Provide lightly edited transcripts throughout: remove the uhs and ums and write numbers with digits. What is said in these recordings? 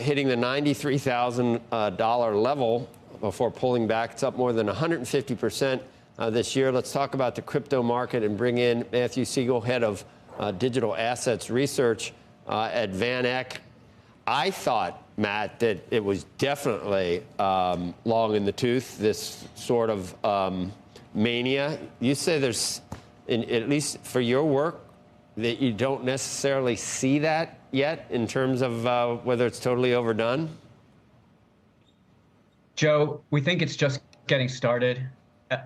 hitting the $93,000 level before pulling back. It's up more than 150% this year. Let's talk about the crypto market and bring in Matthew Siegel, head of digital assets research at Van Eck. I thought, Matt, that it was definitely long in the tooth, this sort of mania. You say there's, at least for your work, that you don't necessarily see that yet in terms of whether it's totally overdone? Joe, we think it's just getting started.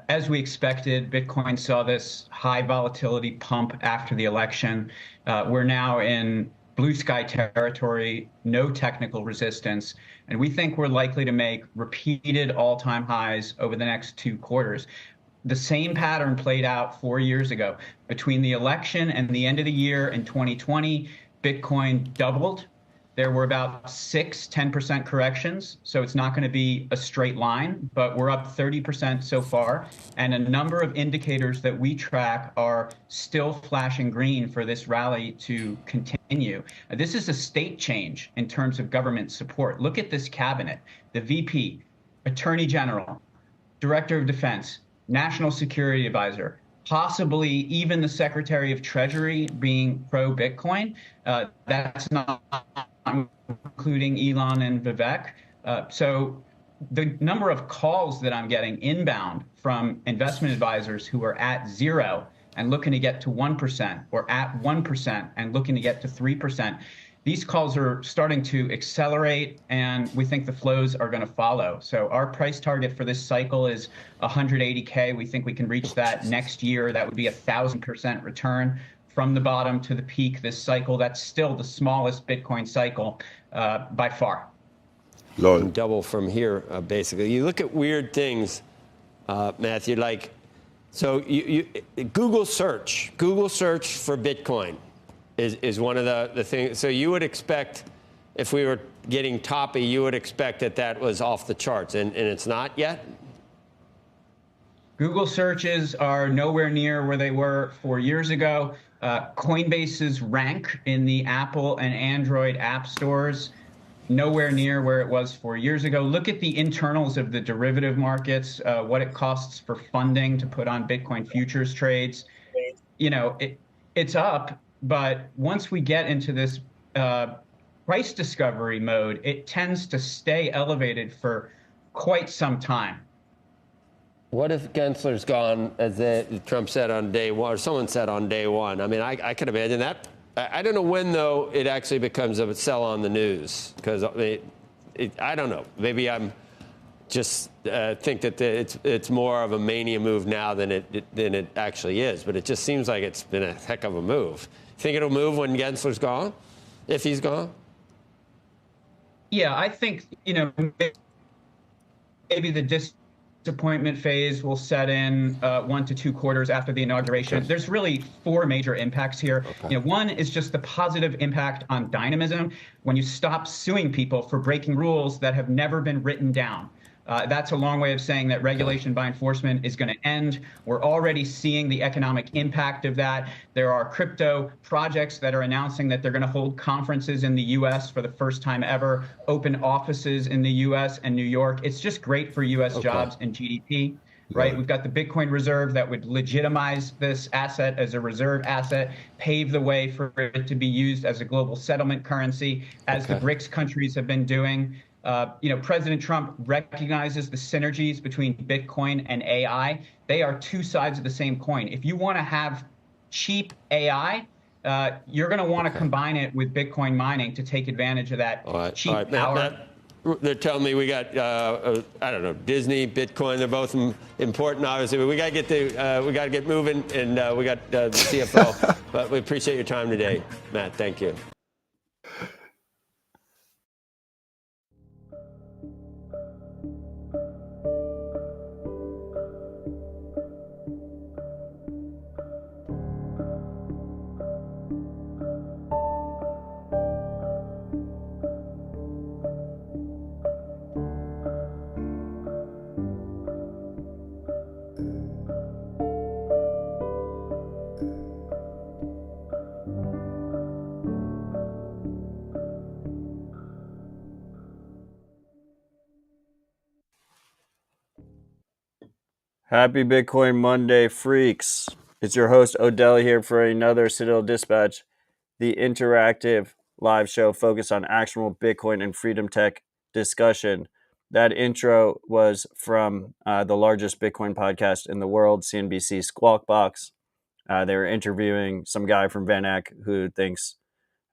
As we expected, Bitcoin saw this high volatility pump after the election. We're now in blue sky territory, no technical resistance, and we think we're likely to make repeated all-time highs over the next 2 quarters. The same pattern played out 4 years ago. Between the election and the end of the year in 2020, Bitcoin doubled. There were about 10% corrections, so it's not going to be a straight line, but we're up 30% so far, and a number of indicators that we track are still flashing green for this rally to continue. This is a state change in terms of government support. Look at this cabinet: the VP, Attorney General, Director of Defense, National Security Advisor, possibly even the Secretary of Treasury being pro-Bitcoin. That's not including Elon and Vivek. So the number of calls that I'm getting inbound from investment advisors who are at 0 and looking to get to 1%, or at 1% and looking to get to 3%, these calls are starting to accelerate, and we think the flows are going to follow. So our price target for this cycle is 180K. We think we can reach that next year. That would be 1,000% return from the bottom to the peak this cycle. That's still the smallest Bitcoin cycle by far. Double from here, basically. You look at weird things, Matthew, like, so Google search for Bitcoin is one of the things. So you would expect, if we were getting toppy, you would expect that was off the charts, and it's not yet? Google searches are nowhere near where they were 4 years ago. Coinbase's rank in the Apple and Android app stores, nowhere near where it was 4 years ago. Look at the internals of the derivative markets, what it costs for funding to put on Bitcoin futures trades. You know, it's up, but once we get into this price discovery mode, it tends to stay elevated for quite some time. What if Gensler's gone, as Trump said on day one, or someone said on day one? I mean, I could imagine that. I don't know when, though, it actually becomes a sell on the news, because I don't know. Maybe I'm just think that it's more of a mania move now than it actually is. But it just seems like it's been a heck of a move. Think it'll move when Gensler's gone, if he's gone? Yeah, I think, you know, maybe the disappointment phase will set in 1 to 2 quarters after the inauguration. Okay. There's really 4 major impacts here. Okay. You know, one is just the positive impact on dynamism when you stop suing people for breaking rules that have never been written down. That's a long way of saying that regulation by enforcement is going to end. We're already seeing the economic impact of that. There are crypto projects that are announcing that they're going to hold conferences in the U.S. for the first time ever, open offices in the U.S. and New York. It's just great for U.S. jobs and GDP. Right? We've got the Bitcoin reserve that would legitimize this asset as a reserve asset, pave the way for it to be used as a global settlement currency, as the BRICS countries have been doing. You know, President Trump recognizes the synergies between Bitcoin and AI. They are 2 sides of the same coin. If you want to have cheap AI, you're going to want to combine it with Bitcoin mining to take advantage of that cheap power. They're telling me we got, I don't know, Disney, Bitcoin. They're both important, obviously. But we got to get moving, and we got the CFO. But we appreciate your time today, Matt. Thank you. Happy Bitcoin Monday, freaks. It's your host, Odell, here for another Citadel Dispatch, the interactive live show focused on actionable Bitcoin and freedom tech discussion. That intro was from the largest Bitcoin podcast in the world, CNBC Squawk Box. They were interviewing some guy from Van Eck who thinks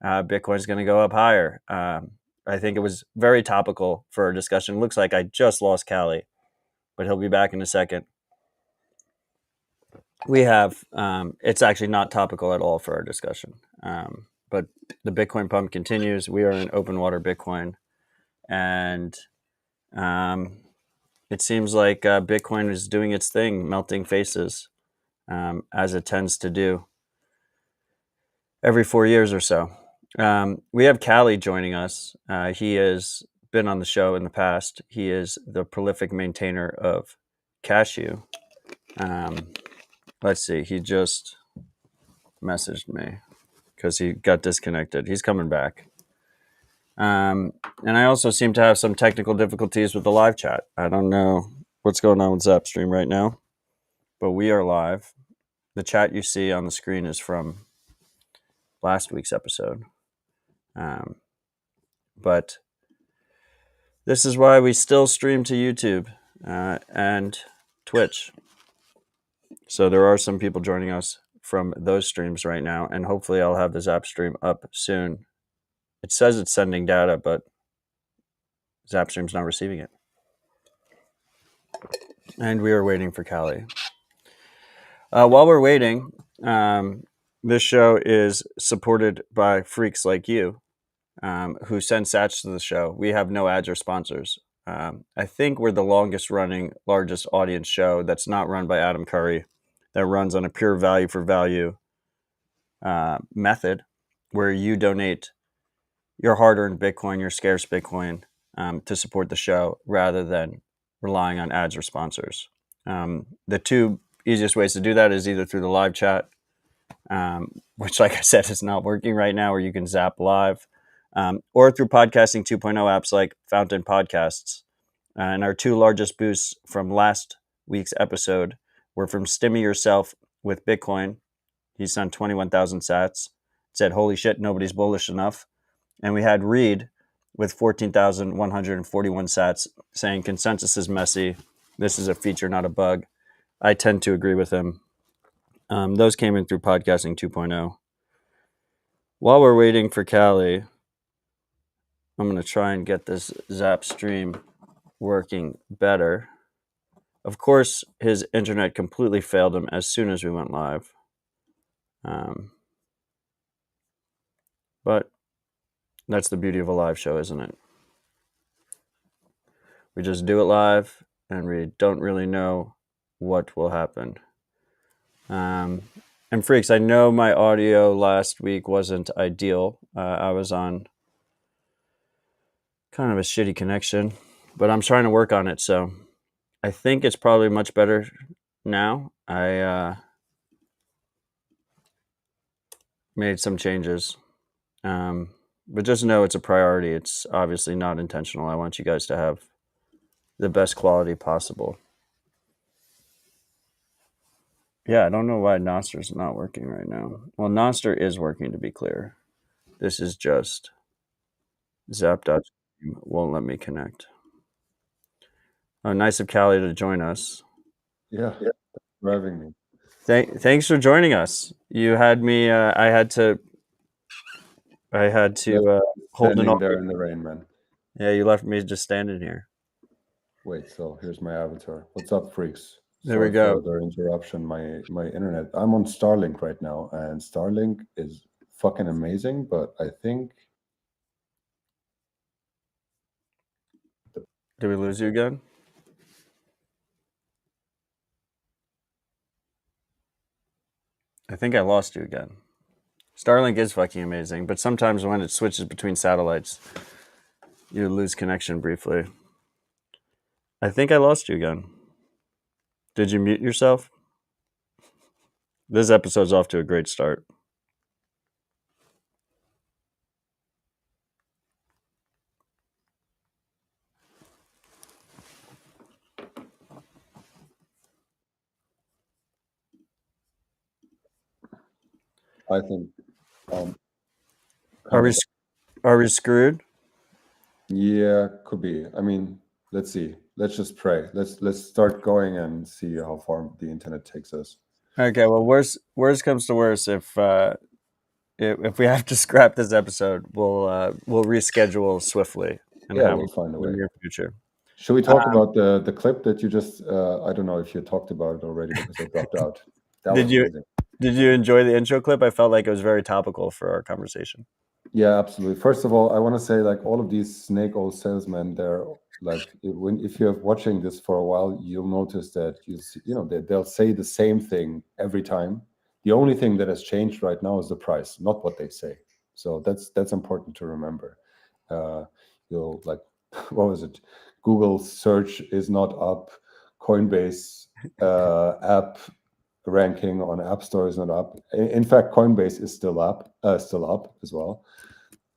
Bitcoin's going to go up higher. I think it was very topical for our discussion. Looks like I just lost Calle, but he'll be back in a second. We have, it's actually not topical at all for our discussion, but the Bitcoin pump continues. We are in open water Bitcoin, and it seems like Bitcoin is doing its thing, melting faces, as it tends to do every 4 years or so. We have Calle joining us. He has been on the show in the past. He is the prolific maintainer of Cashu. Let's see, he just messaged me because he got disconnected. He's coming back. And I also seem to have some technical difficulties with the live chat. I don't know what's going on with Zapstream right now, but we are live. The chat you see on the screen is from last week's episode. But this is why we still stream to YouTube and Twitch. So there are some people joining us from those streams right now, and hopefully I'll have the Zapstream up soon. It says it's sending data, but Zapstream's not receiving it. And we are waiting for Calle. While we're waiting, this show is supported by freaks like you who send sats to the show. We have no ads or sponsors. I think we're the longest running, largest audience show that's not run by Adam Curry, that runs on a pure value for value method where you donate your hard-earned Bitcoin, your scarce Bitcoin to support the show rather than relying on ads or sponsors. The two easiest ways to do that is either through the live chat, which, like I said, is not working right now, or you can zap live, or through podcasting 2.0 apps like Fountain Podcasts. And our two largest boosts from last week's episode were from Stimmy Yourself with Bitcoin. He sent 21,000 sats, said, "Holy shit, nobody's bullish enough." And we had Reed with 14,141 sats saying, "Consensus is messy. This is a feature, not a bug." I tend to agree with him. Those came in through Podcasting 2.0. While we're waiting for Calle, I'm going to try and get this Zapstream working better. Of course, his internet completely failed him as soon as we went live. But that's the beauty of a live show, isn't it? We just do it live, and we don't really know what will happen. And freaks, I know my audio last week wasn't ideal. I was on kind of a shitty connection, but I'm trying to work on it. So I think it's probably much better now. I made some changes, but just know it's a priority. It's obviously not intentional. I want you guys to have the best quality possible. Yeah, I don't know why Nostr is not working right now. Well, Nostr is working, to be clear. This is just Zap.stream won't let me connect. Oh, nice of Calle to join us. Yeah, thanks for having me. Thanks for joining us. You had me. I had to hold Standing it there in the rain, man. Yeah, you left me just standing here. Wait, so here's my avatar. What's up, freaks? There we go. For the interruption. My internet. I'm on Starlink right now, and Starlink is fucking amazing. But I think. Did we lose you again? I think I lost you again. Starlink is fucking amazing, but sometimes when it switches between satellites, you lose connection briefly. I think I lost you again. Did you mute yourself? This episode's off to a great start. I think. Are we screwed? Yeah, could be. I mean, let's see. Let's just pray. Let's start going and see how far the internet takes us. Okay. Well, worst comes to worst, if we have to scrap this episode, we'll reschedule swiftly and Yeah, have we'll find a in the way. near future. Should we talk about the clip that you just? I don't know if you talked about it already because I dropped out. That was amazing. Did you enjoy the intro clip? I felt like it was very topical for our conversation. Yeah, absolutely. First of all, I want to say, like, all of these snake oil salesmen, they're like, if you're watching this for a while, you'll notice that they'll say the same thing every time. The only thing that has changed right now is the price, not what they say. So that's important to remember. You'll like, what was it? Google search is not up. Coinbase app ranking on App Store is not up. In fact, Coinbase is still up as well.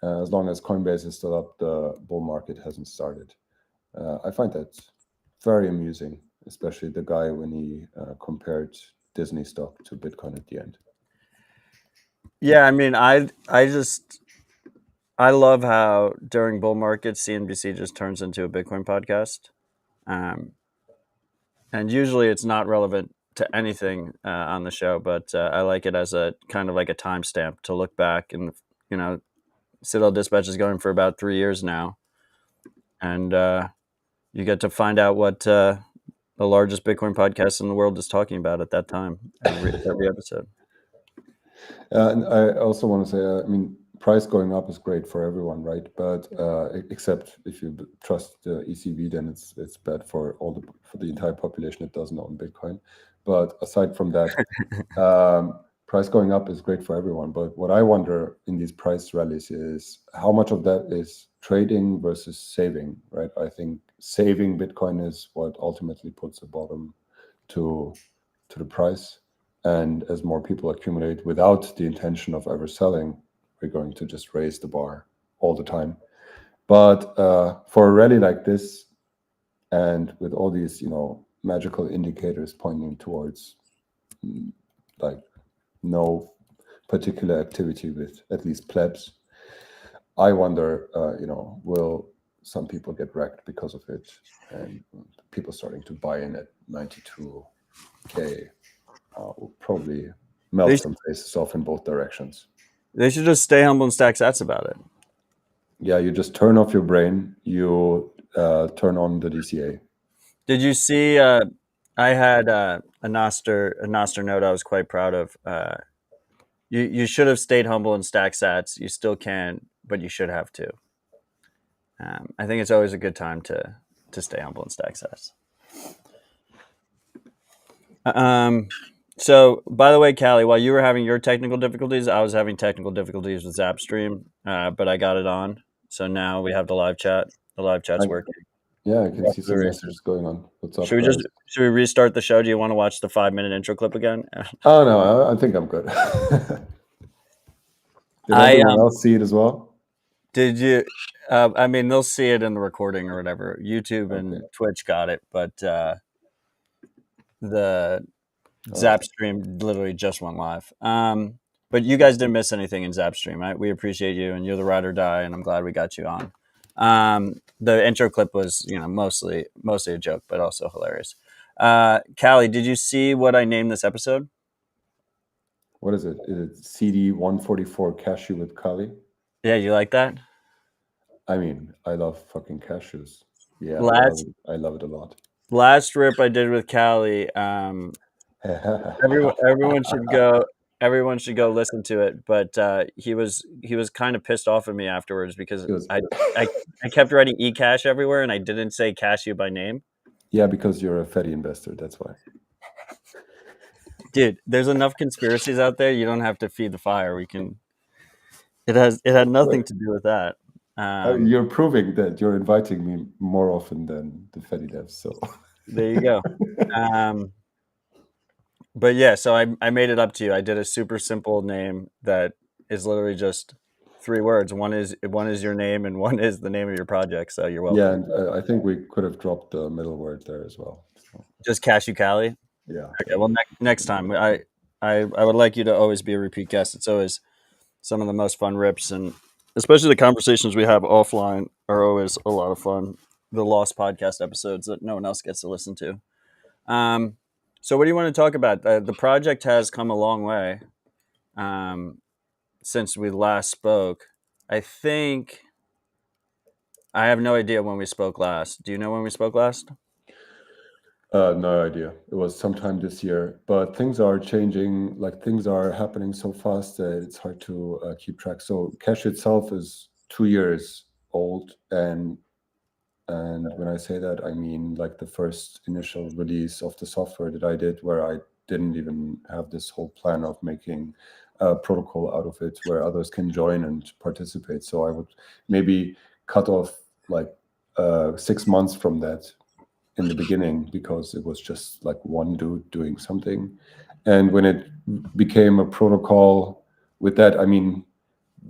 As long as Coinbase is still up, the bull market hasn't started. I find that very amusing, especially the guy when he compared Disney stock to Bitcoin at the end. Yeah, I mean, I love how during bull markets, CNBC just turns into a Bitcoin podcast. And usually it's not relevant to anything on the show, but I like it as a kind of like a timestamp to look back. And, Citadel Dispatch is going for about 3 years now. And you get to find out what the largest Bitcoin podcast in the world is talking about at that time, every episode. And I also want to say, I mean, price going up is great for everyone, right? But except if you trust the ECB, then it's bad for the entire population that doesn't own Bitcoin. But aside from that, price going up is great for everyone. But what I wonder in these price rallies is how much of that is trading versus saving, right? I think saving Bitcoin is what ultimately puts a bottom to the price. And as more people accumulate without the intention of ever selling, we're going to just raise the bar all the time. But for a rally like this, and with all these, magical indicators pointing towards like no particular activity with at least plebs, I wonder, will some people get wrecked because of it, and people starting to buy in at 92K will probably melt some faces off in both directions. They should just stay humble and stack sats about it. Yeah, you just turn off your brain. You turn on the DCA. Did you see? I had a Nostr node I was quite proud of. You should have stayed humble and stack sats. You still can, but you should have to. I think it's always a good time to stay humble and stack sats. So, by the way, Calle, while you were having your technical difficulties, I was having technical difficulties with Zapstream, but I got it on. So now we have the live chat. The live chat's working. Yeah, I can see some messages going on. What's up? Should we restart the show? Do you want to watch the 5-minute intro clip again? Oh no, I think I'm good. Did everyone else see it as well? Did you? I mean, they'll see it in the recording or whatever. YouTube and Twitch got it, but the Zapstream literally just went live. But you guys didn't miss anything in Zapstream, right? We appreciate you, and you're the ride or die, and I'm glad we got you on. The intro clip was, mostly a joke, but also hilarious. Calle, did you see what I named this episode? What is it? Is it CD144 Cashu with Calle? Yeah, you like that? I mean, I love fucking cashews. Yeah, I love it a lot. Last rip I did with Calle, everyone should go. Everyone should go listen to it. But he was kind of pissed off at me afterwards because I kept writing ecash everywhere and I didn't say Cashu by name. Yeah, because you're a fatty investor. That's why. Dude, there's enough conspiracies out there. You don't have to feed the fire. We can. It had nothing to do with that. You're proving that you're inviting me more often than the fatty devs. So there you go. But yeah, so I made it up to you. I did a super simple name that is literally just 3 words. One is your name and one is the name of your project. So you're welcome. Yeah, and I think we could have dropped the middle word there as well. So. Just Cashu Calle? Yeah. Okay, well, next time. I would like you to always be a repeat guest. It's always some of the most fun rips, and especially the conversations we have offline are always a lot of fun. The Lost podcast episodes that no one else gets to listen to. So what do you want to talk about? The project has come a long way since we last spoke. I think I have no idea when we spoke last. Do you know when we spoke last? No idea. It was sometime this year, but things are changing. Like things are happening so fast that it's hard to keep track. So Cashu itself is 2 years old, and when I say that, I mean like the first initial release of the software that I did, where I didn't even have this whole plan of making a protocol out of it where others can join and participate. So I would maybe cut off like 6 months from that in the beginning, because it was just like one dude doing something. And when it became a protocol, with that, I mean,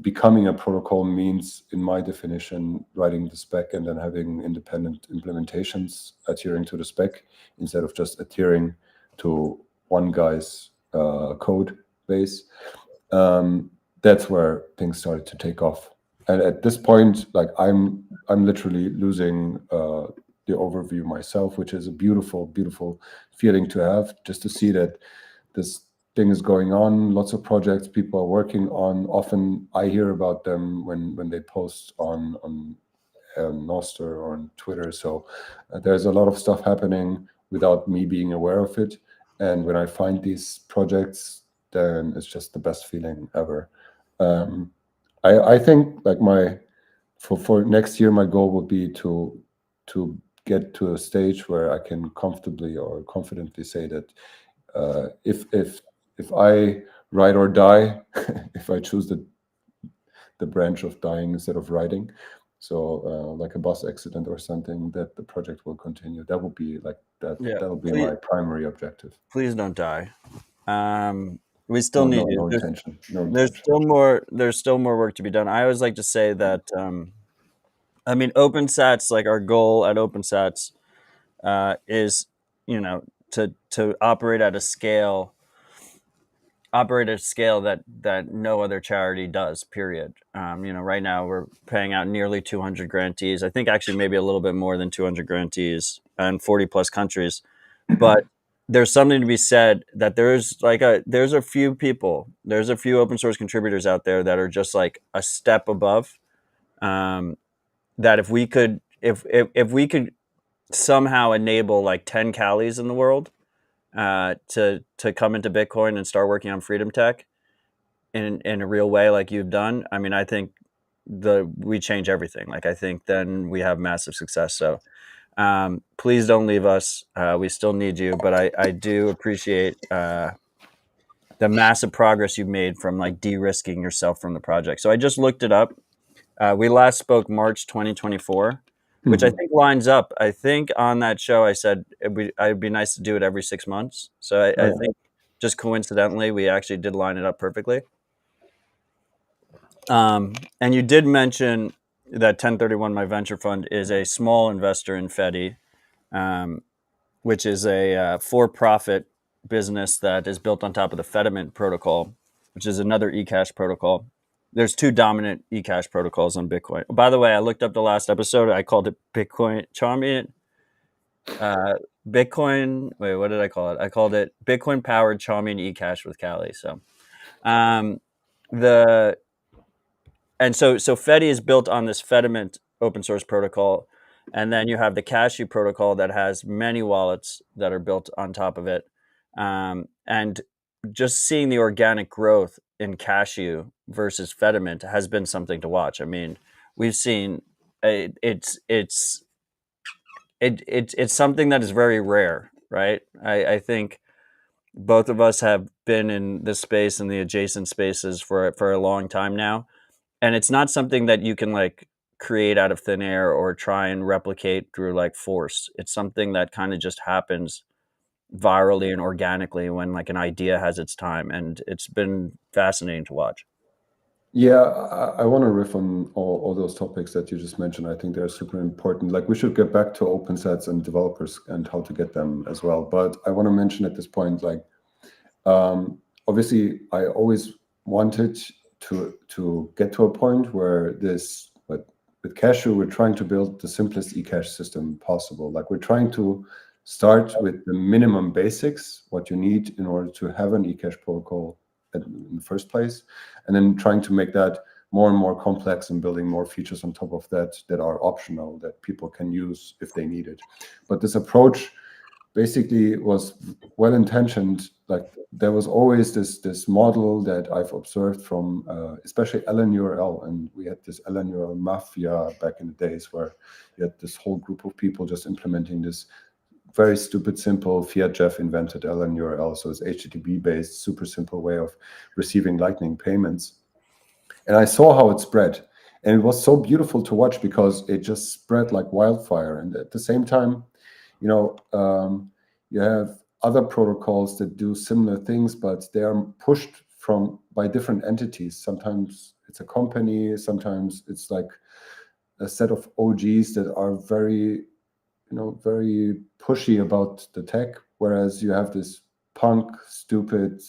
becoming a protocol means, in my definition, writing the spec and then having independent implementations adhering to the spec instead of just adhering to one guy's code base. That's where things started to take off. And at this point, like I'm literally losing the overview myself, which is a beautiful, beautiful feeling to have, just to see that this thing is going on. Lots of projects people are working on. Often I hear about them when they post on Nostr or on Twitter. So there's a lot of stuff happening without me being aware of it. And when I find these projects, then it's just the best feeling ever. I think like for next year, my goal would be to get to a stage where I can comfortably or confidently say that if I write or die, if I choose the branch of dying instead of writing, so like a bus accident or something, that the project will continue. That would be like that. Yeah, That would be my primary objective. Please don't die. We still need you. No intention. No There's intention. There's still more work to be done. I always like to say that. I mean, OpenSats, like our goal at OpenSats, is to operate at a scale that no other charity does, period. Right now we're paying out nearly 200 grantees. I think actually maybe a little bit more than 200 grantees in 40 plus countries. But there's something to be said that there's a few open source contributors out there that are just like a step above. That if we could somehow enable like 10 Callies in the world to come into Bitcoin and start working on freedom tech in a real way, like you've done, I mean, I think we change everything. Like I think then we have massive success. So please don't leave us. We still need you, but I do appreciate the massive progress you've made from like de-risking yourself from the project. So I just looked it up. We last spoke March 2024, which I think lines up. I think on that show I said it'd be nice to do it every 6 months. So I think just coincidentally we actually did line it up perfectly. And you did mention that 1031, my venture fund, is a small investor in Fedi, which is a for-profit business that is built on top of the Fediment protocol, which is another ecash protocol. There's two dominant ecash protocols on Bitcoin. By the way, I looked up the last episode. I called it Bitcoin chaumian. Bitcoin. Wait, what did I call it? I called it Bitcoin powered chaumian ecash with Calle. So, so Fedi is built on this Fediment open source protocol, and then you have the Cashu protocol that has many wallets that are built on top of it, and just seeing the organic growth in Cashu versus Fediment has been something to watch. I mean, we've seen it's something that is very rare, right? I think both of us have been in this space and the adjacent spaces for a long time now, and it's not something that you can like create out of thin air or try and replicate through like force. It's something that kind of just happens virally and organically when like an idea has its time, and it's been fascinating to watch. Yeah, I want to riff on all those topics that you just mentioned. I think they're super important. Like we should get back to OpenSats and developers and how to get them as well. But I want to mention at this point, like obviously, I always wanted to get to a point where this, but with Cashu, we're trying to build the simplest ecash system possible. Like we're trying to start with the minimum basics, what you need in order to have an ecash protocol in the first place, and then trying to make that more and more complex and building more features on top of that that are optional, that people can use if they need it. But this approach basically was well-intentioned. Like there was always this model that I've observed from especially LNURL, and we had this LNURL mafia back in the days where you had this whole group of people just implementing this very stupid, simple Fiat Jeff invented LNURL. So it's HTTP based, super simple way of receiving Lightning payments. And I saw how it spread. And it was so beautiful to watch because it just spread like wildfire. And at the same time, you have other protocols that do similar things, but they are pushed by different entities. Sometimes it's a company, sometimes it's like a set of OGs that are very pushy about the tech, whereas you have this punk, stupid,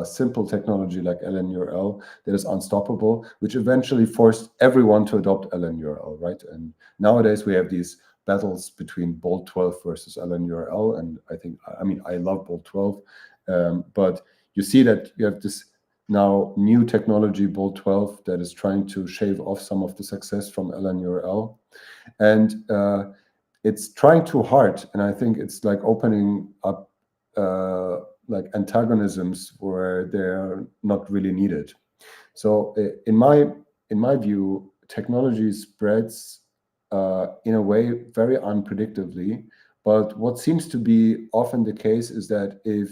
simple technology like LNURL that is unstoppable, which eventually forced everyone to adopt LNURL, right? And nowadays we have these battles between Bolt 12 versus LNURL, and I love Bolt 12, but you see that you have this now new technology, Bolt 12, that is trying to shave off some of the success from LNURL, and it's trying too hard, and I think it's like opening up like antagonisms where they're not really needed. So in my view, technology spreads in a way very unpredictably. But what seems to be often the case is that if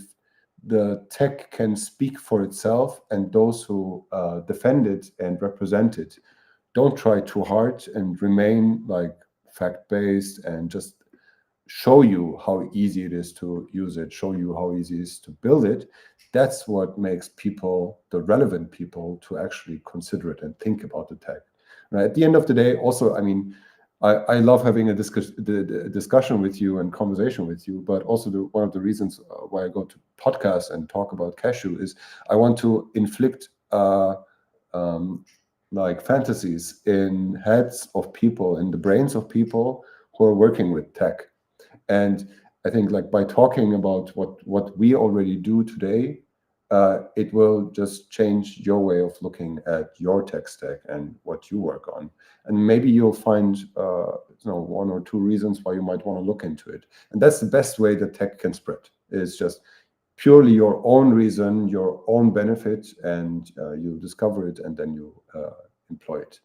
the tech can speak for itself and those who defend it and represent it don't try too hard and remain like fact-based and just show you how easy it is to use it, show you how easy it is to build it, that's what makes people, the relevant people, to actually consider it and think about the tech. Right? At the end of the day, also, I love having a discussion with you and conversation with you, but also one of the reasons why I go to podcasts and talk about Cashu is I want to inflict like fantasies in heads of people, in the brains of people who are working with tech. And I think like by talking about what we already do today, it will just change your way of looking at your tech stack and what you work on. And maybe you'll find one or two reasons why you might want to look into it. And that's the best way that tech can spread, is just purely your own reason, your own benefit, and you discover it and then you employ it.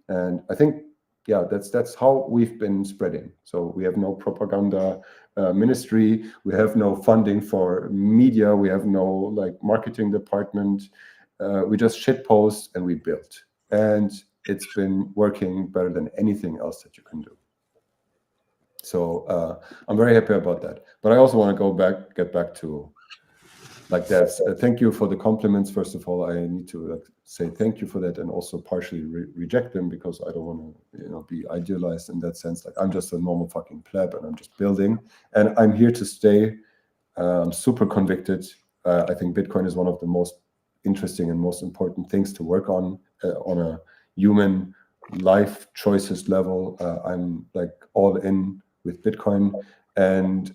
And I think, yeah, that's how we've been spreading. So we have no propaganda ministry, we have no funding for media, we have no like marketing department. We just shitpost and we build, and it's been working better than anything else that you can do. So I'm very happy about that. But I also want to get back to like devs. Thank you for the compliments. First of all, I need to say thank you for that, and also partially reject them because I don't want to, be idealized in that sense. Like I'm just a normal fucking pleb, and I'm just building, and I'm here to stay. I'm super convicted. I think Bitcoin is one of the most interesting and most important things to work on a human life choices level. I'm like all in with Bitcoin, and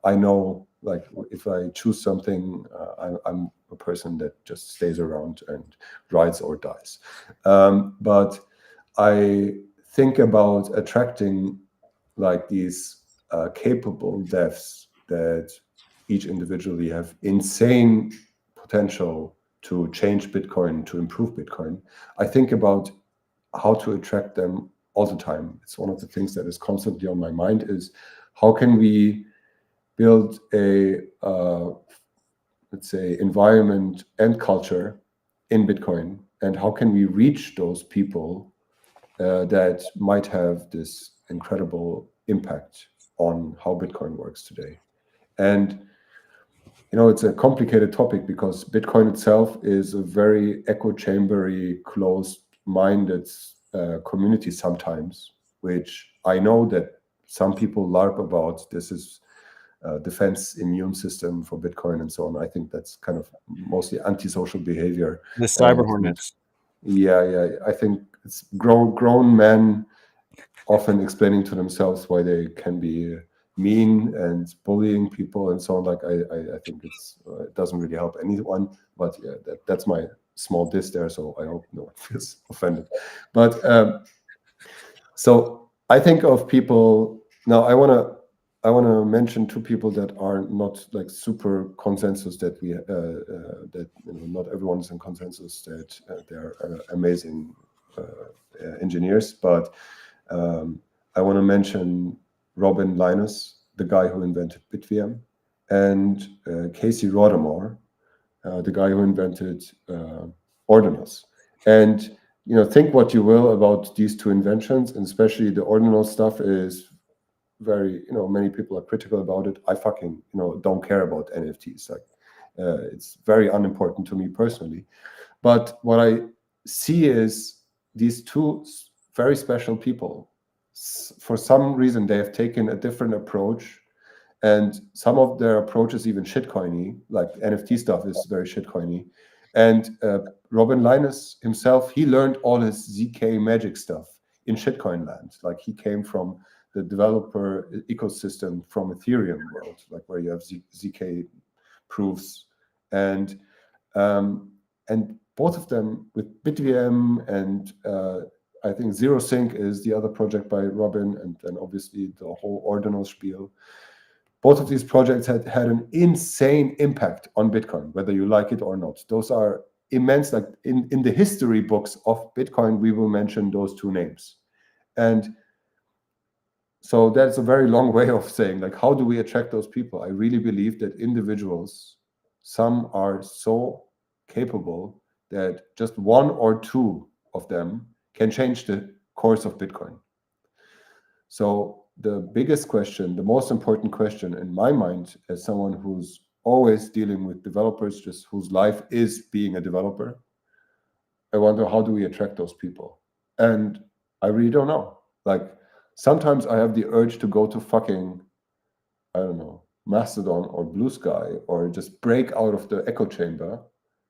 I know, like, if I choose something, I'm a person that just stays around and rides or dies. But I think about attracting like these capable devs that each individually have insane potential to change Bitcoin, to improve Bitcoin. I think about how to attract them all the time. It's one of the things that is constantly on my mind, is how can we build a, let's say, environment and culture in Bitcoin, and how can we reach those people that might have this incredible impact on how Bitcoin works today. And it's a complicated topic because Bitcoin itself is a very echo chambery, closed-minded community sometimes, which I know that some people LARP about. This is defense immune system for Bitcoin and so on. I think that's kind of mostly antisocial behavior. The cyber hornets. Yeah. I think it's grown men often explaining to themselves why they can be mean and bullying people and so on. Like I think it doesn't really help anyone. But yeah, that's my small diss there. So I hope no one feels offended. But so I think of people now. I want to mention two people that are not like super consensus that we that not everyone's in consensus that they're amazing engineers, but I want to mention Robin Linus, the guy who invented BitVM, and Casey Rodamore, the guy who invented ordinals. And think what you will about these two inventions, and especially the ordinal stuff is very, many people are critical about it. I fucking, don't care about NFTs. Like, it's very unimportant to me personally. But what I see is these two very special people. For some reason, they have taken a different approach, and some of their approach is even shitcoiny. Like NFT stuff is very shitcoiny. And Robin Linus himself, he learned all his ZK magic stuff in shitcoin land. Like he came from the developer ecosystem from Ethereum world, like where you have ZK proofs, and both of them with BitVM and I think ZeroSync is the other project by Robin, and then obviously the whole ordinal spiel. Both of these projects had an insane impact on Bitcoin, whether you like it or not. Those are immense. Like in the history books of Bitcoin, we will mention those two names. And so that's a very long way of saying, like, how do we attract those people? I really believe that individuals, some are so capable that just one or two of them can change the course of Bitcoin. So the biggest question, the most important question in my mind, as someone who's always dealing with developers, just whose life is being a developer, I wonder, how do we attract those people? And I really don't know. Like, sometimes I have the urge to go to fucking, I don't know, Mastodon or Blue Sky, or just break out of the echo chamber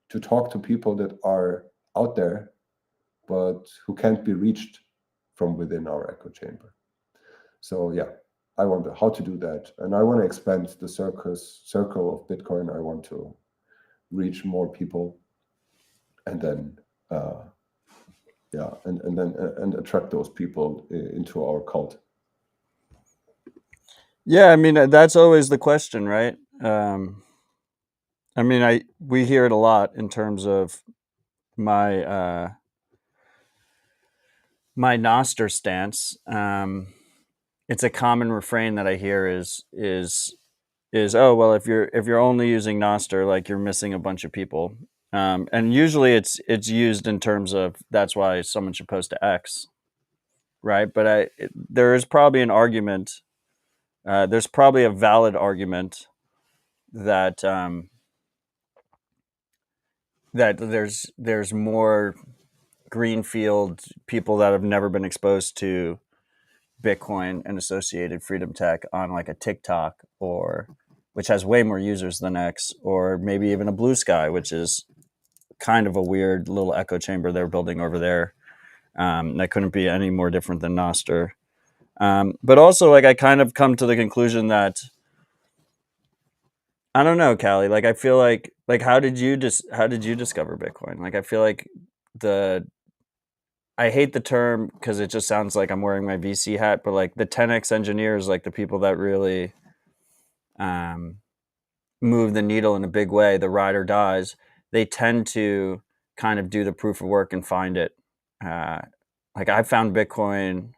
to talk to people that are out there, but who can't be reached from within our echo chamber. So yeah, I wonder how to do that. And I want to expand the circle of Bitcoin. I want to reach more people, and then and attract those people into our cult. Yeah, I mean, that's always the question, right? I mean, we hear it a lot in terms of my my Nostr stance. It's a common refrain that I hear is oh, well, if you're only using Nostr, like, you're missing a bunch of people. And usually it's used in terms of that's why someone should post to X, right? But there is probably an argument. There's probably a valid argument that that there's more greenfield people that have never been exposed to Bitcoin and associated freedom tech on like a TikTok, or which has way more users than X, or maybe even a Blue Sky, which is kind of a weird little echo chamber they're building over there. That couldn't be any more different than Nostr. But also, like, I kind of come to the conclusion that I don't know, Calle. Like, I feel like how did you discover Bitcoin? Like, I feel like I hate the term because it just sounds like I'm wearing my VC hat, but like the 10x engineers, like the people that really move the needle in a big way, the ride or dies, they tend to kind of do the proof of work and find it. Like, I found Bitcoin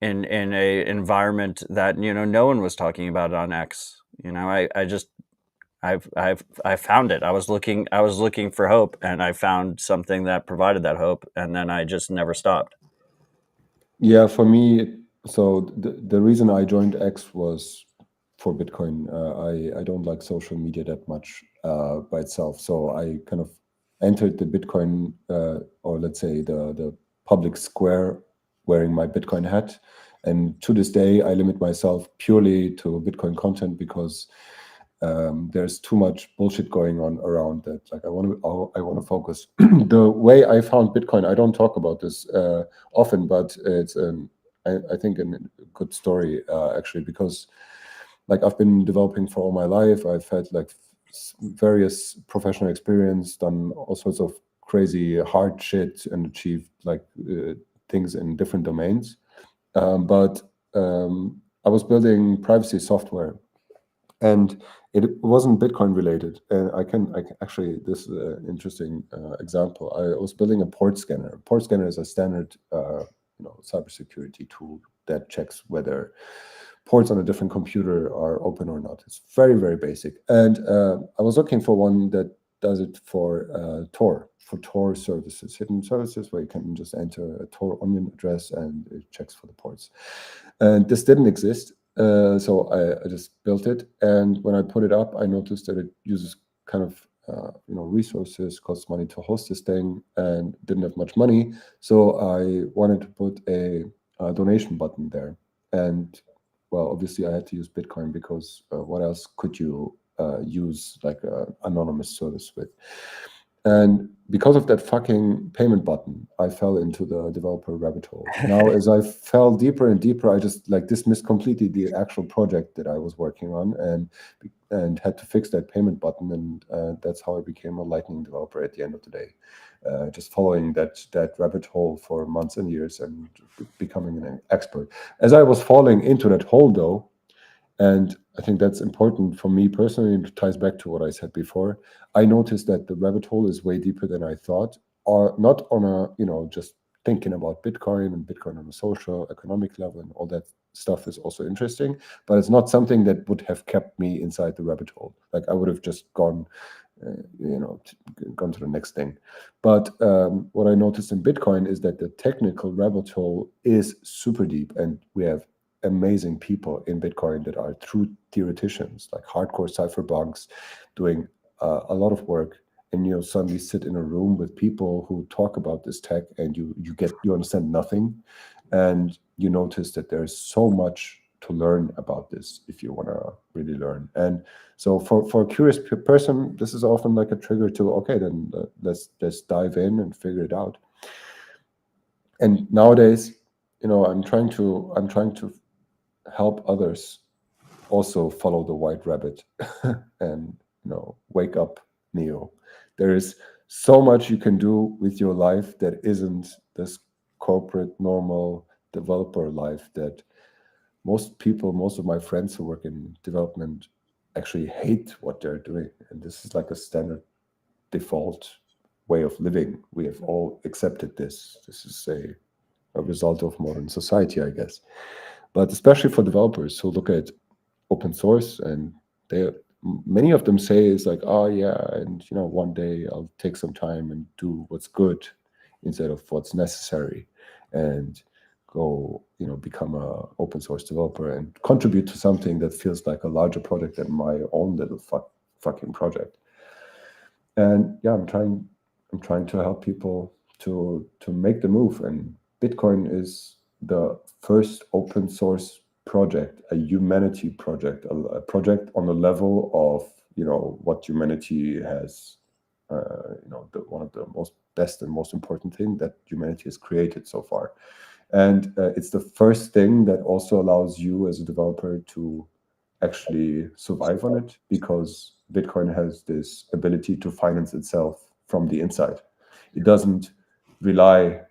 in a environment that no one was talking about it on X. I found it. I was looking for hope, and I found something that provided that hope, and then I just never stopped. Yeah, for me, so the reason I joined X was for Bitcoin. I don't like social media that much by itself, so I kind of entered the Bitcoin or let's say the public square wearing my Bitcoin hat, And to this day, I limit myself purely to Bitcoin content because there's too much bullshit going on around that. Like I want to focus. The way I found Bitcoin, I don't talk about this often, but it's I think a good story actually, because like I've been developing for all my life. I've had like various professional experience, done all sorts of crazy hard shit, and achieved like things in different domains. But I was building privacy software, and it wasn't Bitcoin related. And I can actually, this is an interesting example. I was building a port scanner. A port scanner is a standard, cybersecurity tool that checks whether ports on a different computer are open or not. It's very, very basic. And I was looking for one that does it for Tor, for Tor services, hidden services, where you can just enter a Tor onion address and it checks for the ports. And this didn't exist. So I just built it. And when I put it up, I noticed that it uses kind of resources, costs money to host this thing, and didn't have much money. So I wanted to put a donation button there. And well, obviously I had to use Bitcoin because what else could you use like an anonymous service with? And because of that fucking payment button, I fell into the developer rabbit hole. Now, as I fell deeper and deeper, I just like dismissed completely the actual project that I was working on, and had to fix that payment button. And that's how I became a Lightning developer at the end of the day. Just following that rabbit hole for months and years and becoming an expert. As I was falling into that hole, though, and I think that's important for me personally, and it ties back to what I said before, I noticed that the rabbit hole is way deeper than I thought, or not on a, just thinking about Bitcoin and Bitcoin on a social, economic level, and all that stuff is also interesting, but it's not something that would have kept me inside the rabbit hole. Like I would have just gone, gone to the next thing. But what I noticed in Bitcoin is that the technical rabbit hole is super deep, and we have amazing people in Bitcoin that are true theoreticians, like hardcore cypherpunks doing a lot of work. And you suddenly sit in a room with people who talk about this tech, and you understand nothing, and you notice that there's so much to learn about this if you want to really learn. And so for a curious person, this is often like a trigger to, okay, then let's dive in and figure it out. And nowadays, I'm trying to help others also follow the white rabbit and wake up, Neo. There is so much you can do with your life that isn't this corporate normal developer life that most of my friends who work in development actually hate what they're doing. And this is like a standard default way of living. We have all accepted this. This is a result of modern society, I guess. But especially for developers who look at open source, and many of them say it's like, oh yeah, and one day I'll take some time and do what's good instead of what's necessary, and go become a open source developer and contribute to something that feels like a larger project than my own little fucking project. And yeah, I'm trying to help people to make the move. And Bitcoin is the first open source project, a humanity project, a project on the level of what humanity has, one of the most best and most important thing that humanity has created so far. And it's the first thing that also allows you as a developer to actually survive on it, because Bitcoin has this ability to finance itself from the inside. It doesn't rely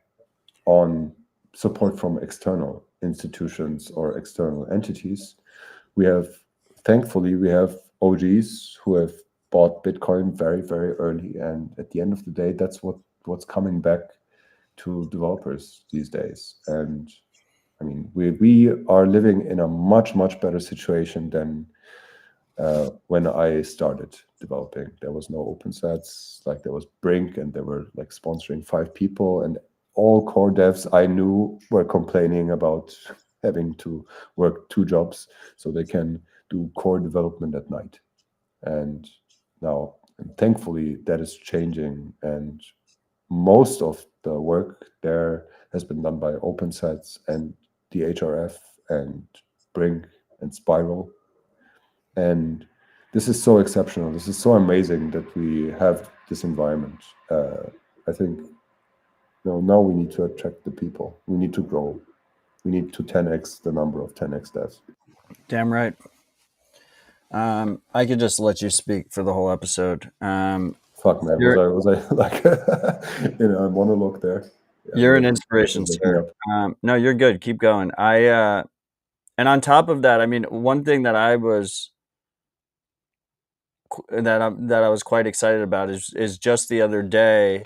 on support from external institutions or external entities. Thankfully, we have OGs who have bought Bitcoin very, very early. And at the end of the day, that's what's coming back to developers these days. And I mean, we are living in a much, much better situation than when I started developing. There was no OpenSats, like there was Brink, and they were like sponsoring 5 people, and all core devs I knew were complaining about having to work 2 jobs so they can do core development at night. And now, thankfully, that is changing, and most of the work there has been done by OpenSats, and the HRF and Brink and Spiral. And this is so exceptional. This is so amazing that we have this environment. I think now we need to attract the people. We need to grow. We need to 10x the number of 10x devs. Damn right. I could just let you speak for the whole episode. Fuck, man. Was I like a monologue there? Yeah, you're an inspiration, sir. No, you're good. Keep going. And on top of that, I mean, one thing that I was quite excited about is just the other day,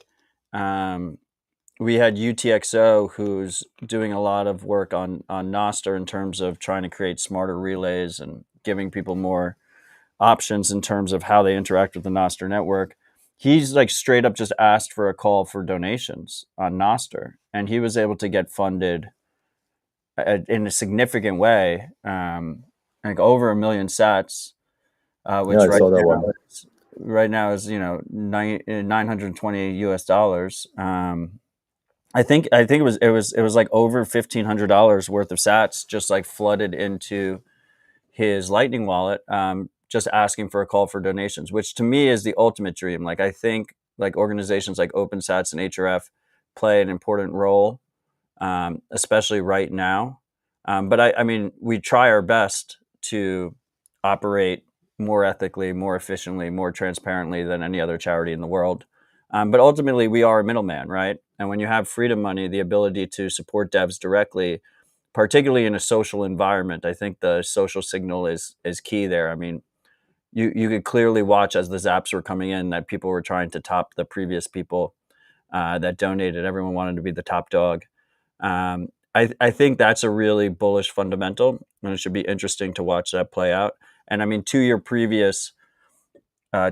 we had UTXO, who's doing a lot of work on Nostr in terms of trying to create smarter relays and giving people more options in terms of how they interact with the Nostr network. He's like straight up just asked for a call for donations on Nostr, and he was able to get funded in a significant way, like over 1 million sats, which right now is $920 US. I think it was like over $1,500 worth of sats just like flooded into his Lightning wallet, just asking for a call for donations, which to me is the ultimate dream. Like, I think like organizations like OpenSats and HRF play an important role, especially right now. But I mean, we try our best to operate more ethically, more efficiently, more transparently than any other charity in the world. But ultimately, we are a middleman, right? And when you have freedom money, the ability to support devs directly, particularly in a social environment, I think the social signal is key there. I mean, you could clearly watch as the zaps were coming in that people were trying to top the previous people that donated. Everyone wanted to be the top dog. I think that's a really bullish fundamental, and it should be interesting to watch that play out. And I mean, to your previous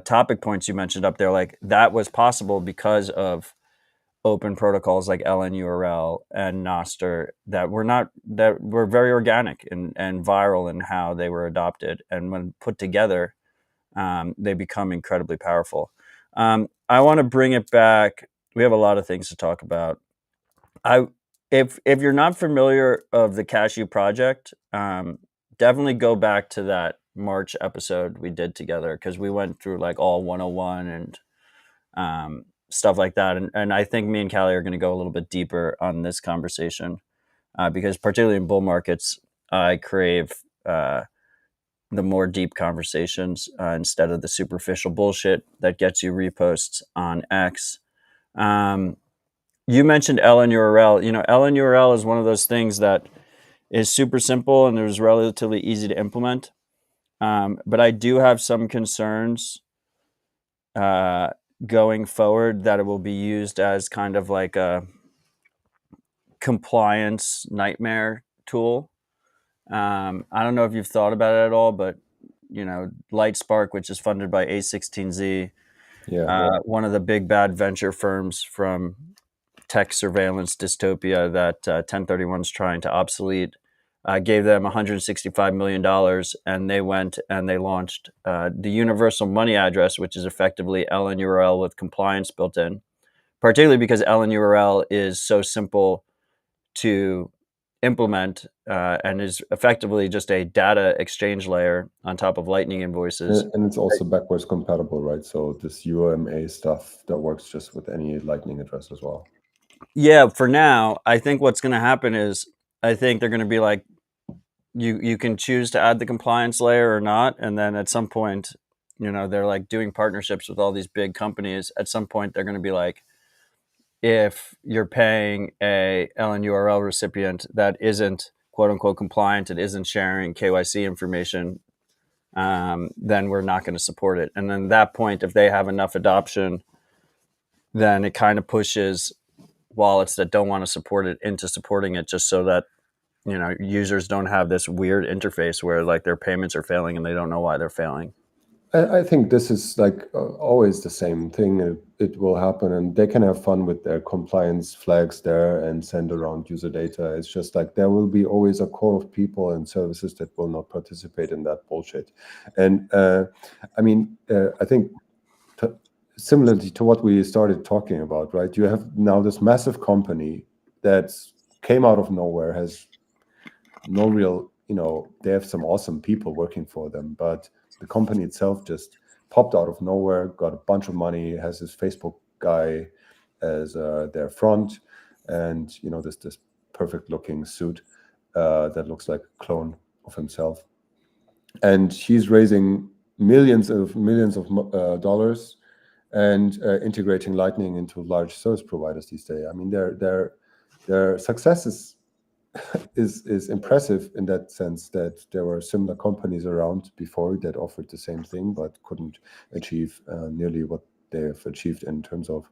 topic points you mentioned up there, like that was possible because of open protocols like LNURL and Nostr that were very organic and viral in how they were adopted, and when put together, they become incredibly powerful. I want to bring it back. We have a lot of things to talk about. If you're not familiar of the Cashu project, definitely go back to that March episode we did together, because we went through like all 101 and stuff like that. And I think me and Calle are going to go a little bit deeper on this conversation, because particularly in bull markets, I crave the more deep conversations instead of the superficial bullshit that gets you reposts on X. You mentioned LNURL. LNURL is one of those things that is super simple and it was relatively easy to implement. But I do have some concerns going forward that it will be used as kind of like a compliance nightmare tool. I don't know if you've thought about it at all, but Lightspark, which is funded by A16Z, one of the big bad venture firms from tech surveillance dystopia that 1031 is trying to obsolete, gave them $165 million, and they went and they launched the universal money address, which is effectively LNURL with compliance built in, particularly because LNURL is so simple to implement and is effectively just a data exchange layer on top of Lightning invoices. And it's also backwards compatible, right? So this UMA stuff that works just with any Lightning address as well. Yeah, for now, I think what's going to happen is I think they're going to be like, you can choose to add the compliance layer or not. And then at some point, they're like doing partnerships with all these big companies. At some point, they're going to be like, if you're paying a LNURL recipient that isn't quote unquote compliant, it isn't sharing KYC information, then we're not going to support it. And then at that point, if they have enough adoption, then it kind of pushes wallets that don't want to support it into supporting it, just so that users don't have this weird interface where like their payments are failing and they don't know why they're failing. I think this is like always the same thing. It will happen, and they can have fun with their compliance flags there and send around user data. It's just like there will be always a core of people and services that will not participate in that bullshit. And I think similarly to what we started talking about, right? You have now this massive company that came out of nowhere, has no real, they have some awesome people working for them, but the company itself just popped out of nowhere, got a bunch of money, has this Facebook guy as their front, and this perfect looking suit that looks like a clone of himself, and he's raising millions of dollars and integrating Lightning into large service providers these days. I mean, their success is impressive in that sense, that there were similar companies around before that offered the same thing but couldn't achieve nearly what they have achieved in terms of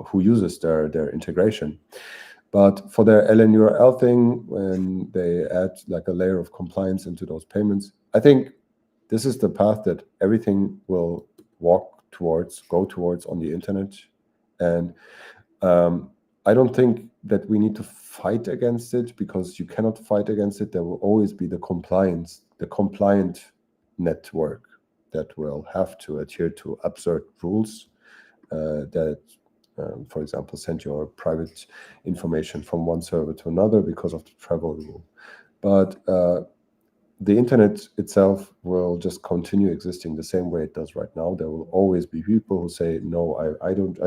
who uses their integration. But for their LNURL thing, when they add like a layer of compliance into those payments, I think this is the path that everything will go towards on the internet. And I don't think that we need to fight against it, because you cannot fight against it. There will always be the compliant network that will have to adhere to absurd rules that, for example, send your private information from one server to another because of the travel rule. But the internet itself will just continue existing the same way it does right now. There will always be people who say, no, I don't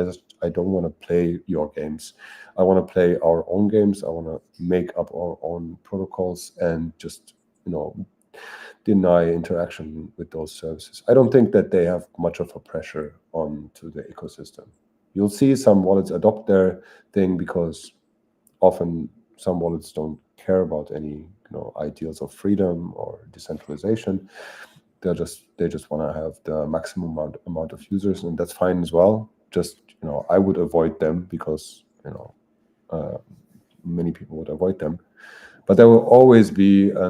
want to play your games. I want to play our own games. I want to make up our own protocols and just, deny interaction with those services. I don't think that they have much of a pressure onto the ecosystem. You'll see some wallets adopt their thing because often some wallets don't care about any ideals of freedom or decentralization. They just want to have the maximum amount of users, and that's fine as well. Just I would avoid them because many people would avoid them. But there will always be a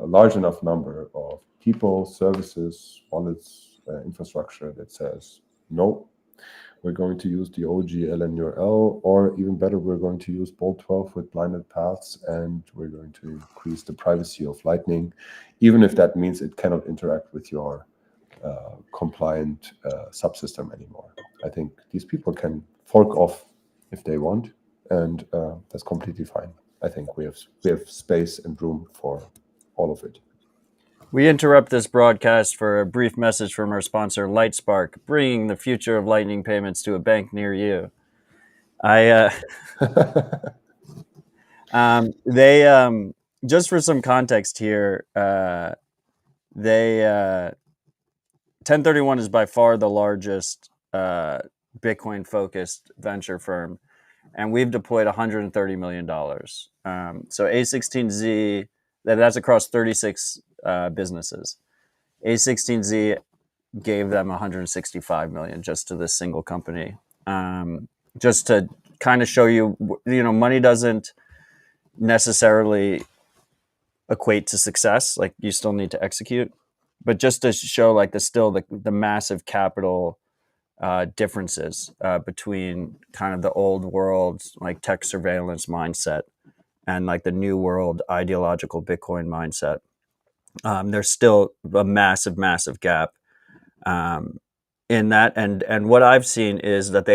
large enough number of people, services, wallets, infrastructure that says, no, we're going to use the OG LNURL, or even better, we're going to use Bolt 12 with blinded paths, and we're going to increase the privacy of Lightning, even if that means it cannot interact with your compliant subsystem anymore. I think these people can fork off if they want, and that's completely fine. I think we have space and room for all of it. We interrupt this broadcast for a brief message from our sponsor, LightSpark, bringing the future of Lightning payments to a bank near you. They just for some context here, 1031 is by far the largest Bitcoin-focused venture firm, and we've deployed $130 million. So A16Z, that's across 36 businesses. A16Z gave them 165 million just to this single company. Just to kind of show you, money doesn't necessarily equate to success. Like, you still need to execute, but just to show like the massive capital differences between kind of the old world like tech surveillance mindset and like the new world ideological Bitcoin mindset. There's still a massive gap in that, and what I've seen is that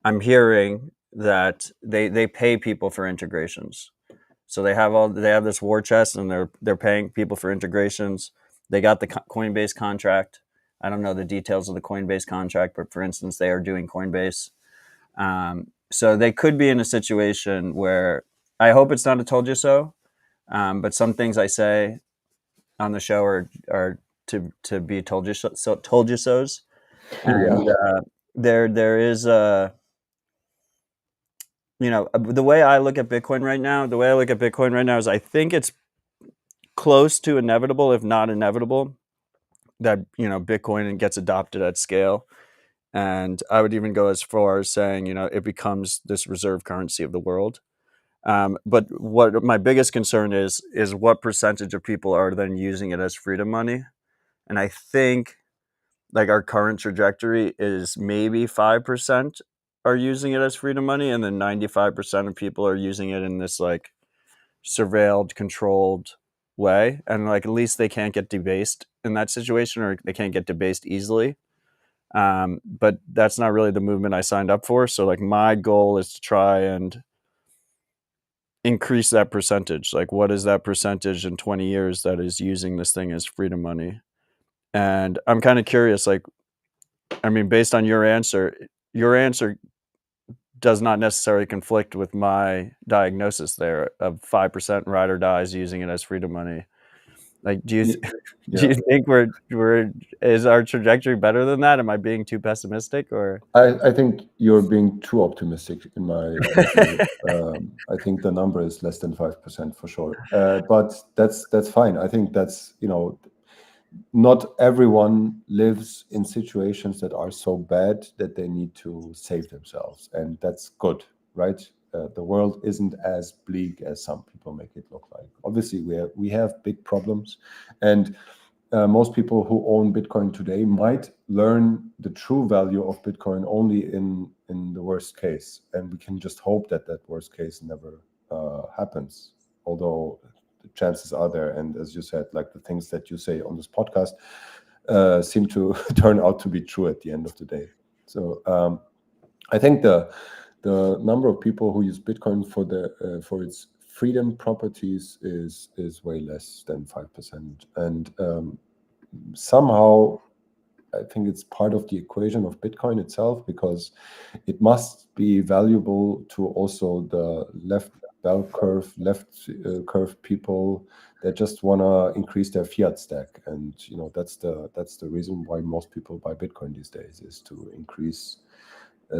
I'm hearing that they pay people for integrations. So they have this war chest, and they're paying people for integrations. They got the Coinbase contract. I don't know the details of the Coinbase contract, but for instance, they are doing Coinbase. So they could be in a situation where, I hope it's not a told you so, but some things I say on the show are to be told you so's. And there is the way I look at Bitcoin right now is I think it's close to inevitable, if not inevitable, that Bitcoin gets adopted at scale. And I would even go as far as saying, it becomes this reserve currency of the world. But what my biggest concern is what percentage of people are then using it as freedom money. And I think like our current trajectory is maybe 5% are using it as freedom money, and then 95% of people are using it in this like surveilled, controlled way. And like, at least they can't get debased in that situation, or they can't get debased easily. But that's not really the movement I signed up for. So like, my goal is to try and increase that percentage? Like, what is that percentage in 20 years that is using this thing as freedom money? And I'm kind of curious, like, I mean, based on your answer does not necessarily conflict with my diagnosis there of 5% ride or dies using it as freedom money. Like, do you do you think is our trajectory better than that? Am I being too pessimistic, or? I think you're being too optimistic in my view. I think the number is less than 5% for sure. But that's fine. I think that's, not everyone lives in situations that are so bad that they need to save themselves, and that's good, right? The world isn't as bleak as some people make it look like. Obviously, we have big problems, and most people who own Bitcoin today might learn the true value of Bitcoin only in the worst case, and we can just hope that that worst case never happens. Although the chances are there, and as you said, like the things that you say on this podcast seem to turn out to be true at the end of the day. So I think the number of people who use Bitcoin for its freedom properties is way less than 5%, and somehow I think it's part of the equation of Bitcoin itself, because it must be valuable to also the left curve people that just want to increase their fiat stack, and that's the reason why most people buy Bitcoin these days, is to increase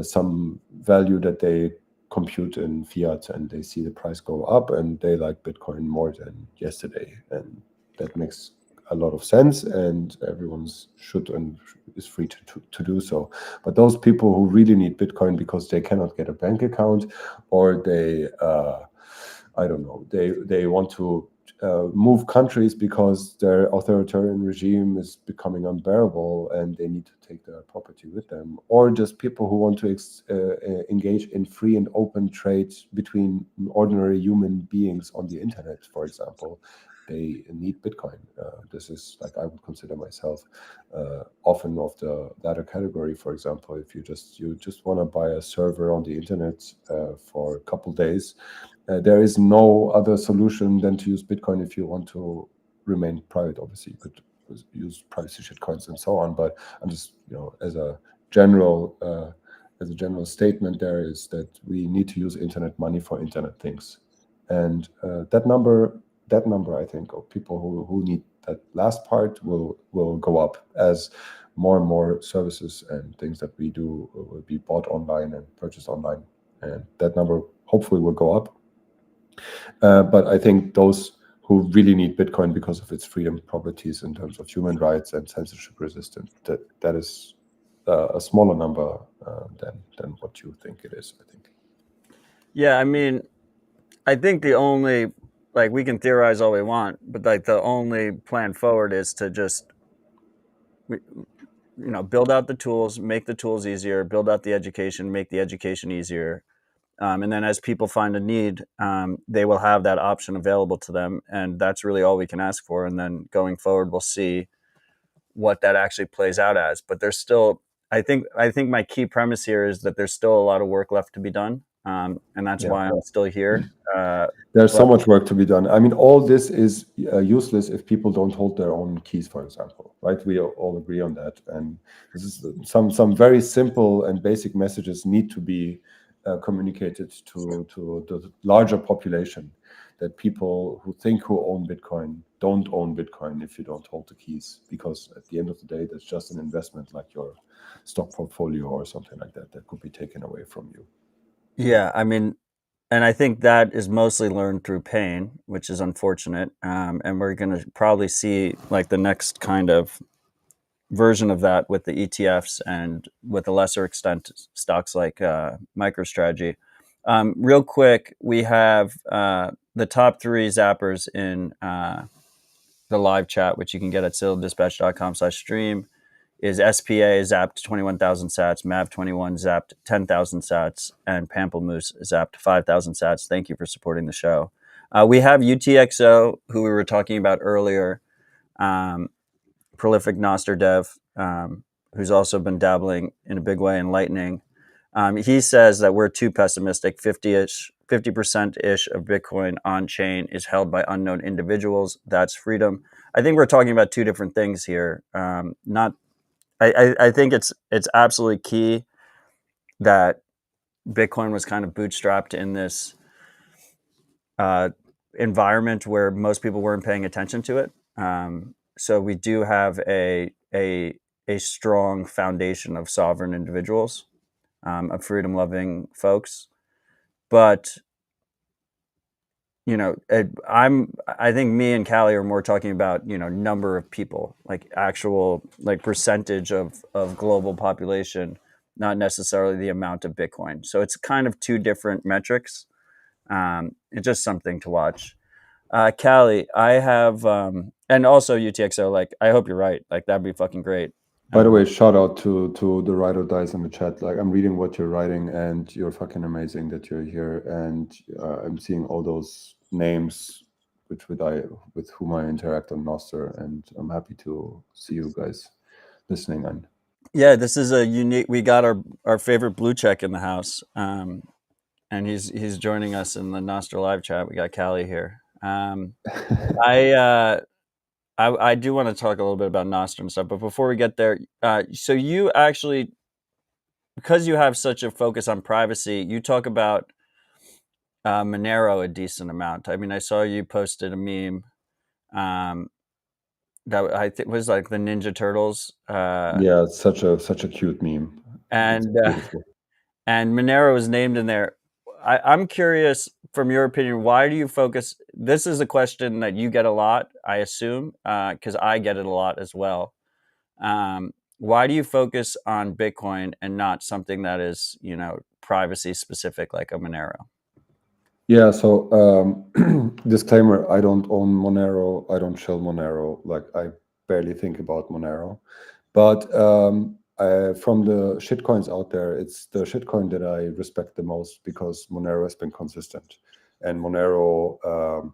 some value that they compute in fiat, and they see the price go up, and they like Bitcoin more than yesterday, and that makes a lot of sense, and everyone should and is free to do so. But those people who really need Bitcoin because they cannot get a bank account, or they I don't know, they want to move countries because their authoritarian regime is becoming unbearable and they need to take their property with them, or just people who want to engage in free and open trade between ordinary human beings on the internet, for example, they need Bitcoin. This is, like, I would consider myself often of the latter category. For example, if you just want to buy a server on the internet for a couple days, there is no other solution than to use Bitcoin if you want to remain private. Obviously, you could use privacy shitcoins and so on, but I'm just, as a general statement, there is that we need to use internet money for internet things, and that number, I think, of people who need that last part will go up as more and more services and things that we do will be bought online and purchased online, and that number hopefully will go up. But I think those who really need Bitcoin because of its freedom properties in terms of human rights and censorship resistance, that is a smaller number than what you think it is, I think. Yeah, I mean, I think the only, like, we can theorize all we want, but like the only plan forward is to just, build out the tools, make the tools easier, build out the education, make the education easier. And then as people find a need, they will have that option available to them. And that's really all we can ask for. And then going forward, we'll see what that actually plays out as. But there's still, I think my key premise here is that there's still a lot of work left to be done. And that's why I'm still here. There's so much work to be done. I mean, all this is useless if people don't hold their own keys, for example, right? We all agree on that. And this is some very simple and basic messages need to be communicated to the larger population, that people who own Bitcoin don't own Bitcoin if you don't hold the keys, because at the end of the day, that's just an investment like your stock portfolio or something like that could be taken away from you. Yeah, I mean, and I think that is mostly learned through pain, which is unfortunate. And we're going to probably see like the next kind of version of that with the ETFs and with a lesser extent stocks like MicroStrategy. Real quick, we have the top 3 zappers in the live chat, which you can get at citadeldispatch.com/stream. Is SPA zapped 21,000 sats, MAV21 zapped 10,000 sats, and Pamplemousse zapped 5,000 sats. Thank you for supporting the show. We have UTXO, who we were talking about earlier, prolific Nostr dev, who's also been dabbling in a big way in Lightning. He says that we're too pessimistic, 50 50%-ish of Bitcoin on chain is held by unknown individuals. That's freedom. I think we're talking about two different things here. I think it's absolutely key that Bitcoin was kind of bootstrapped in this environment where most people weren't paying attention to it. So we do have a strong foundation of sovereign individuals, of freedom-loving folks. But I think me and Calle are more talking about number of people, like actual percentage of global population, not necessarily the amount of Bitcoin. So it's kind of two different metrics. It's just something to watch. Calle, I have, and also UTXO. I hope you're right. That'd be fucking great. By the way, shout out to the Ride or Dies in the chat. I'm reading what you're writing, and you're fucking amazing that you're here. And I'm seeing all those names with whom I interact on Nostr, and I'm happy to see you guys listening in. Yeah, this is a unique. We got our favorite blue check in the house, and he's joining us in the Nostr live chat. We got Calle here. I do want to talk a little bit about Nostr and stuff, but before we get there, so you actually, because you have such a focus on privacy, you talk about Monero a decent amount. I mean, I saw you posted a meme that I think was like the Ninja Turtles. Yeah, it's such a cute meme. And Monero is named in there. I'm curious, from your opinion, why do you focus? This is a question that you get a lot, I assume, because I get it a lot as well. Why do you focus on Bitcoin and not something that is, privacy specific like a Monero? Yeah, so disclaimer, I don't own Monero. I don't shell Monero. I barely think about Monero. But from the shitcoins out there, it's the shitcoin that I respect the most because Monero has been consistent. And Monero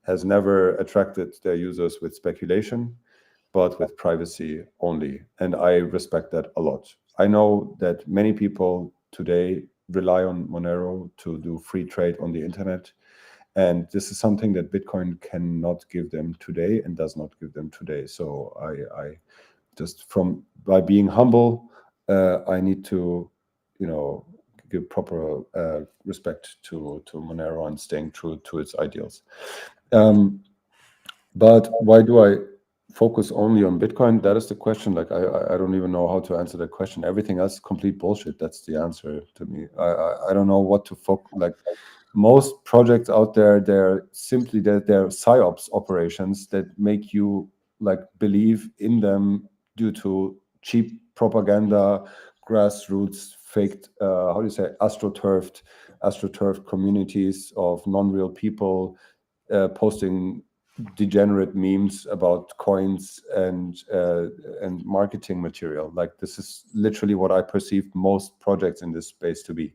has never attracted their users with speculation, but with privacy only. And I respect that a lot. I know that many people today rely on Monero to do free trade on the internet. And this is something that Bitcoin cannot give them today and does not give them today. So I just by being humble, I need to, give proper respect to Monero and staying true to its ideals. But why do I focus only on Bitcoin? That is the question. I don't even know how to answer that question. Everything else is complete bullshit. That's the answer to me. I don't know what to focus. Most projects out there, they're simply they're psyops operations that make you believe in them due to cheap propaganda, grassroots, faked, astroturfed communities of non-real people posting degenerate memes about coins and marketing material. This is literally what I perceive most projects in this space to be.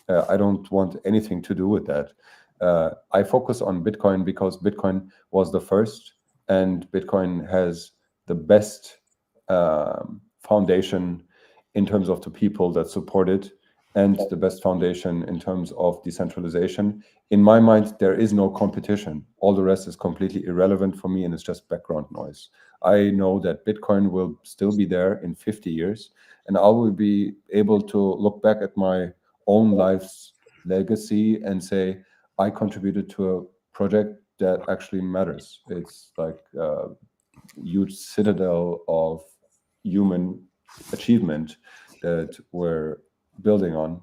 I don't want anything to do with that. I focus on Bitcoin because Bitcoin was the first, and Bitcoin has the best foundation in terms of the people that support it, and the best foundation in terms of decentralization. In my mind, there is no competition. All the rest is completely irrelevant for me, and it's just background noise. I know that Bitcoin will still be there in 50 years, and I will be able to look back at my own life's legacy and say, I contributed to a project that actually matters. It's like a huge citadel of human achievement that we're building on,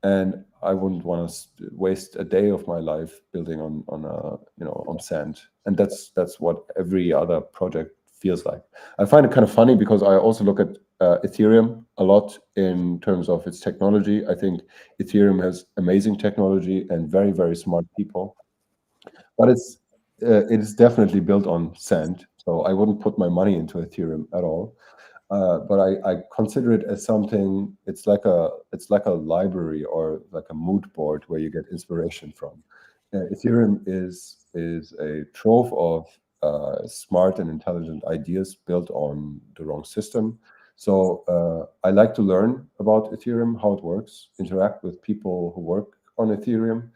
and I wouldn't want to waste a day of my life building on sand. And that's what every other project feels like. I find it kind of funny because I also look at Ethereum a lot in terms of its technology. I think Ethereum has amazing technology and very, very smart people, but it is definitely built on sand. So I wouldn't put my money into Ethereum at all. But I consider it as something. It's like a library or like a mood board where you get inspiration from. Ethereum is a trove of smart and intelligent ideas built on the wrong system. So I like to learn about Ethereum, how it works, interact with people who work on Ethereum,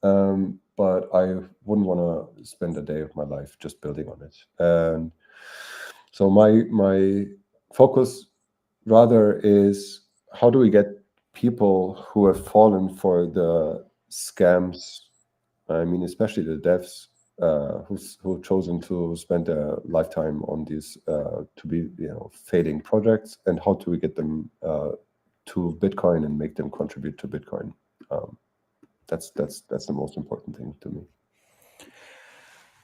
but I wouldn't want to spend a day of my life just building on it. And so my focus rather is, how do we get people who have fallen for the scams? I mean, especially the devs who've chosen to spend their lifetime on these to be fading projects, and how do we get them to Bitcoin and make them contribute to Bitcoin? That's the most important thing to me.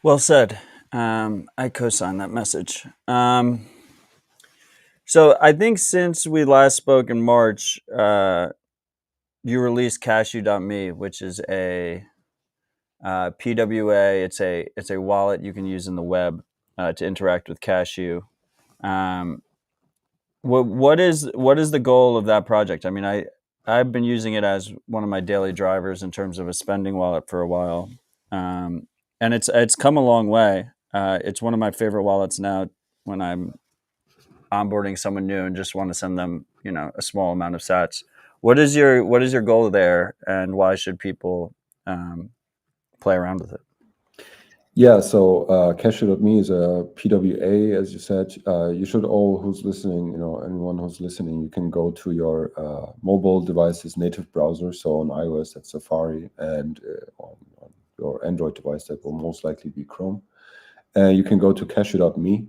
Well said. I co-sign that message. So I think since we last spoke in March, you released Cashu.me, which is a PWA. It's a wallet you can use in the web to interact with Cashu. What is the goal of that project? I mean, I've been using it as one of my daily drivers in terms of a spending wallet for a while, and it's come a long way. It's one of my favorite wallets now when I'm onboarding someone new and just want to send them, a small amount of sats. What is your goal there, and why should people play around with it? Yeah, so Cashu.me is a PWA, as you said. You should all who's listening, anyone who's listening, you can go to your mobile device's native browser. So on iOS, that's Safari, and on your Android device, that will most likely be Chrome. You can go to Cashu.me,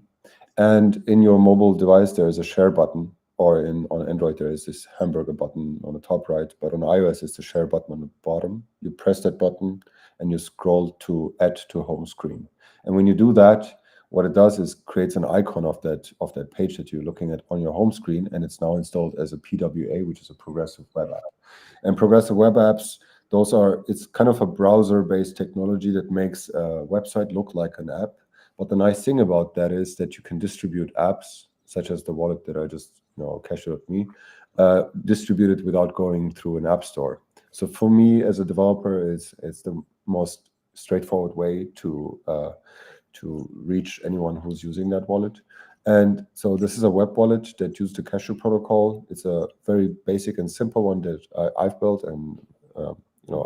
and in your mobile device, there is a share button, or on Android, there is this hamburger button on the top right, but on iOS, it's the share button on the bottom. You press that button, and you scroll to add to home screen. And when you do that, what it does is creates an icon of that page that you're looking at on your home screen, and it's now installed as a PWA, which is a progressive web app. And progressive web apps, it's kind of a browser-based technology that makes a website look like an app. But the nice thing about that is that you can distribute apps, such as the wallet that I just, Cashu.me, distribute it without going through an app store. So for me as a developer, it's the most straightforward way to reach anyone who's using that wallet. And so this is a web wallet that uses the Cashu protocol. It's a very basic and simple one that I've built, and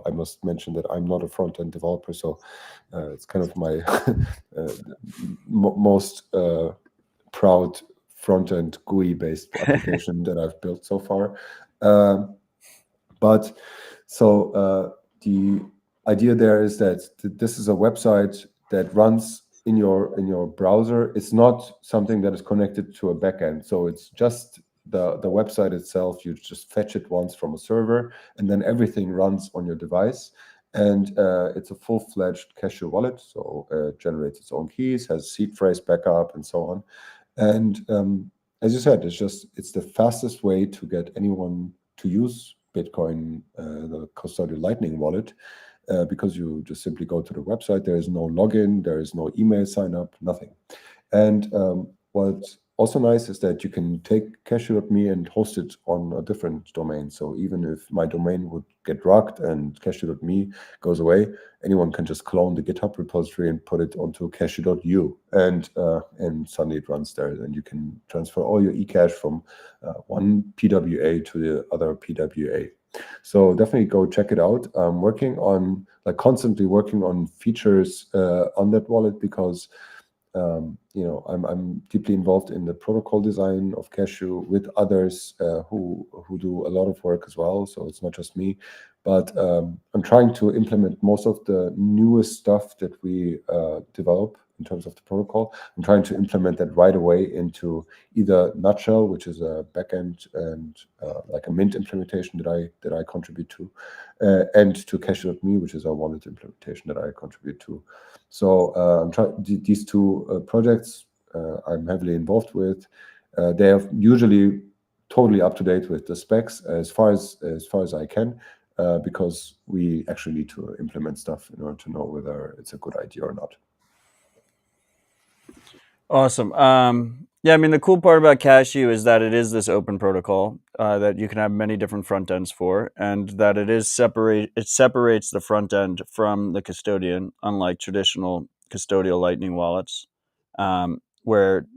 I must mention that I'm not a front-end developer, so it's kind of my most proud front-end GUI-based application that I've built so far. But so the idea there is that this is a website that runs in your browser. It's not something that is connected to a backend. So it's just the website itself. You just fetch it once from a server, and then everything runs on your device. And it's a full-fledged Cashu wallet, so it generates its own keys, has seed phrase backup, and so on. And as you said, it's the fastest way to get anyone to use Bitcoin, the custodial Lightning wallet, because you just simply go to the website. There is no login, there is no email sign up, nothing. And what's also nice is that you can take Cashu.me and host it on a different domain. So even if my domain would get rocked and Cashu.me goes away, anyone can just clone the GitHub repository and put it onto Cashu.u, and suddenly it runs there. And you can transfer all your ecash from one PWA to the other PWA. So definitely go check it out. I'm constantly working on features on that wallet, because I'm deeply involved in the protocol design of Cashu with others who do a lot of work as well. So it's not just me, but I'm trying to implement most of the newest stuff that we develop in terms of the protocol. I'm trying to implement that right away into either Nutshell, which is a backend and like a Mint implementation that I contribute to, and to Cashu.me, which is our wallet implementation that I contribute to. So I'm trying these two projects. I'm heavily involved with. They are usually totally up to date with the specs as far as I can, because we actually need to implement stuff in order to know whether it's a good idea or not. Awesome. Yeah, I mean, the cool part about Cashu is that it is this open protocol that you can have many different front ends for, and that it separates the front end from the custodian, unlike traditional custodial Lightning wallets, where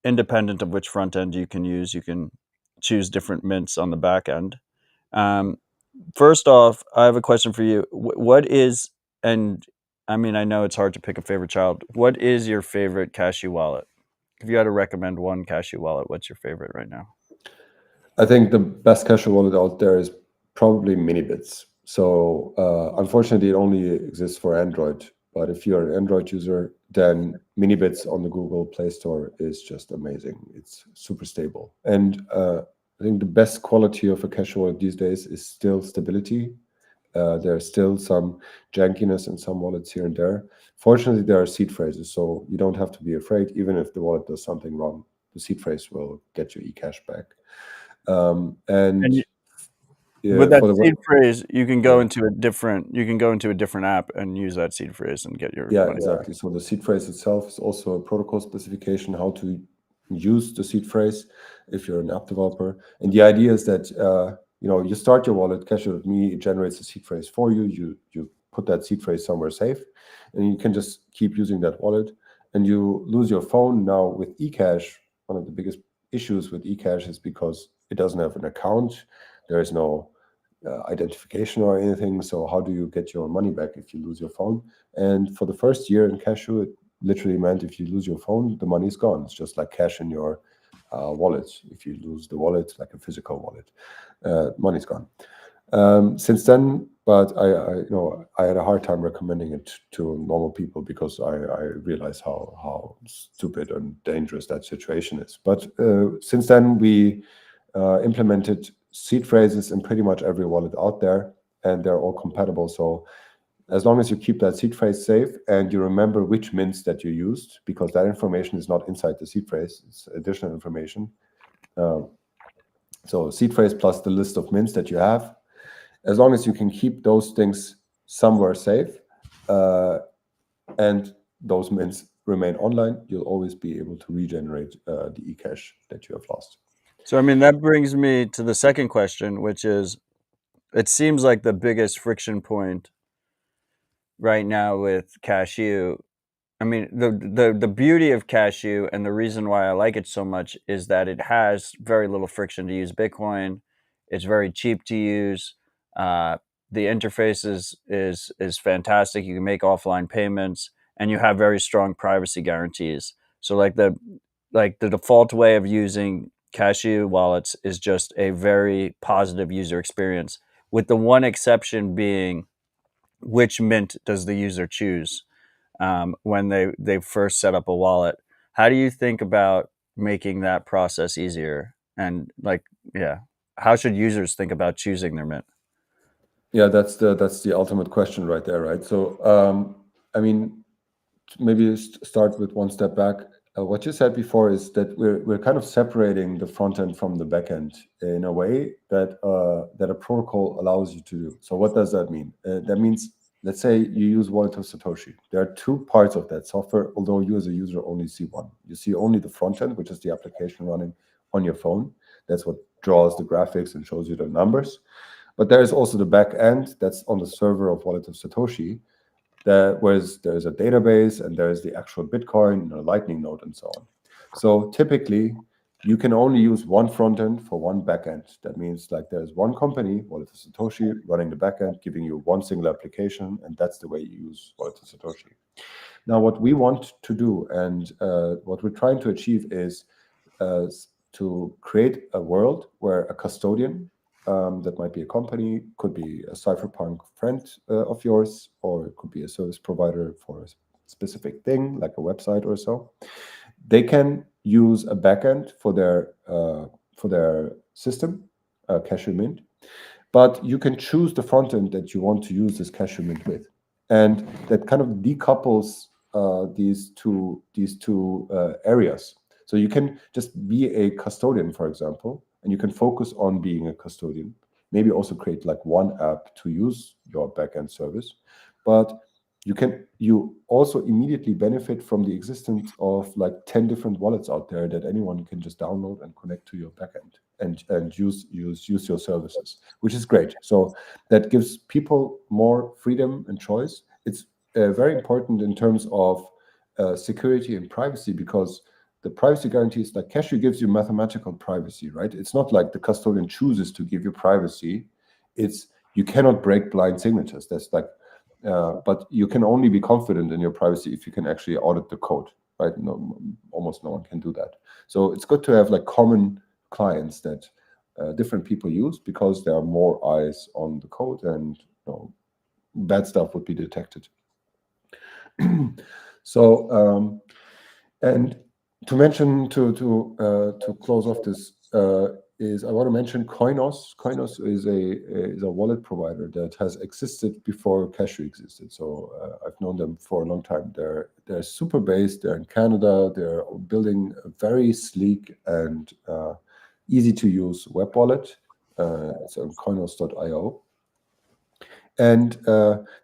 independent of which front end you can use, you can choose different mints on the back end. First off, I have a question for you. What is and I mean, I know it's hard to pick a favorite child. What is your favorite Cashu wallet? If you had to recommend one Cashu wallet, what's your favorite right now? I think the best Cashu wallet out there is probably Minibits. So unfortunately, it only exists for Android. But if you're an Android user, then Minibits on the Google Play Store is just amazing. It's super stable. And I think the best quality of a Cashu wallet these days is still stability. There's still some jankiness in some wallets here and there. Fortunately, there are seed phrases, so you don't have to be afraid. Even if the wallet does something wrong, the seed phrase will get your ecash back. And Yeah, with that for the seed phrase, you can go Yeah. into a different app and use that seed phrase and get your Yeah, money exactly. So the seed phrase itself is also a protocol specification how to use the seed phrase if you're an app developer. And the idea is that you start your wallet, Cashu.me, it generates a seed phrase for you. You put that seed phrase somewhere safe, and you can just keep using that wallet. And you lose your phone now with ecash. One of the biggest issues with ecash is because it doesn't have an account. There is no identification or anything. So how do you get your money back if you lose your phone? And for the first year in Cashu, it literally meant if you lose your phone, the money's gone. It's just like cash in your wallet. If you lose the wallet, like a physical wallet, money's gone. Since then, but I had a hard time recommending it to normal people because I realized how stupid and dangerous that situation is. But since then, we implemented seed phrases in pretty much every wallet out there, and they're all compatible. So as long as you keep that seed phrase safe and you remember which mints that you used, because that information is not inside the seed phrase, it's additional information. So seed phrase plus the list of mints that you have, as long as you can keep those things somewhere safe and those mints remain online, you'll always be able to regenerate the ecash that you have lost. So, I mean, that brings me to the second question, which is, it seems like the biggest friction point right now with Cashu. I mean, the beauty of Cashu and the reason why I like it so much is that it has very little friction to use Bitcoin. It's very cheap to use. The interface is fantastic. You can make offline payments, and you have very strong privacy guarantees. So, like the default way of using Cashu wallets is just a very positive user experience, with the one exception being which mint does the user choose when they first set up a wallet. How do you think about making that process easier? And how should users think about choosing their mint? Yeah, that's the ultimate question right there, right? So I mean, maybe start with one step back. What you said before is that we're kind of separating the front end from the back end in a way that that a protocol allows you to do. So what does that mean? That means, let's say you use Wallet of Satoshi. There are two parts of that software, although you as a user only see one. You see only the front end, which is the application running on your phone. That's what draws the graphics and shows you the numbers. But there is also the back end that's on the server of Wallet of Satoshi, whereas there's a database and there's the actual Bitcoin, a Lightning node, and so on. So typically, you can only use one front end for one backend. That means like there's one company, Wallet of Satoshi, running the backend, giving you one single application, and that's the way you use Wallet of Satoshi. Now, what we want to do and what we're trying to achieve is to create a world where a custodian, that might be a company, could be a cypherpunk friend of yours, or it could be a service provider for a specific thing, like a website or so. They can use a backend for their system, Cashu Mint, but you can choose the front end that you want to use this Cashu Mint with, and that kind of decouples these two areas. So you can just be a custodian, for example, and you can focus on being a custodian. Maybe also create like one app to use your backend service, but you also immediately benefit from the existence of like 10 different wallets out there that anyone can just download and connect to your backend and use your services, which is great. So that gives people more freedom and choice. It's very important in terms of security and privacy, because the privacy guarantees, like Cashu gives you mathematical privacy, right? It's not like the custodian chooses to give you privacy. It's you cannot break blind signatures. That's like but you can only be confident in your privacy if you can actually audit the code, right? No, almost no one can do that. So it's good to have like common clients that different people use, because there are more eyes on the code, and bad stuff would be detected. So and to mention to close off this is I want to mention Koinos. Koinos is a wallet provider that has existed before Cashu existed. So I've known them for a long time. They're super based. They're in Canada. They're building a very sleek and easy to use web wallet. It's on Koinos.io. And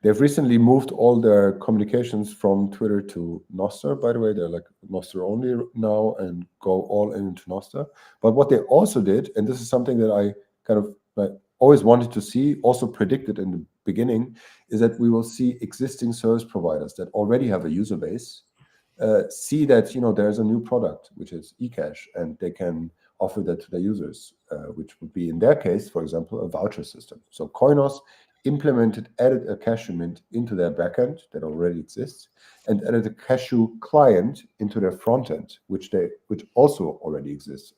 they've recently moved all their communications from Twitter to Nostr. By the way, they're like Nostr only now and go all into Nostr. But what they also did, and this is something that I kind of always wanted to see, also predicted in the beginning, is that we will see existing service providers that already have a user base see that there's a new product, which is ecash, and they can offer that to their users, which would be in their case, for example, a voucher system. So Koinos added a Cashu mint into their backend that already exists, and added a Cashu client into their front end, which also already exists.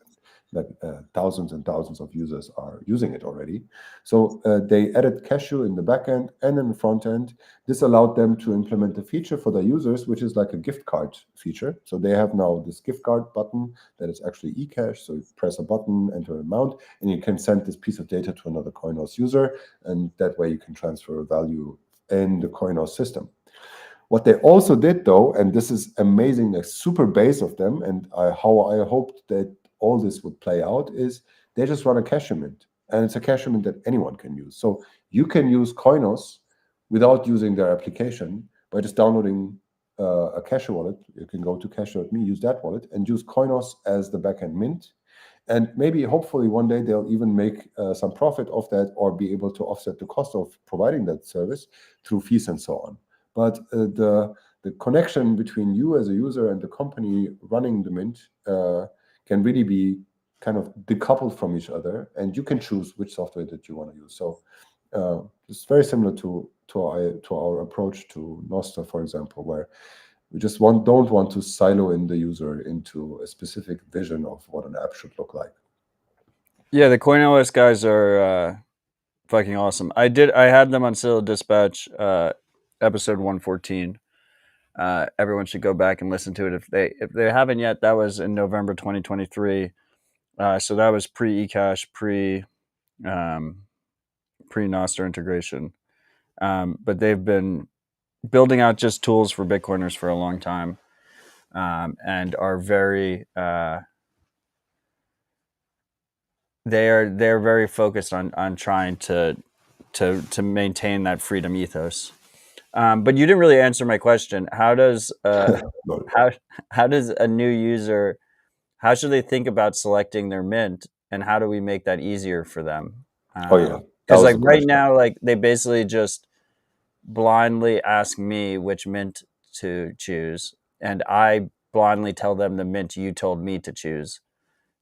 Like thousands and thousands of users are using it already. So they added Cashu in the backend and in the front end. This allowed them to implement a feature for their users, which is like a gift card feature. So they have now this gift card button that is actually ecash. So you press a button, enter an amount, and you can send this piece of data to another Koinos user, and that way you can transfer value in the Koinos system. What they also did, though, and this is amazing, the super base of them, and how I hoped that all this would play out, is they just run a Cashu mint, and it's a Cashu mint that anyone can use. So you can use Koinos without using their application by just downloading a Cashu wallet. You can go to Cashu.me, use that wallet, and use Koinos as the backend mint. And maybe, hopefully, one day they'll even make some profit of that, or be able to offset the cost of providing that service through fees and so on. But the connection between you as a user and the company running the mint can really be kind of decoupled from each other, and you can choose which software that you want to use. So it's very similar to our approach to Nostr, for example, where we just don't want to silo in the user into a specific vision of what an app should look like. Yeah, the CoinOS guys are fucking awesome. I had them on Citadel Dispatch, episode 114. Everyone should go back and listen to it if they haven't yet. That was in November 2023. So that was pre-ecash, pre-Nostr integration. But they've been building out just tools for Bitcoiners for a long time, and are very they're very focused on trying to maintain that freedom ethos. But you didn't really answer my question. How does how does a new user, how should they think about selecting their mint, and how do we make that easier for them? Because like right now, like they basically just blindly ask me which mint to choose, and I blindly tell them the mint you told me to choose.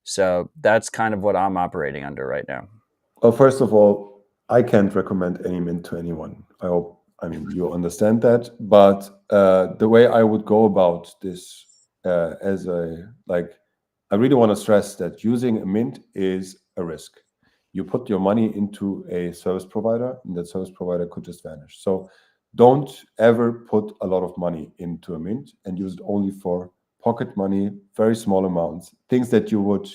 So that's kind of what I'm operating under right now. Well, first of all, I can't recommend any mint to anyone. I mean, you understand that, but the way I would go about this I really want to stress that using a mint is a risk. You put your money into a service provider, and that service provider could just vanish. So don't ever put a lot of money into a mint, and use it only for pocket money, very small amounts, things that you would,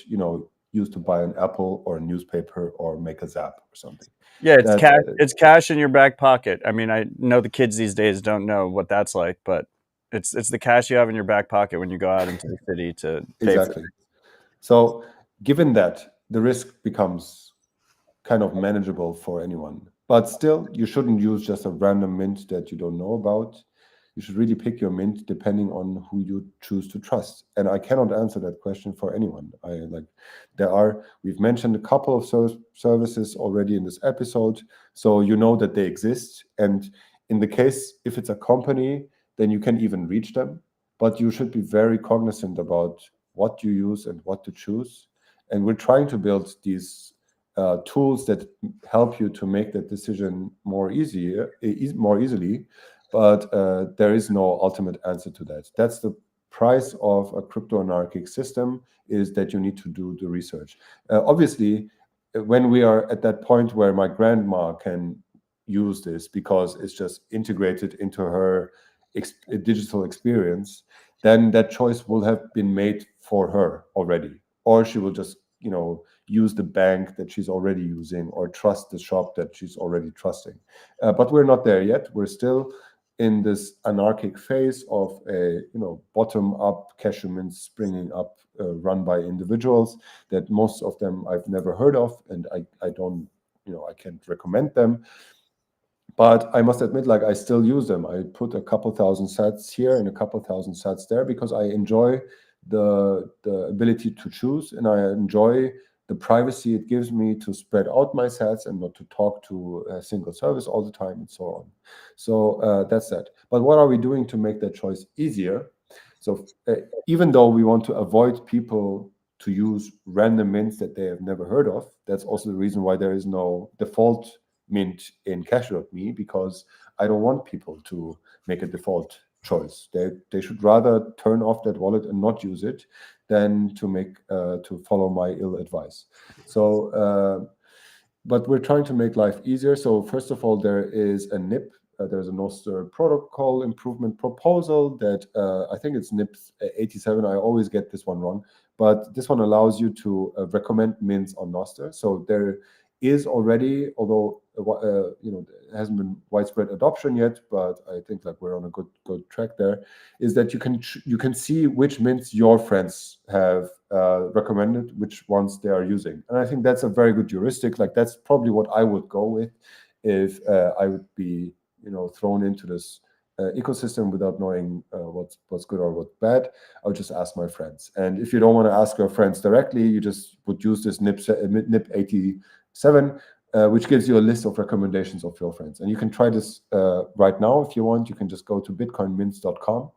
use to buy an apple or a newspaper or make a zap or something. Yeah, it's cash. It's cash in your back pocket. I mean, I know the kids these days don't know what that's like, but it's the cash you have in your back pocket when you go out into the city to pay exactly. So, given that, the risk becomes kind of manageable for anyone. But still, you shouldn't use just a random mint that you don't know about. You should really pick your mint depending on who you choose to trust. And I cannot answer that question for anyone. We've mentioned a couple of services already in this episode, so you know that they exist. And in the case, if it's a company, then you can even reach them. But you should be very cognizant about what you use and what to choose. And we're trying to build these tools that help you to make that decision more easily, but there is no ultimate answer to that. That's the price of a crypto anarchic system, is that you need to do the research. Obviously, when we are at that point where my grandma can use this because it's just integrated into her digital experience, then that choice will have been made for her already, or she will just use the bank that she's already using, or trust the shop that she's already trusting. But we're not there yet. We're still in this anarchic phase of a bottom-up Cashu mints springing up, run by individuals that most of them I've never heard of, and I don't, I can't recommend them. But I must admit, like, I still use them. I put a couple thousand sats here and a couple thousand sats there because I enjoy the ability to choose, and I enjoy the privacy it gives me to spread out my sats and not to talk to a single service all the time and so on. So that's that. But what are we doing to make that choice easier? So even though we want to avoid people to use random mints that they have never heard of, that's also the reason why there is no default mint in Cashu.me, because I don't want people to make a default choice. They should rather turn off that wallet and not use it than to follow my ill advice. So, but we're trying to make life easier. So first of all, there is a NIP. There's a Nostr protocol improvement proposal that I think it's NIP 87. I always get this one wrong, but this one allows you to recommend mints on Nostr. So there is already, although it hasn't been widespread adoption yet, but I think like we're on a good track there, is that you can see which mints your friends have recommended, which ones they are using. And I think that's a very good heuristic. Like, that's probably what I would go with if I would be thrown into this ecosystem without knowing what's good or what's bad. I would just ask my friends. And if you don't want to ask your friends directly, you just would use this NIP 87, which gives you a list of recommendations of your friends. And you can try this right now if you want. You can just go to bitcoinmints.com.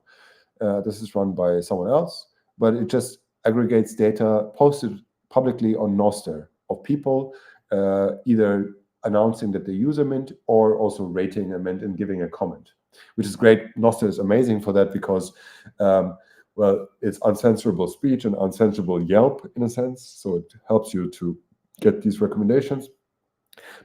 This is run by someone else, but it just aggregates data posted publicly on Nostr of people either announcing that they use a mint or also rating a mint and giving a comment, which is great. Nostr is amazing for that because, well, it's uncensorable speech and uncensorable Yelp in a sense. So it helps you to get these recommendations.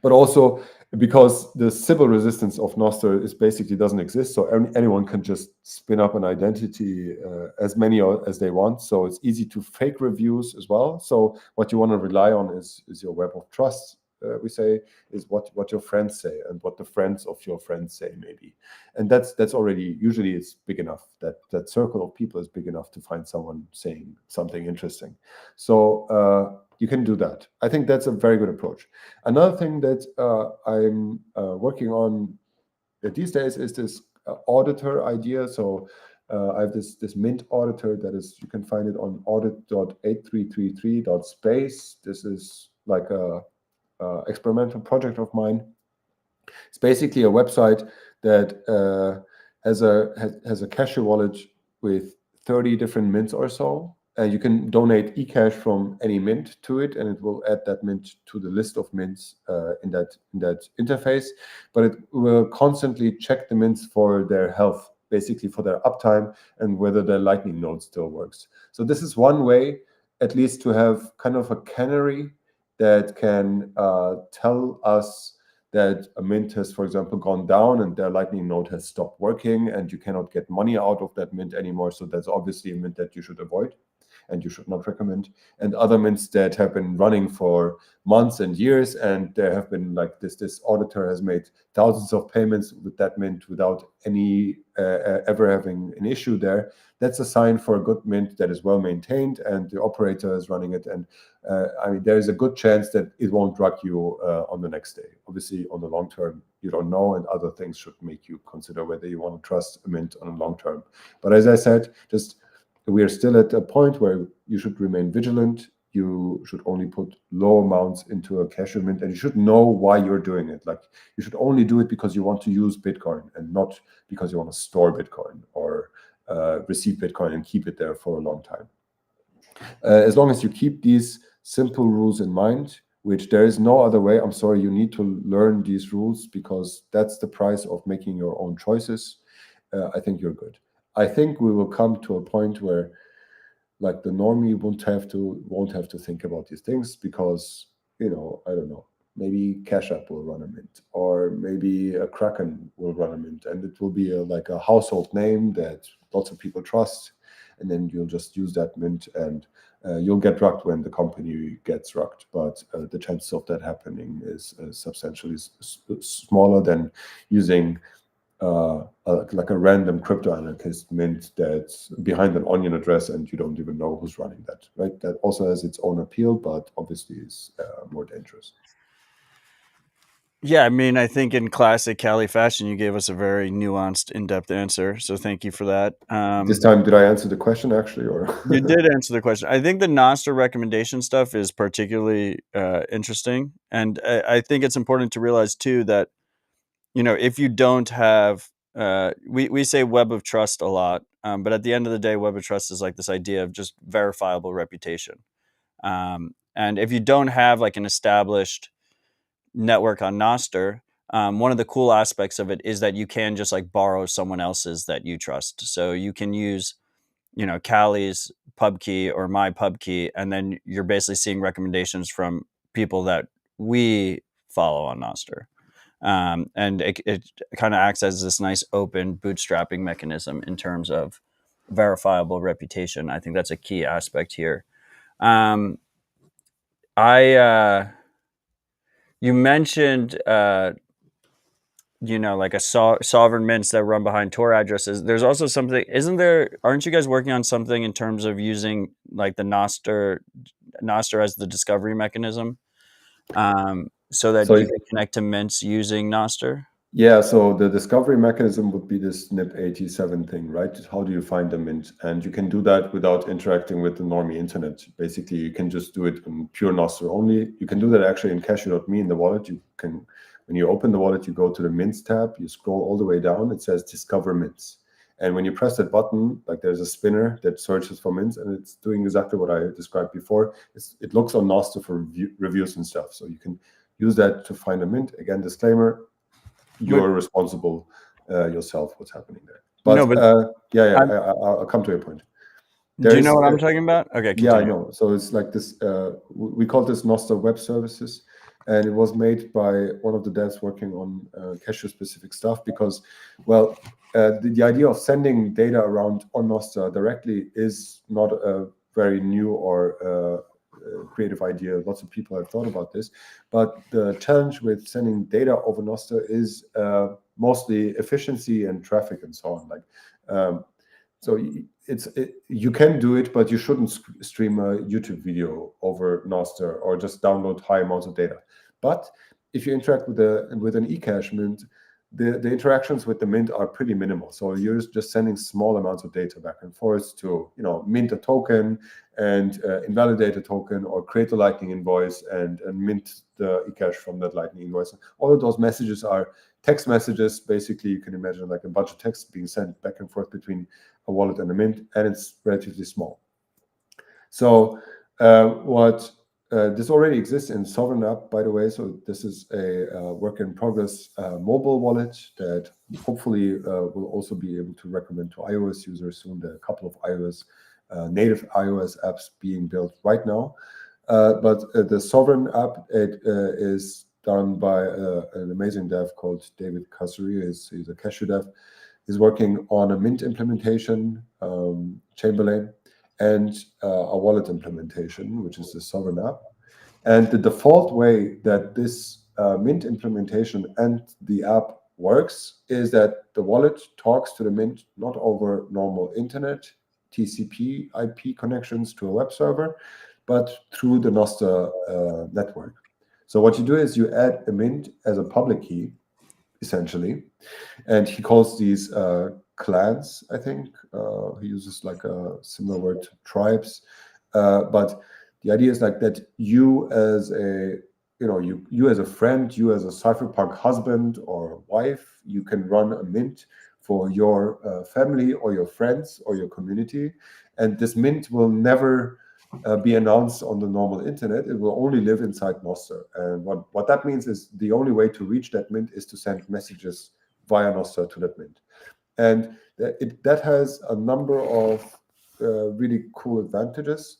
But also because the Sybil resistance of Nostr is basically doesn't exist, so anyone can just spin up an identity as many as they want. So it's easy to fake reviews as well. So what you want to rely on is your web of trust. We say is what your friends say and what the friends of your friends say, maybe, and that's already, usually it's big enough, that circle of people is big enough to find someone saying something interesting. So you can do that. I think that's a very good approach. Another thing that I'm working on these days is this auditor idea. So I have this mint auditor that is, you can find it on audit.8333.space. This is like a experimental project of mine. It's basically a website that has a Cashu wallet with 30 different mints or so, and you can donate ecash from any mint to it, and it will add that mint to the list of mints in that interface. But it will constantly check the mints for their health, basically for their uptime and whether their Lightning node still works. So this is one way, at least, to have kind of a canary that can tell us that a mint has, for example, gone down and their Lightning node has stopped working and you cannot get money out of that mint anymore. So that's obviously a mint that you should avoid and you should not recommend. And other mints that have been running for months and years, and there have been like this auditor has made thousands of payments with that mint without any ever having an issue there. That's a sign for a good mint that is well maintained and the operator is running it. And I mean, there is a good chance that it won't drug you on the next day. Obviously, on the long term, you don't know, and other things should make you consider whether you want to trust a mint on a long term. But as I said, we are still at a point where you should remain vigilant. You should only put low amounts into a Cashu mint, and you should know why you're doing it. Like, you should only do it because you want to use Bitcoin and not because you want to store Bitcoin or receive Bitcoin and keep it there for a long time. As long as you keep these simple rules in mind, which there is no other way. I'm sorry, you need to learn these rules because that's the price of making your own choices. I think you're good. I think we will come to a point where like the normie won't have to think about these things because, I don't know, maybe Cash App will run a mint, or maybe a Kraken will run a mint, and it will be like a household name that lots of people trust, and then you'll just use that mint, and you'll get rugged when the company gets rugged. But the chances of that happening is substantially smaller than using like a random crypto anarchist mint that's behind an onion address and you don't even know who's running that, right? That also has its own appeal, but obviously is more dangerous. Yeah, I mean, I think in classic Calle fashion, you gave us a very nuanced, in-depth answer. So thank you for that. This time, did I answer the question actually, or You did answer the question. I think the Nostr recommendation stuff is particularly interesting, and I think it's important to realize too that if you don't have, we say web of trust a lot, but at the end of the day, web of trust is like this idea of just verifiable reputation. And if you don't have like an established network on Nostr, one of the cool aspects of it is that you can just like borrow someone else's that you trust. So you can use, Calle's pub key or my pub key, and then you're basically seeing recommendations from people that we follow on Nostr. And it kind of acts as this nice open bootstrapping mechanism in terms of verifiable reputation. I think that's a key aspect here. You mentioned, like a sovereign mints that run behind Tor addresses. There's also something, aren't you guys working on something in terms of using like the Nostr as the discovery mechanism? So that you can connect to mints using Nostr? Yeah, so the discovery mechanism would be this NIP87 thing, right? How do you find a mint? And you can do that without interacting with the normie internet. Basically, you can just do it in pure Nostr only. You can do that actually in Cashu.me in the wallet. You can, when you open the wallet, you go to the mints tab, you scroll all the way down, it says discover mints. And when you press that button, like there's a spinner that searches for mints, and it's doing exactly what I described before. It looks on Nostr for reviews and stuff. So you can use that to find a mint. Again, disclaimer, you're responsible yourself what's happening there. But, I'll come to your point. Do you know what I'm talking about? Okay, continue. Yeah, I know. So it's like this, we call this Nostr Web Services, and it was made by one of the devs working on Cashu specific stuff because, well, the idea of sending data around on Nostr directly is not a very new or creative idea. Lots of people have thought about this, but the challenge with sending data over Nostr is mostly efficiency and traffic and so on. Like, so you can do it, but you shouldn't stream a YouTube video over Nostr or just download high amounts of data. But if you interact with an ecash mint, the interactions with the mint are pretty minimal. So you're just sending small amounts of data back and forth to mint a token and invalidate a token, or create a Lightning invoice and mint the ecash from that Lightning invoice. All of those messages are text messages. Basically, you can imagine like a bunch of text being sent back and forth between a wallet and a mint, and it's relatively small. So this already exists in Sovereign app, by the way. So this is a work in progress mobile wallet that hopefully will also be able to recommend to iOS users soon. There are a couple of native iOS apps being built right now. But the Sovereign app, it is done by an amazing dev called David Cashu. He's a Cashu dev. He's working on a mint implementation, Chamberlain, and a wallet implementation, which is the Sovereign app. And the default way that this mint implementation and the app works is that the wallet talks to the mint not over normal internet, TCP, IP connections to a web server, but through the Nostr network. So what you do is you add a mint as a public key, essentially, and he calls these clans, I think. He uses like a similar word to tribes, but the idea is like that you as a you as a friend, you as a cypherpunk husband or wife, you can run a mint for your family or your friends or your community, and this mint will never be announced on the normal internet. It will only live inside Nostr. And what that means is the only way to reach that mint is to send messages via Nostr to that mint. And that has a number of really cool advantages.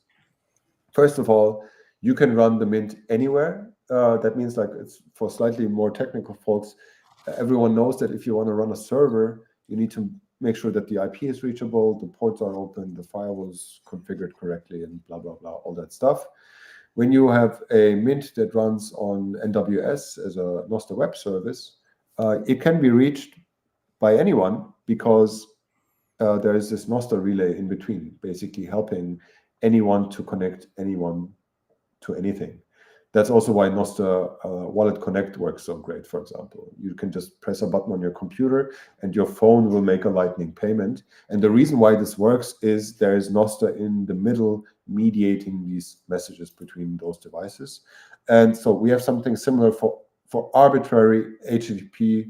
First of all, you can run the mint anywhere. That means, like, it's for slightly more technical folks, everyone knows that if you want to run a server, you need to make sure that the IP is reachable, the ports are open, the firewall is configured correctly, and blah, blah, blah, all that stuff. When you have a mint that runs on NWS as a Nostr web service, it can be reached by anyone because there is this Nostr relay in between, basically helping anyone to connect anyone to anything. That's also why Nostr Wallet Connect works so great, for example. You can just press a button on your computer and your phone will make a Lightning payment. And the reason why this works is there is Nostr in the middle mediating these messages between those devices. And so we have something similar for arbitrary HTTPS,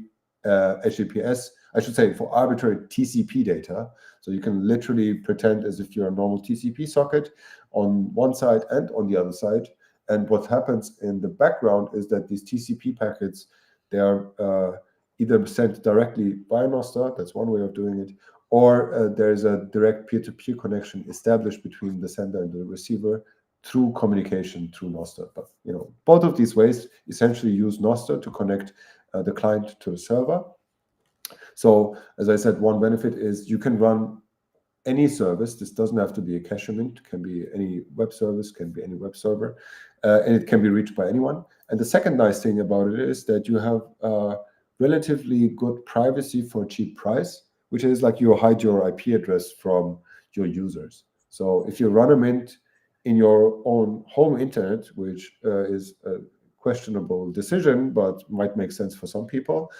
I should say, for arbitrary TCP data. So you can literally pretend as if you're a normal TCP socket on one side and on the other side. And what happens in the background is that these TCP packets, they are either sent directly via Nostr, that's one way of doing it, or there's a direct peer-to-peer connection established between the sender and the receiver through communication through Nostr. But both of these ways essentially use Nostr to connect the client to the server. So as I said, one benefit is you can run any service. This doesn't have to be a Cashu mint, can be any web service, can be any web server, and it can be reached by anyone. And the second nice thing about it is that you have relatively good privacy for a cheap price, which is like you hide your IP address from your users. So if you run a mint in your own home internet, which is a questionable decision, but might make sense for some people,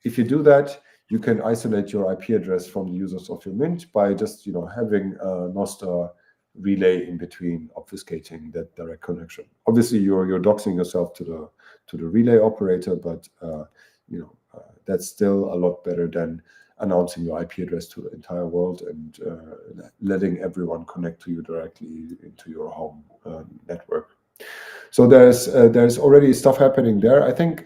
if you do that, you can isolate your IP address from the users of your mint by just having a Nostr relay in between, obfuscating that direct connection. Obviously, you're doxing yourself to the relay operator, but that's still a lot better than announcing your IP address to the entire world and letting everyone connect to you directly into your home network. So there's already stuff happening there. I think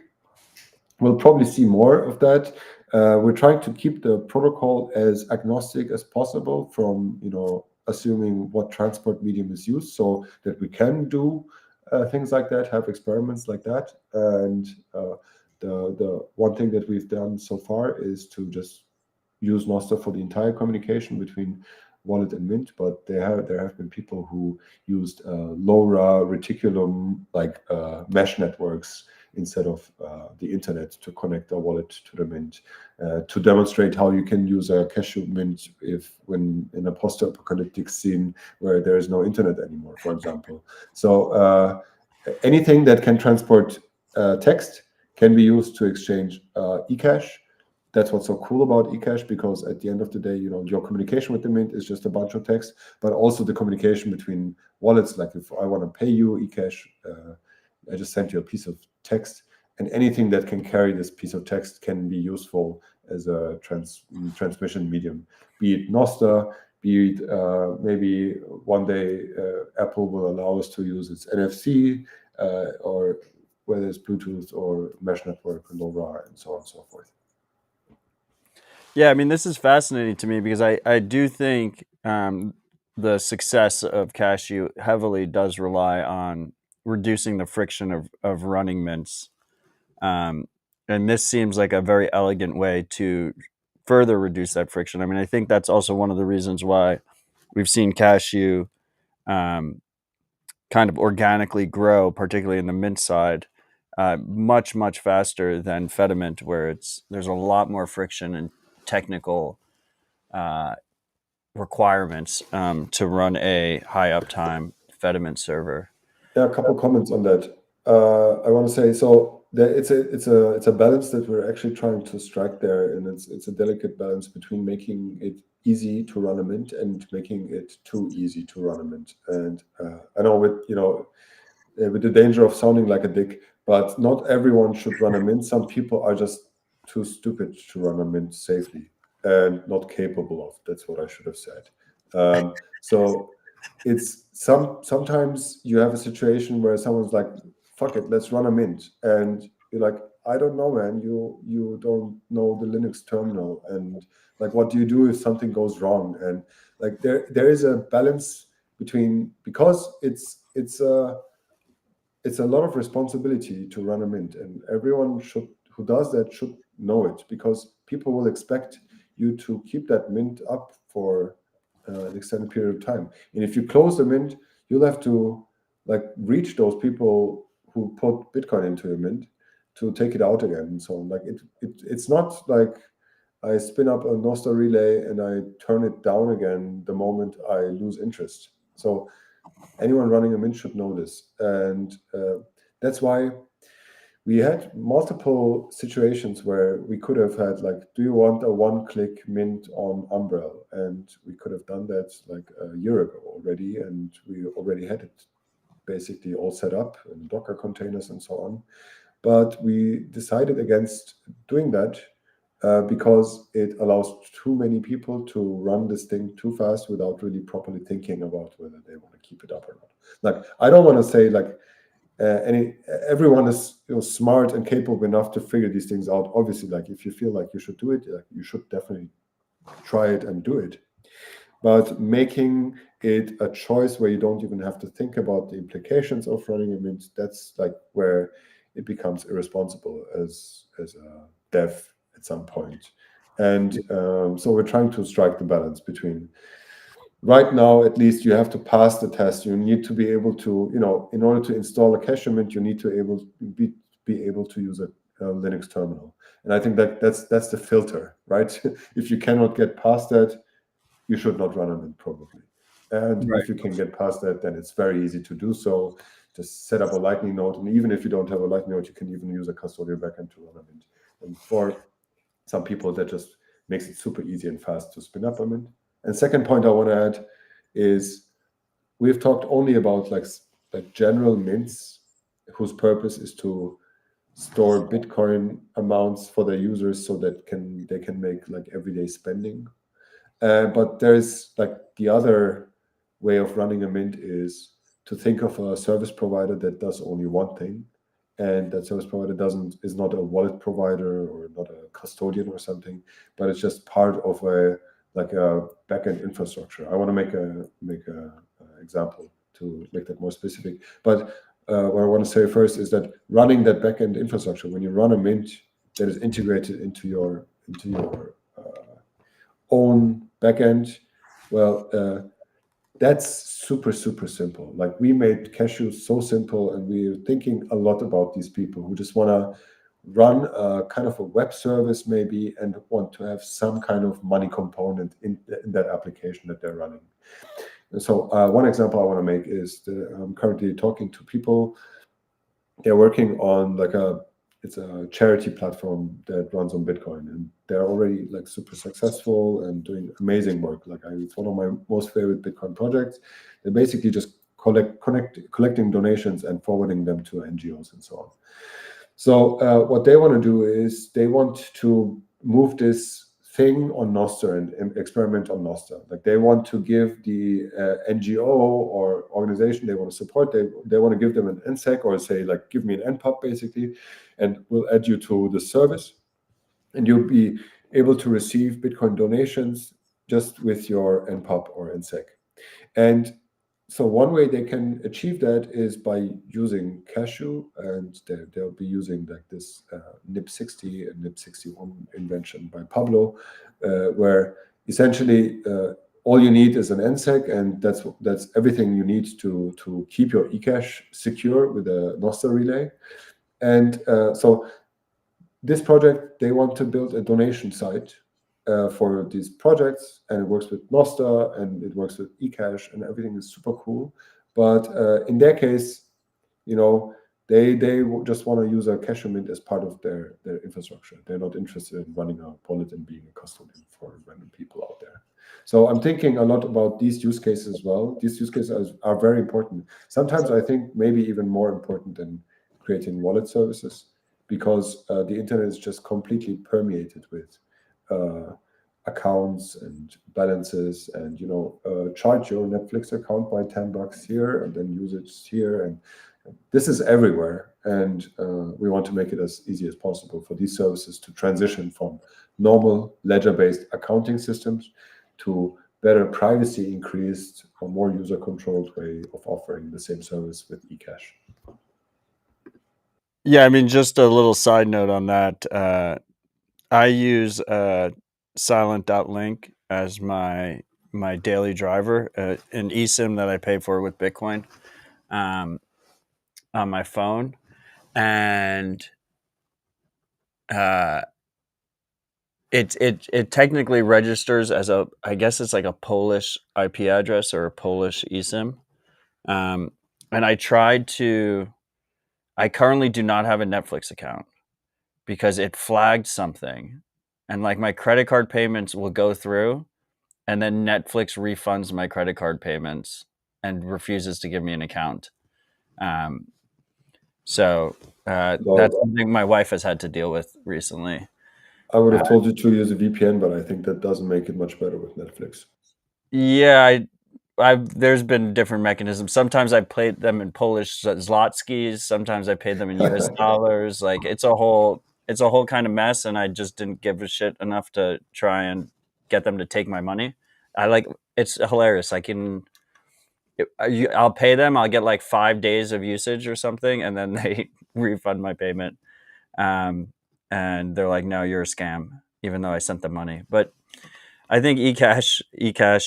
we'll probably see more of that. We're trying to keep the protocol as agnostic as possible from assuming what transport medium is used, so that we can do things like that, have experiments like that. And the one thing that we've done so far is to just use Nostr for the entire communication between wallet and mint. But there have been people who used LoRa reticulum like mesh networks instead of the internet to connect a wallet to the mint, to demonstrate how you can use a Cashu mint when in a post-apocalyptic scene where there is no internet anymore, for example. So anything that can transport text can be used to exchange ecash. That's what's so cool about ecash, because at the end of the day, your communication with the mint is just a bunch of text, but also the communication between wallets. Like if I want to pay you ecash, I just sent you a piece of text, and anything that can carry this piece of text can be useful as a transmission medium, be it Nostr, be it maybe one day Apple will allow us to use its NFC, or whether it's Bluetooth or mesh network and LoRa and so on and so forth. Yeah, I mean, this is fascinating to me because I do think the success of Cashu heavily does rely on reducing the friction of running mints. And this seems like a very elegant way to further reduce that friction. I mean, I think that's also one of the reasons why we've seen Cashu kind of organically grow, particularly in the mint side, much, much faster than Fedimint, where there's a lot more friction and technical requirements to run a high uptime Fedimint server. Yeah, a couple comments on that. I want to say, so it's a balance that we're actually trying to strike there, and it's a delicate balance between making it easy to run a mint and making it too easy to run a mint. And I know with the danger of sounding like a dick, but not everyone should run a mint. Some people are just too stupid to run a mint safely and not capable of. That's what I should have said. So it's sometimes you have a situation where someone's like, fuck it, let's run a mint. And you're like, I don't know, man, you don't know the Linux terminal. And like, what do you do if something goes wrong? And like, there is a balance between, because it's a lot of responsibility to run a mint, and everyone who does that should know it, because people will expect you to keep that mint up for an extended period of time. And if you close the mint, you'll have to like reach those people who put Bitcoin into your mint to take it out again. And so like it's not like I spin up a Nostr relay and I turn it down again the moment I lose interest. So anyone running a mint should know this. And that's why we had multiple situations where we could have had like, do you want a one-click mint on Umbrel? And we could have done that like a year ago already. And we already had it basically all set up in Docker containers and so on. But we decided against doing that because it allows too many people to run this thing too fast without really properly thinking about whether they want to keep it up or not. Like, I don't want to say like everyone is smart and capable enough to figure these things out. Obviously, like if you feel like you should do it, like, you should definitely try it and do it. But making it a choice where you don't even have to think about the implications of running a mint, that's like where it becomes irresponsible as a dev at some point. And so we're trying to strike the balance between, right now, at least, you have to pass the test. You need to be able to, in order to install a Cashu mint, you need to be able to use a Linux terminal. And I think that's the filter, right? If you cannot get past that, you should not run a mint probably. And Right. if you can get past that, then it's very easy to do so. Just set up a Lightning node, and even if you don't have a Lightning node, you can even use a custodial backend to run a mint. And for some people, that just makes it super easy and fast to spin up a mint. And second point I want to add is, we've talked only about like general mints whose purpose is to store Bitcoin amounts for their users so that they can make like everyday spending. But there's like the other way of running a mint is to think of a service provider that does only one thing, and that service provider is not a wallet provider or not a custodian or something, but it's just part of a backend infrastructure. I want to make a example to make that more specific. But what I want to say first is that running that backend infrastructure, when you run a mint that is integrated into your own backend, well, that's super simple. Like, we made Cashu so simple, and we're thinking a lot about these people who just want to run a kind of a web service maybe and want to have some kind of money component in that application that they're running. And so one example I want to make is I'm currently talking to people. They're working on it's a charity platform that runs on Bitcoin, and they're already like super successful and doing amazing work. It's one of my most favorite Bitcoin projects. They're basically just collecting donations and forwarding them to NGOs and so on. So what they want to do is they want to move this thing on Nostr and experiment on Nostr. Like, they want to give the NGO or organization they want to support, they want to give them an NSEC, or say like, give me an NPUB basically, and we'll add you to the service, and you'll be able to receive Bitcoin donations just with your NPUB or NSEC. And so one way they can achieve that is by using Cashu, and they'll be using like this NIP60 and NIP61 invention by Pablo, where essentially all you need is an NSEC, and that's everything you need to keep your ecash secure with a Nostr relay. And so this project, they want to build a donation site for these projects, and it works with Nostr and it works with ecash, and everything is super cool. But in their case, they just want to use a Cashu mint as part of their infrastructure. They're not interested in running a wallet and being a custodian for random people out there. So I'm thinking a lot about these use cases as well. These use cases are very important. Sometimes I think maybe even more important than creating wallet services, because the internet is just completely permeated with accounts and balances, and charge your Netflix account by $10 here and then use it here, and this is everywhere. And we want to make it as easy as possible for these services to transition from normal ledger-based accounting systems to better privacy increased or more user-controlled way of offering the same service with ecash. Yeah, I mean, just a little side note on that. I use silent.link as my daily driver, an eSIM that I pay for with Bitcoin on my phone, and it technically registers as I guess it's like a Polish IP address or a Polish eSIM, and I currently do not have a Netflix account because it flagged something, and like my credit card payments will go through, and then Netflix refunds my credit card payments and refuses to give me an account. So that's something my wife has had to deal with recently. I would have told you to use a VPN, but I think that doesn't make it much better with Netflix. Yeah, there's been different mechanisms. Sometimes I paid them in Polish zlotskis. Sometimes I paid them in US dollars. Like it's a whole kind of mess, and I just didn't give a shit enough to try and get them to take my money. It's hilarious. I'll pay them. I'll get like 5 days of usage or something, and then they refund my payment. And they're like, "No, you're a scam," even though I sent them money. But I think ecash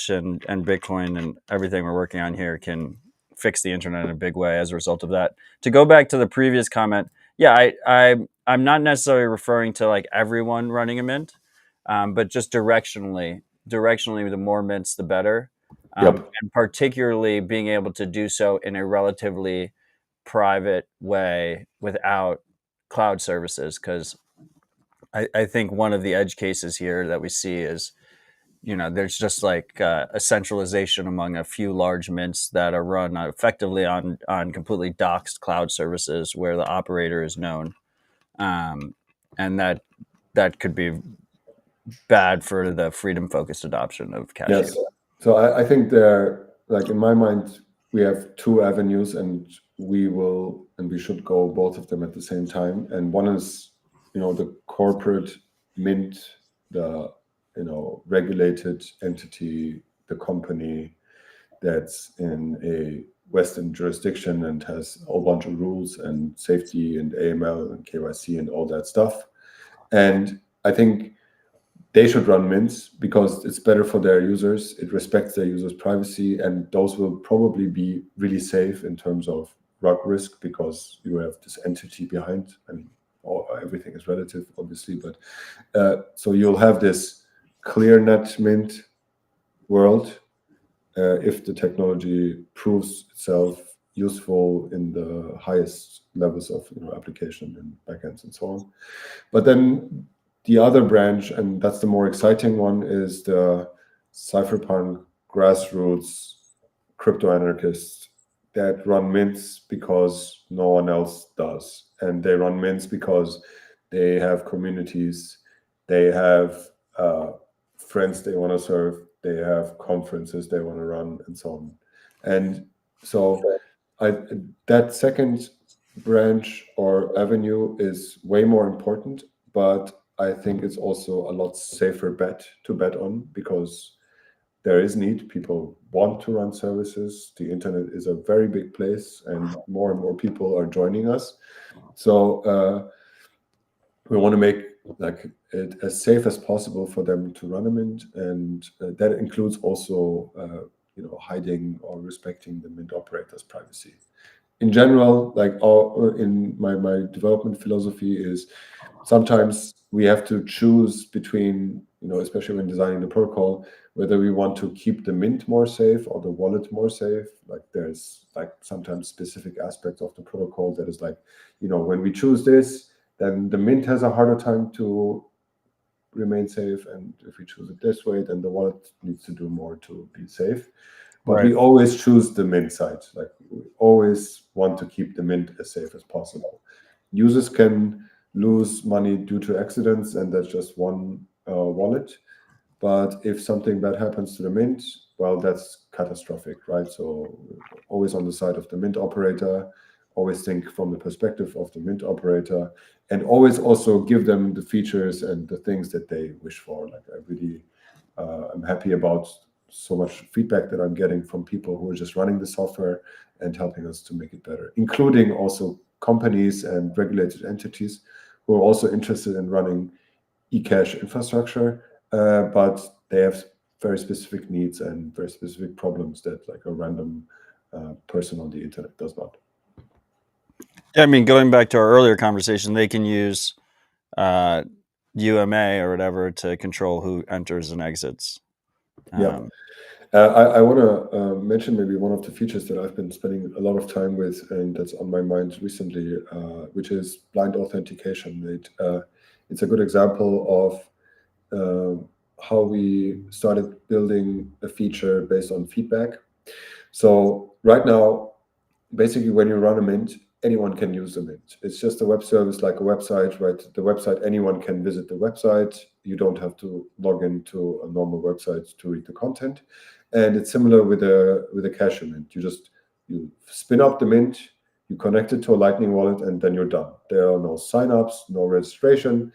and Bitcoin and everything we're working on here can fix the internet in a big way as a result of that. To go back to the previous comment, yeah, I'm not necessarily referring to like everyone running a mint, but just directionally, the more mints, the better. Yep. And particularly being able to do so in a relatively private way without cloud services, because I think one of the edge cases here that we see is, there's just like a centralization among a few large mints that are run effectively on completely doxed cloud services where the operator is known, and that could be bad for the freedom-focused adoption of Cashu. Yes. So I think in my mind, we have two avenues, and we should go both of them at the same time. And one is, the corporate mint, the regulated entity, the company that's in a Western jurisdiction and has a whole bunch of rules and safety and AML and KYC and all that stuff. And I think they should run mints because it's better for their users. It respects their users' privacy, and those will probably be really safe in terms of rug risk because you have this entity behind. I mean, everything is relative, obviously, but so you'll have this clear net mint world if the technology proves itself useful in the highest levels of application and backends and so on. But then the other branch, and that's the more exciting one, is the cypherpunk grassroots crypto anarchists that run mints because no one else does. And they run mints because they have communities, they have friends they want to serve, they have conferences they want to run, and so on. And so that second branch or avenue is way more important, but I think it's also a lot safer bet on because there is need. People want to run services. The internet is a very big place, and more people are joining us. So we want to make it as safe as possible for them to run a mint, and that includes also hiding or respecting the mint operator's privacy. In general, in my development philosophy is sometimes we have to choose between, especially when designing the protocol, whether we want to keep the mint more safe or the wallet more safe. There's sometimes specific aspects of the protocol that is when we choose this, then the mint has a harder time to remain safe. And if we choose it this way, then the wallet needs to do more to be safe. But Right. We always choose the mint side. We always want to keep the mint as safe as possible. Users can lose money due to accidents, and that's just one wallet. But if something bad happens to the mint, well, that's catastrophic, right? So always on the side of the mint operator, always think from the perspective of the mint operator, and always also give them the features and the things that they wish for. Like I really, I'm happy about so much feedback that I'm getting from people who are just running the software and helping us to make it better, including also companies and regulated entities who are also interested in running ecash infrastructure, but they have very specific needs and very specific problems that like a random person on the internet does not. Yeah, I mean, going back to our earlier conversation, they can use UMA or whatever to control who enters and exits. Yeah. I want to mention maybe one of the features that I've been spending a lot of time with, and that's on my mind recently, which is blind authentication. It's a good example of how we started building a feature based on feedback. So right now, basically, when you run a mint, anyone can use the mint. It's just a web service like a website, right? The website, anyone can visit the website. You don't have to log into a normal website to read the content. And it's similar with a Cashu mint. You spin up the mint, you connect it to a Lightning wallet, and then you're done. There are no signups, no registration.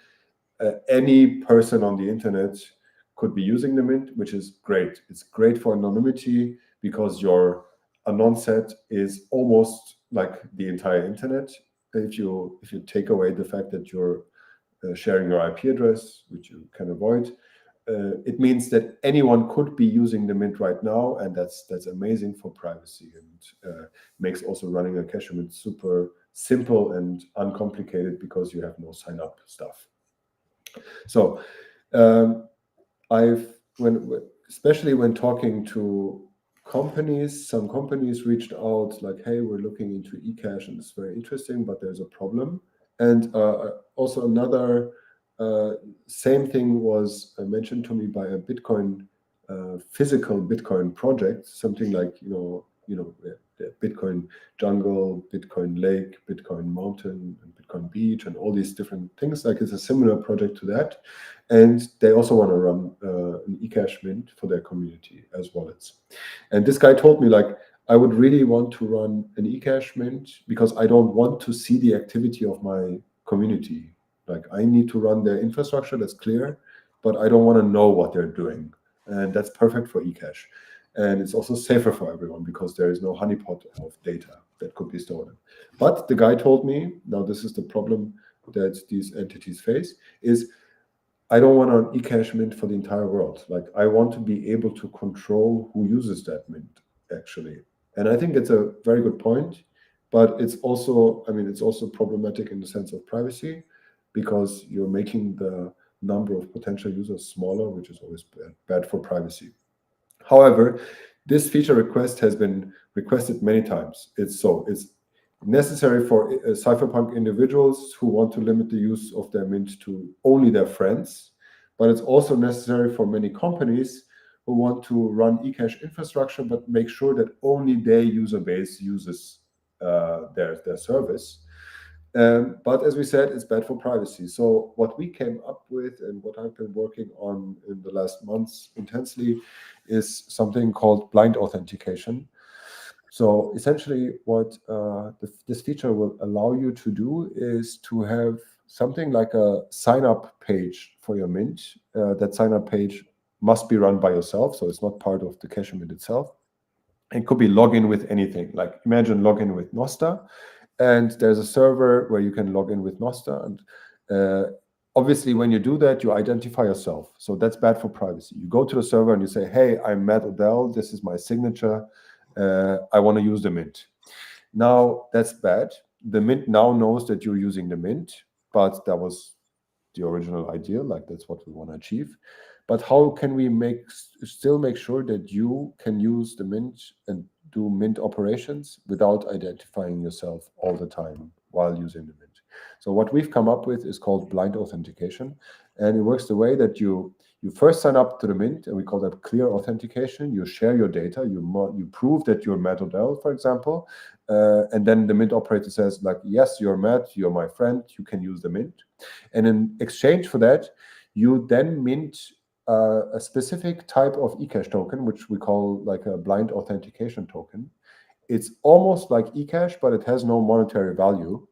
Any person on the internet could be using the mint, which is great. It's great for anonymity because your anon set is almost like the entire internet. If you take away the fact that you're sharing your IP address, which you can avoid, it means that anyone could be using the mint right now, and that's amazing for privacy, and makes also running a Cashu mint super simple and uncomplicated because you have no sign up stuff. So especially when talking to companies, some companies reached out like, hey, we're looking into ecash and it's very interesting, but there's a problem. And also another same thing was mentioned to me by a Bitcoin physical Bitcoin project, something like the Bitcoin jungle, Bitcoin lake, Bitcoin mountain, and Bitcoin beach, and all these different things. Like it's a similar project to that, and they also want to run an ecash mint for their community as wallets. And this guy told me like, I would really want to run an ecash mint because I don't want to see the activity of my community. Like I need to run their infrastructure, that's clear, but I don't want to know what they're doing. And that's perfect for ecash. And it's also safer for everyone because there is no honeypot of data that could be stolen. But the guy told me, now this is the problem that these entities face, is I don't want an ecash mint for the entire world. Like I want to be able to control who uses that mint, actually. And I think it's a very good point, but it's also problematic in the sense of privacy because you're making the number of potential users smaller, which is always bad for privacy. However, this feature request has been requested many times. It's necessary for cypherpunk individuals who want to limit the use of their mint to only their friends, but it's also necessary for many companies who want to run ecash infrastructure, but make sure that only their user base uses their service. But as we said, it's bad for privacy. So what we came up with and what I've been working on in the last months intensely is something called blind authentication. So essentially what this feature will allow you to do is to have something like a sign-up page for your mint. That sign-up page must be run by yourself, so it's not part of the Cashu mint itself. It could be login with anything. Like imagine login with Nostr, and there's a server where you can log in with Nostr. And obviously, when you do that, you identify yourself. So that's bad for privacy. You go to the server and you say, hey, I'm Matt Odell. This is my signature. I want to use the mint. Now, that's bad. The mint now knows that you're using the mint, but that was the original idea. Like that's what we want to achieve. But how can we still make sure that you can use the mint and do mint operations without identifying yourself all the time while using the mint? So what we've come up with is called blind authentication. And it works the way that you first sign up to the mint, and we call that clear authentication. You share your data, you prove that you're Matt Odell, for example, and then the mint operator says like, yes, you're Matt, you're my friend, you can use the mint. And in exchange for that, you then mint a specific type of ecash token, which we call like a blind authentication token. It's almost like ecash, but it has no monetary value.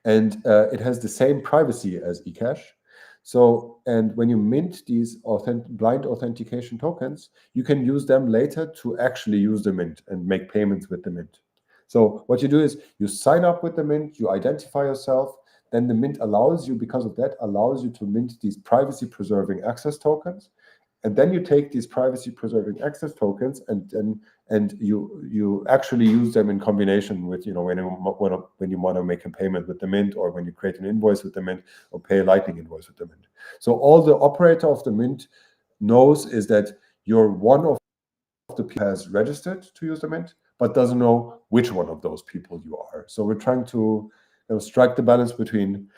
And it has the same privacy as ecash. So, and when you mint these blind authentication tokens, you can use them later to actually use the mint and make payments with the mint. So what you do is you sign up with the mint, you identify yourself, then the mint allows you, because of that, allows you to mint these privacy preserving access tokens. And then you take these privacy preserving access tokens and you actually use them in combination with, when you want to make a payment with the mint, or when you create an invoice with the mint, or pay a Lightning invoice with the mint. So all the operator of the mint knows is that you're one of the people has registered to use the mint, but doesn't know which one of those people you are. So we're trying to strike the balance between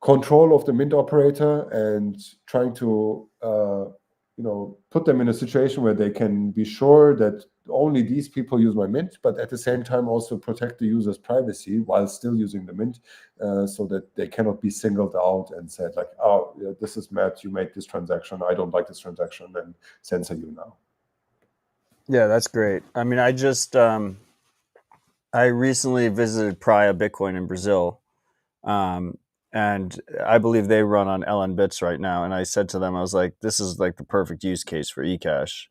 control of the mint operator and trying to put them in a situation where they can be sure that only these people use my mint, but at the same time also protect the user's privacy while still using the mint, so that they cannot be singled out and said like, oh, yeah, this is Matt, you made this transaction, I don't like this transaction, and censor you now. Yeah, that's great. I mean, I just I recently visited Praia Bitcoin in Brazil, and I believe they run on LN Bits right now. And I said to them, I was like, this is like the perfect use case for ecash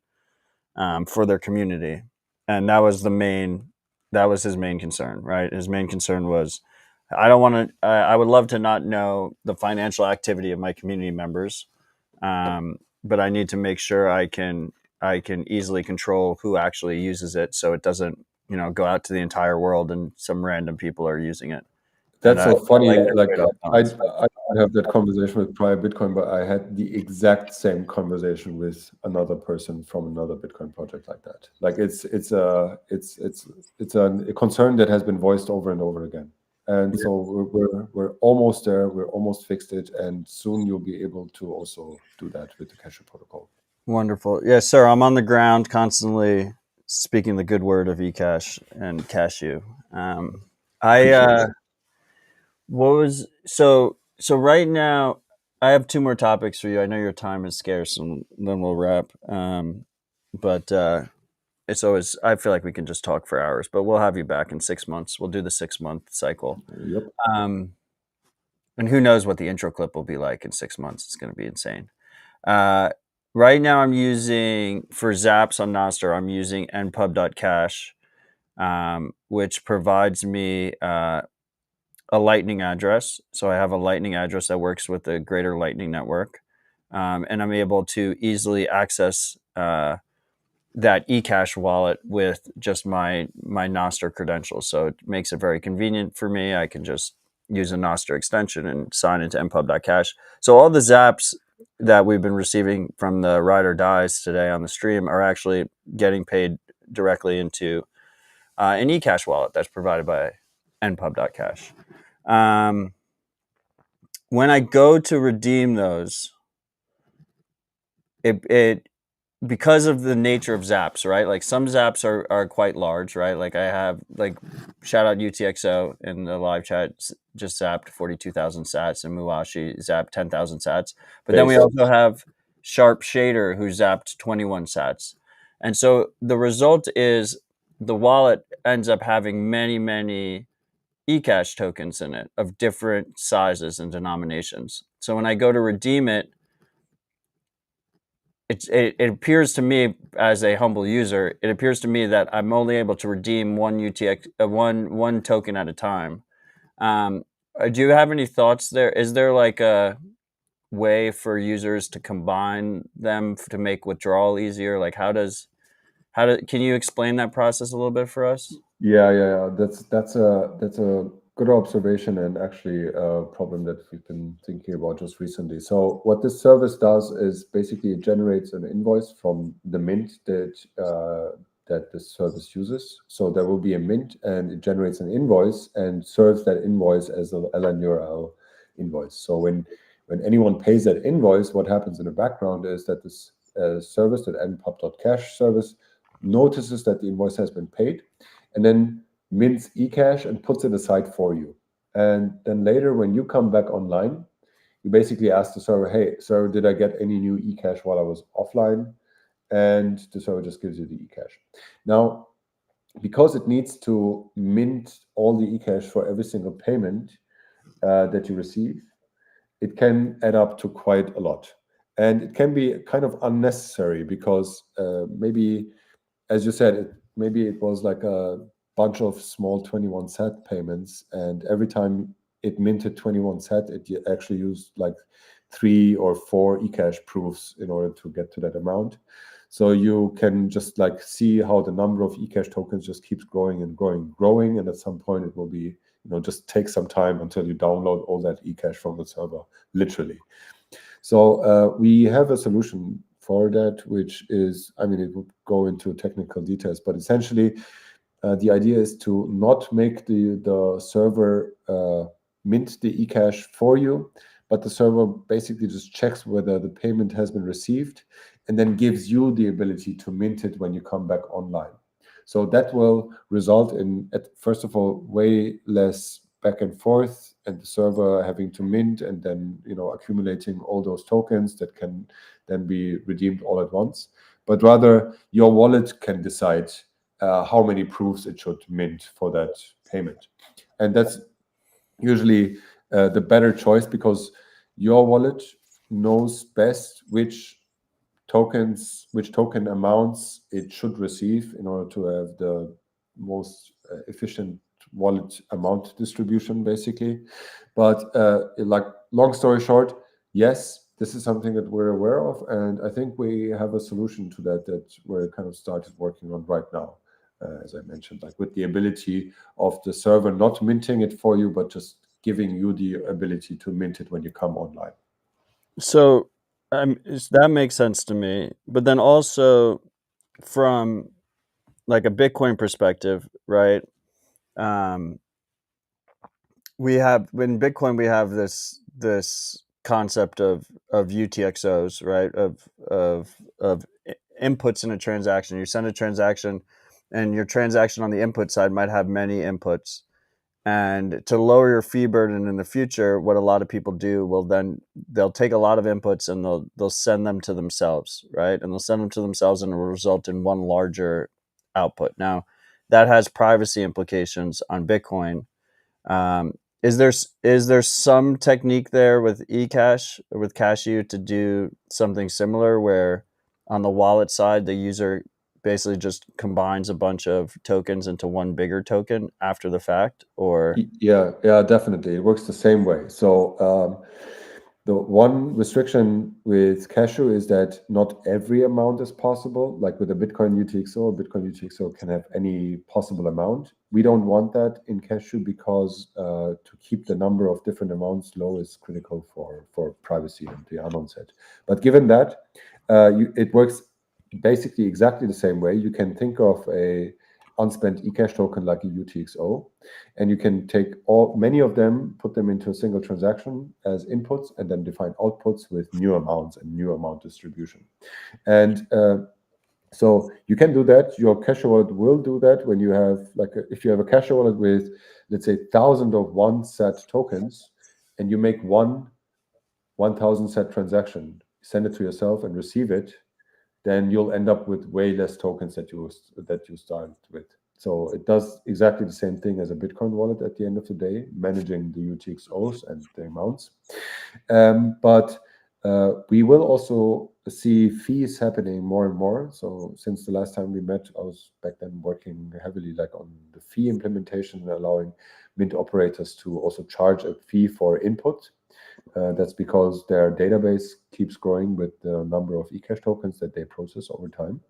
for their community. And that was his main concern, right? His main concern was, I would love to not know the financial activity of my community members, but I need to make sure I can easily control who actually uses it, so it doesn't, go out to the entire world and some random people are using it. That's so funny. I have that conversation with Praia Bitcoin, but I had the exact same conversation with another person from another Bitcoin project like that. Like it's a concern that has been voiced over and over again. And so we're almost there. We're almost fixed it, and soon you'll be able to also do that with the Cashu protocol. Wonderful. Yes, sir. I'm on the ground constantly speaking the good word of ecash and Cashu. So right now I have two more topics for you. I know your time is scarce, and then we'll wrap. But it's always, I feel like we can just talk for hours, but we'll have you back in 6 months. We'll do the 6-month cycle. Yep. And who knows what the intro clip will be like in 6 months. It's going to be insane. Right now I'm using, for zaps on Nostr, I'm using npub.cash, which provides me a Lightning address. So I have a Lightning address that works with the greater Lightning network. And I'm able to easily access that ecash wallet with just my Nostr credentials. So it makes it very convenient for me. I can just use a Nostr extension and sign into npub.cash. So all the zaps that we've been receiving from the Ride or Dies today on the stream are actually getting paid directly into an ecash wallet that's provided by npub.cash. When I go to redeem those, it because of the nature of zaps, right? Like some zaps are quite large, right? Like I have, like, shout out UTXO in the live chat, just zapped 42,000 sats, and Muashi zapped 10,000 sats. But then we also have Sharp Shader who zapped 21 sats. And so the result is the wallet ends up having many, many ecash tokens in it of different sizes and denominations. So when I go to redeem it, it appears to me, as a humble user, it appears to me that I'm only able to redeem one one token at a time. Do you have any thoughts there? Is there like a way for users to combine them to make withdrawal easier? Like can you explain that process a little bit for us? Yeah. That's a good observation, and actually a problem that we've been thinking about just recently. So what this service does is basically it generates an invoice from the mint that this service uses. So there will be a mint, and it generates an invoice and serves that invoice as an LNURL invoice. So when anyone pays that invoice, what happens in the background is that this service, that npub.cash service, notices that the invoice has been paid, and then mints ecash and puts it aside for you. And then later, when you come back online, you basically ask the server, hey, server, did I get any new ecash while I was offline? And the server just gives you the ecash. Now, because it needs to mint all the ecash for every single payment that you receive, it can add up to quite a lot. And it can be kind of unnecessary because maybe, as you said, maybe it was like a bunch of small 21 sat payments, and every time it minted 21 sat, it actually used like 3 or 4 ecash proofs in order to get to that amount. So you can just like see how the number of ecash tokens just keeps growing and growing, and at some point it will be, just take some time until you download all that ecash from the server, literally. So we have a solution for that, which is, it would go into technical details, but essentially the idea is to not make the server mint the ecash for you, but the server basically just checks whether the payment has been received and then gives you the ability to mint it when you come back online. So that will result in, first of all, way less back and forth, and the server having to mint and then accumulating all those tokens that can then be redeemed all at once. But rather, your wallet can decide how many proofs it should mint for that payment, and that's usually the better choice, because your wallet knows best which token amounts it should receive in order to have the most efficient wallet amount distribution, basically. But like, long story short, yes, this is something that we're aware of, and I think we have a solution to that we're kind of started working on right now, as I mentioned, like with the ability of the server not minting it for you, but just giving you the ability to mint it when you come online. So that makes sense to me. But then also from like a Bitcoin perspective, right? We have in Bitcoin, we have this concept of UTXOs, right? Of inputs in a transaction. You send a transaction, and your transaction on the input side might have many inputs. And to lower your fee burden in the future, what a lot of people do they'll take a lot of inputs and they'll send them to themselves, right? And they'll send them to themselves, and it will result in one larger output. Now, that has privacy implications on Bitcoin. Is there some technique there with ecash or with Cashu to do something similar, where on the wallet side the user basically just combines a bunch of tokens into one bigger token after the fact? Or yeah, definitely, it works the same way. So the one restriction with Cashu is that not every amount is possible. Like with a Bitcoin UTXO can have any possible amount. We don't want that in Cashu, because to keep the number of different amounts low is critical for privacy and the unknown set. But given that, it works basically exactly the same way. You can think of a unspent ecash token like a UTXO, and you can take many of them, put them into a single transaction as inputs, and then define outputs with new amounts and new amount distribution. And so you can do that. Your Cashu wallet will do that when you have, like, if you have a Cashu wallet with, let's say, 1,000 of one set tokens, and you make 1,000 set transaction, send it to yourself and receive it, then you'll end up with way less tokens that you started with. So it does exactly the same thing as a Bitcoin wallet at the end of the day, managing the UTXOs and the amounts. But we will also see fees happening more and more. So since the last time we met, I was back then working heavily like on the fee implementation, allowing mint operators to also charge a fee for input. That's because their database keeps growing with the number of ecash tokens that they process over time.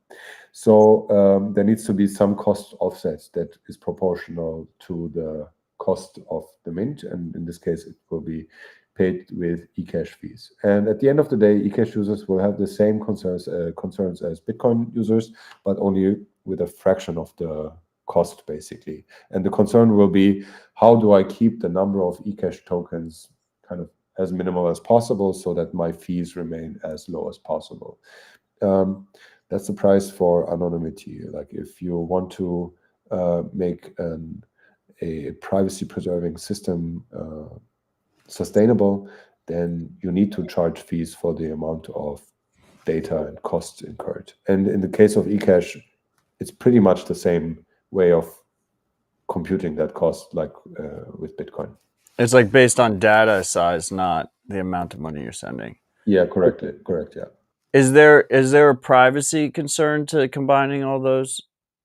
So there needs to be some cost offsets that is proportional to the cost of the mint, and in this case, it will be paid with ecash fees. And at the end of the day, ecash users will have the same concerns as Bitcoin users, but only with a fraction of the cost, basically. And the concern will be, how do I keep the number of ecash tokens kind of as minimal as possible so that my fees remain as low as possible? That's the price for anonymity. Like, if you want to make a privacy preserving system sustainable, then you need to charge fees for the amount of data and costs incurred. And in the case of ecash, it's pretty much the same way of computing that cost like with Bitcoin. It's like based on data size, not the amount of money you're sending. Yeah, correct. Yeah. Is there a privacy concern to combining all those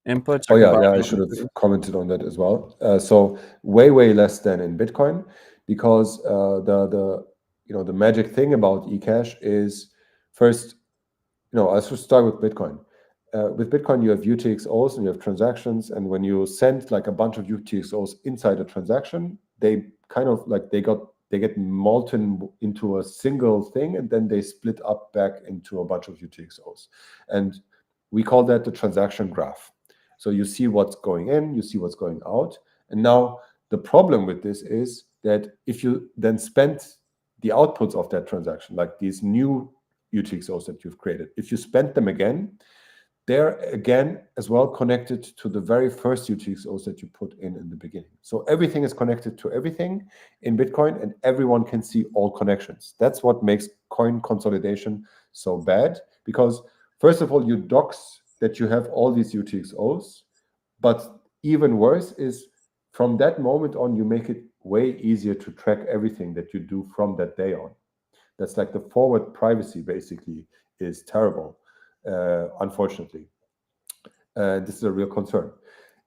inputs? Oh yeah, I should have commented on that as well. So way less than in Bitcoin, because the magic thing about ecash is, first, I should start with Bitcoin. With Bitcoin, you have UTXOs and you have transactions, and when you send like a bunch of UTXOs inside a transaction, they kind of like they get molten into a single thing, and then they split up back into a bunch of UTXOs, and we call that the transaction graph. So you see what's going in, you see what's going out, and now the problem with this is that if you then spend the outputs of that transaction, like these new UTXOs that you've created, if you spend them again, they're again as well connected to the very first UTXOs that you put in the beginning. So everything is connected to everything in Bitcoin, and everyone can see all connections. That's what makes coin consolidation so bad, because first of all, you dox that you have all these UTXOs, but even worse is from that moment on, you make it way easier to track everything that you do from that day on. That's like the forward privacy basically is terrible, unfortunately. This is a real concern.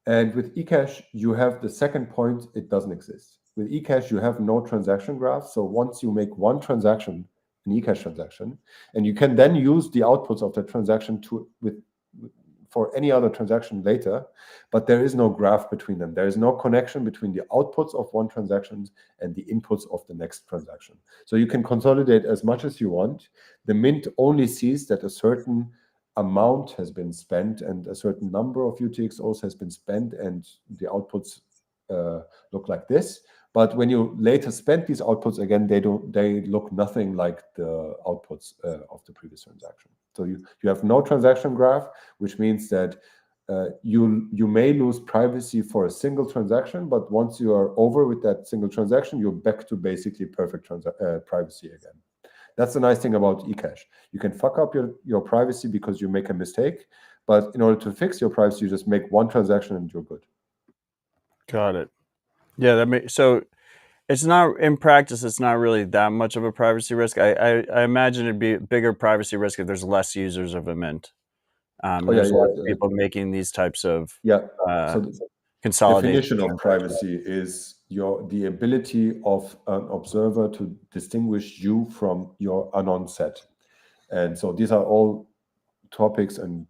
And with ecash, you have the second point, it doesn't exist. With ecash, you have no transaction graph. So once you make one transaction, an ecash transaction, and you can then use the outputs of that transaction for any other transaction later, but there is no graph between them. There is no connection between the outputs of one transaction and the inputs of the next transaction. So you can consolidate as much as you want. The mint only sees that a certain amount has been spent and a certain number of UTXOs has been spent, and the outputs look like this. But when you later spend these outputs again, they look nothing like the outputs of the previous transaction. So you have no transaction graph, which means that you may lose privacy for a single transaction, but once you are over with that single transaction, you're back to basically perfect privacy again. That's the nice thing about ecash. You can fuck up your privacy because you make a mistake, but in order to fix your privacy, you just make one transaction and you're good. Got it. Yeah, so it's not, in practice, it's not really that much of a privacy risk. I imagine it'd be a bigger privacy risk if there's less users of a mint. There's less people making these types of so the definition of privacy is the ability of an observer to distinguish you from your anon set. And so these are all topics and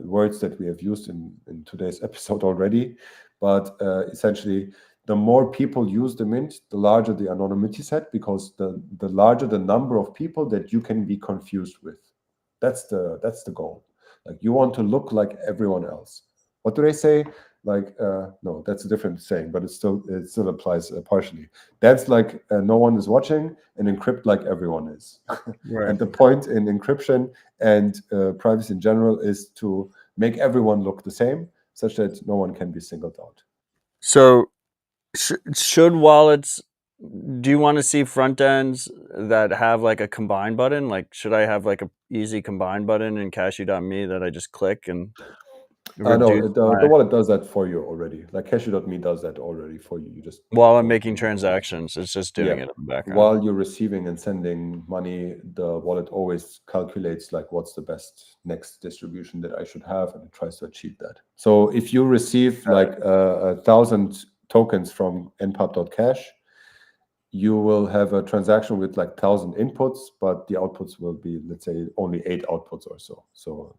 words that we have used in today's episode already. But essentially, the more people use the mint, the larger the anonymity set, because the larger the number of people that you can be confused with. That's the goal. Like, you want to look like everyone else. What do they say? Like, no, that's a different saying, but it still applies partially. That's like no one is watching, and encrypt like everyone is. Right. And the point in encryption and privacy in general is to make everyone look the same, such that no one can be singled out. So should wallets, do you want to see front ends that have like a combine button? Like, should I have like a easy combine button in Cashu.me that I just click and no, the wallet does that for you already. Like, Cashu.me does that already for you. You just, while I'm making transactions, it's just doing it in the background. While you're receiving and sending money, the wallet always calculates like what's the best next distribution that I should have, and it tries to achieve that. So if you receive like 1,000 tokens from npub.cash, you will have a transaction with like 1,000 inputs, but the outputs will be, let's say, only 8 outputs or so. So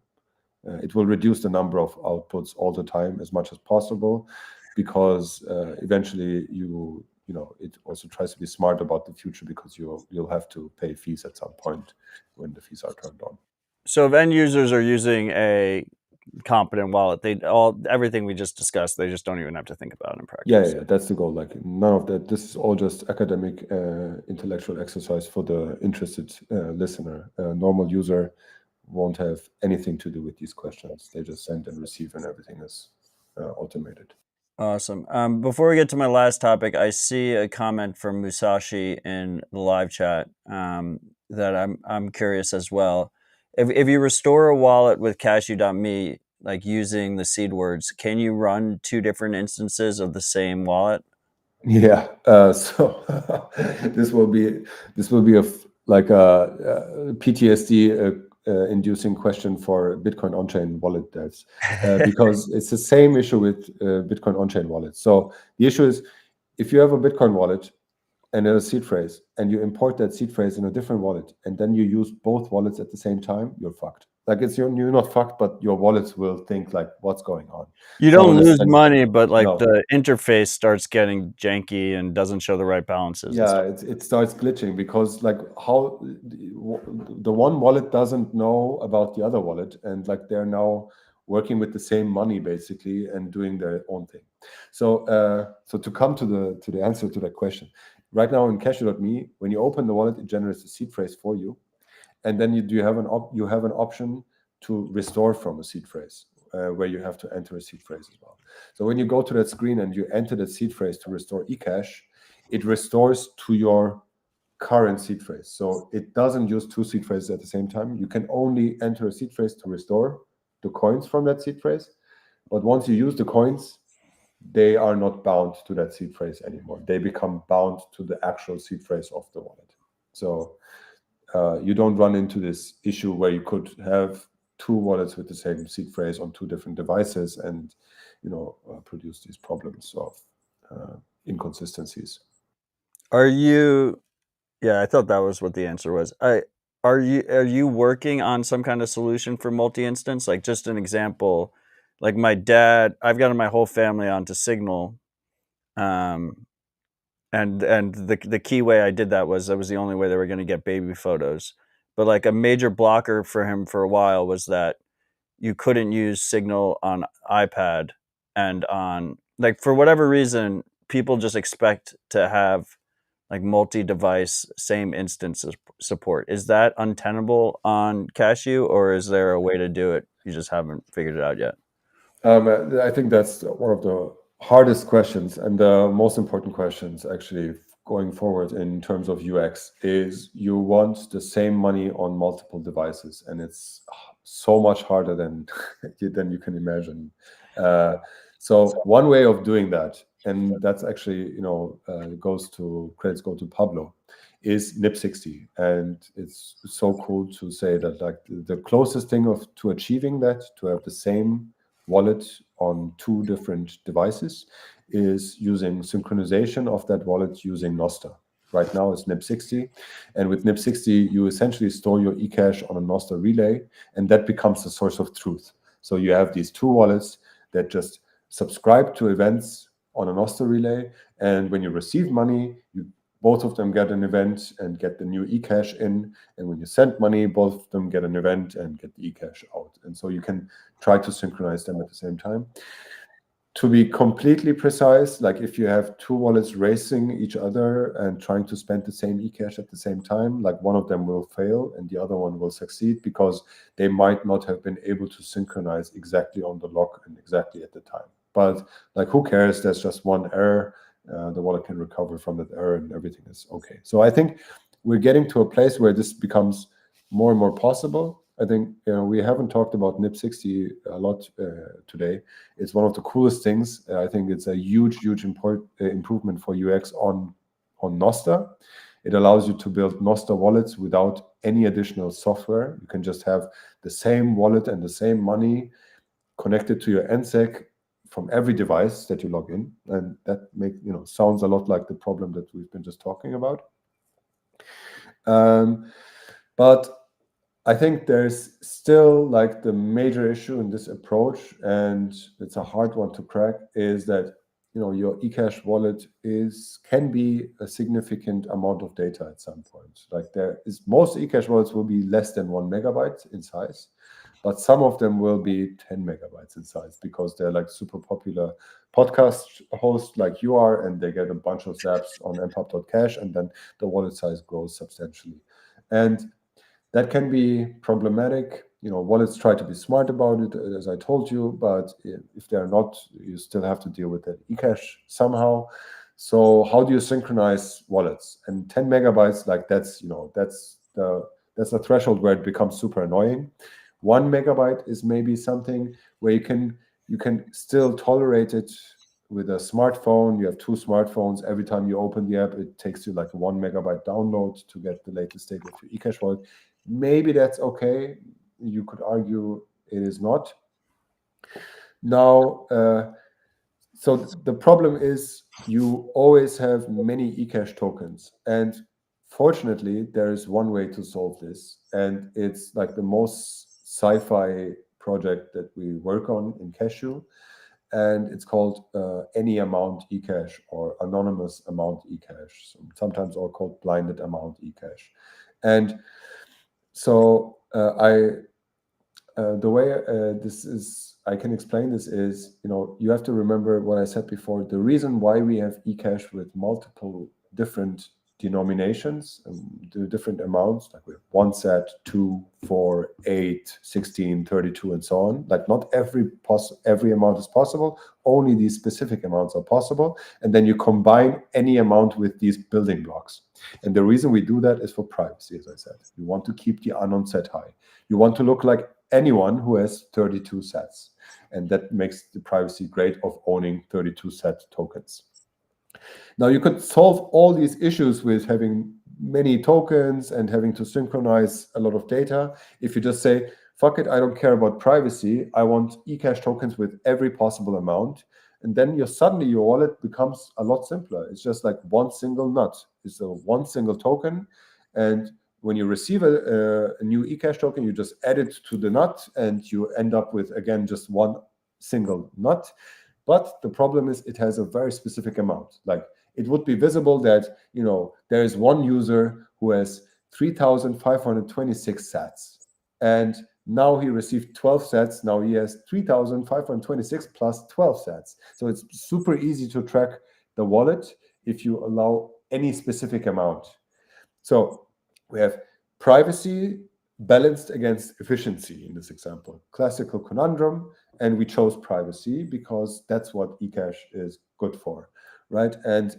it will reduce the number of outputs all the time as much as possible, because eventually it also tries to be smart about the future, because you'll have to pay fees at some point when the fees are turned on. So if end users are using a competent wallet, everything we just discussed, they just don't even have to think about it in practice. Yeah, that's the goal. Like, none of that. This is all just academic intellectual exercise for the interested listener. A normal user won't have anything to do with these questions. They just send and receive, and everything is automated. Awesome. Before we get to my last topic, I see a comment from Musashi in the live chat that I'm curious as well. If you restore a wallet with Cashu.me, like using the seed words, can you run two different instances of the same wallet? Yeah. So this will be like a PTSD inducing question for Bitcoin on-chain wallet devs, because it's the same issue with Bitcoin on-chain wallets. So the issue is, if you have a Bitcoin wallet and a seed phrase, and you import that seed phrase in a different wallet, and then you use both wallets at the same time, you're fucked. Like, you're not fucked, but your wallets will think like, what's going on? You So don't in a lose sense- money, but like No. the interface starts getting janky and doesn't show the right balances. and Yeah, stuff. it starts glitching, because like how the one wallet doesn't know about the other wallet, and like they're now working with the same money basically and doing their own thing. So so to come to the answer to that question, right now in Cashu.me, when you open the wallet, it generates a seed phrase for you, and then you have an option to restore from a seed phrase, where you have to enter a seed phrase as well. So when you go to that screen and you enter the seed phrase to restore ecash, it restores to your current seed phrase. So it doesn't use two seed phrases at the same time. You can only enter a seed phrase to restore the coins from that seed phrase. But once you use the coins, they are not bound to that seed phrase anymore. They become bound to the actual seed phrase of the wallet. So you don't run into this issue where you could have two wallets with the same seed phrase on two different devices and produce these problems of inconsistencies. Are you? Yeah, I thought that was what the answer was. Are you working on some kind of solution for multi-instance? Like, just an example, like my dad, I've gotten my whole family onto Signal, and the key way I did that was the only way they were going to get baby photos. But like a major blocker for him for a while was that you couldn't use Signal on iPad, and on, like, for whatever reason, people just expect to have like multi-device same instance support. Is that untenable on Cashu, or is there a way to do it? You just haven't figured it out yet. I think that's one of the hardest questions and the most important questions actually going forward in terms of UX. Is you want the same money on multiple devices, and it's so much harder than you can imagine. So one way of doing that, and that's actually credits go to Pablo, is NIP60, and it's so cool to say that like the closest thing to achieving that, to have the same wallet on two different devices, is using synchronization of that wallet using Nostr. Right now it's NIP60, and with NIP60 you essentially store your ecash on a Nostr relay, and that becomes the source of truth. So you have these two wallets that just subscribe to events on a Nostr relay, and when you receive money, both of them get an event and get the new ecash in, and when you send money, both of them get an event and get the ecash out. And so you can try to synchronize them at the same time. To be completely precise, like if you have two wallets racing each other and trying to spend the same ecash at the same time, like one of them will fail and the other one will succeed, because they might not have been able to synchronize exactly on the lock and exactly at the time. But like, who cares? There's just one error. The wallet can recover from that error and everything is okay. So I think we're getting to a place where this becomes more and more possible. I think we haven't talked about NIP60 a lot today. It's one of the coolest things. I think it's a huge improvement for UX on Nostr. It allows you to build Nostr wallets without any additional software. You can just have the same wallet and the same money connected to your NSEC from every device that you log in, and that sounds a lot like the problem that we've been just talking about. But I think there's still like the major issue in this approach, and it's a hard one to crack, is that your ecash wallet can be a significant amount of data at some point. Like, most ecash wallets will be less than 1 megabyte in size, but some of them will be 10 megabytes in size, because they're like super popular podcast hosts like you are, and they get a bunch of zaps on mpub.cash, and then the wallet size grows substantially. And that can be problematic wallets try to be smart about it, as I told you, but if they're not, you still have to deal with that ecash somehow. So how do you synchronize wallets? And 10 megabytes, like that's the threshold where it becomes super annoying. 1 megabyte is maybe something where you can still tolerate it with a smartphone. You have 2 smartphones. Every time you open the app, it takes you like 1 megabyte download to get the latest state of your ecash wallet. Maybe that's okay. You could argue it is not. Now, so the problem is you always have many ecash tokens, and fortunately, there is one way to solve this, and it's like the most sci-fi project that we work on in Cashu, and it's called any amount ecash or anonymous amount ecash, sometimes all called blinded amount ecash. And so the way I can explain this is, you have to remember what I said before. The reason why we have ecash with multiple different denominations and different amounts, like we have 1 set, 2, 4, 8, 16, 32, and so on. Like not every amount is possible. Only these specific amounts are possible. And then you combine any amount with these building blocks. And the reason we do that is for privacy, as I said. You want to keep the unknown set high. You want to look like anyone who has 32 sets. And that makes the privacy great of owning 32 set tokens. Now, you could solve all these issues with having many tokens and having to synchronize a lot of data if you just say, fuck it, I don't care about privacy. I want ecash tokens with every possible amount. And then suddenly your wallet becomes a lot simpler. It's just like one single nut. It's a one single token. And when you receive a new ecash token, you just add it to the nut and you end up with, again, just one single nut. But the problem is it has a very specific amount. Like it would be visible that, there is one user who has 3,526 sats. And now he received 12 sats. Now he has 3,526 plus 12 sats. So it's super easy to track the wallet if you allow any specific amount. So we have privacy balanced against efficiency in this example. Classical conundrum. And we chose privacy because that's what ecash is good for, right? And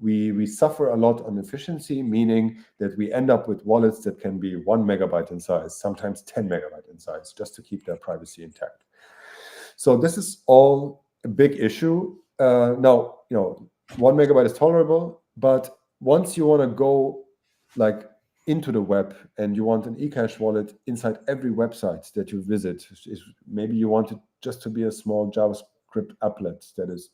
we suffer a lot on efficiency, meaning that we end up with wallets that can be 1 megabyte in size, sometimes 10 megabyte in size, just to keep their privacy intact. So this is all a big issue. Now, 1 megabyte is tolerable, but once you want to go like into the web and you want an ecash wallet inside every website that you visit, maybe you want it just to be a small JavaScript applet that is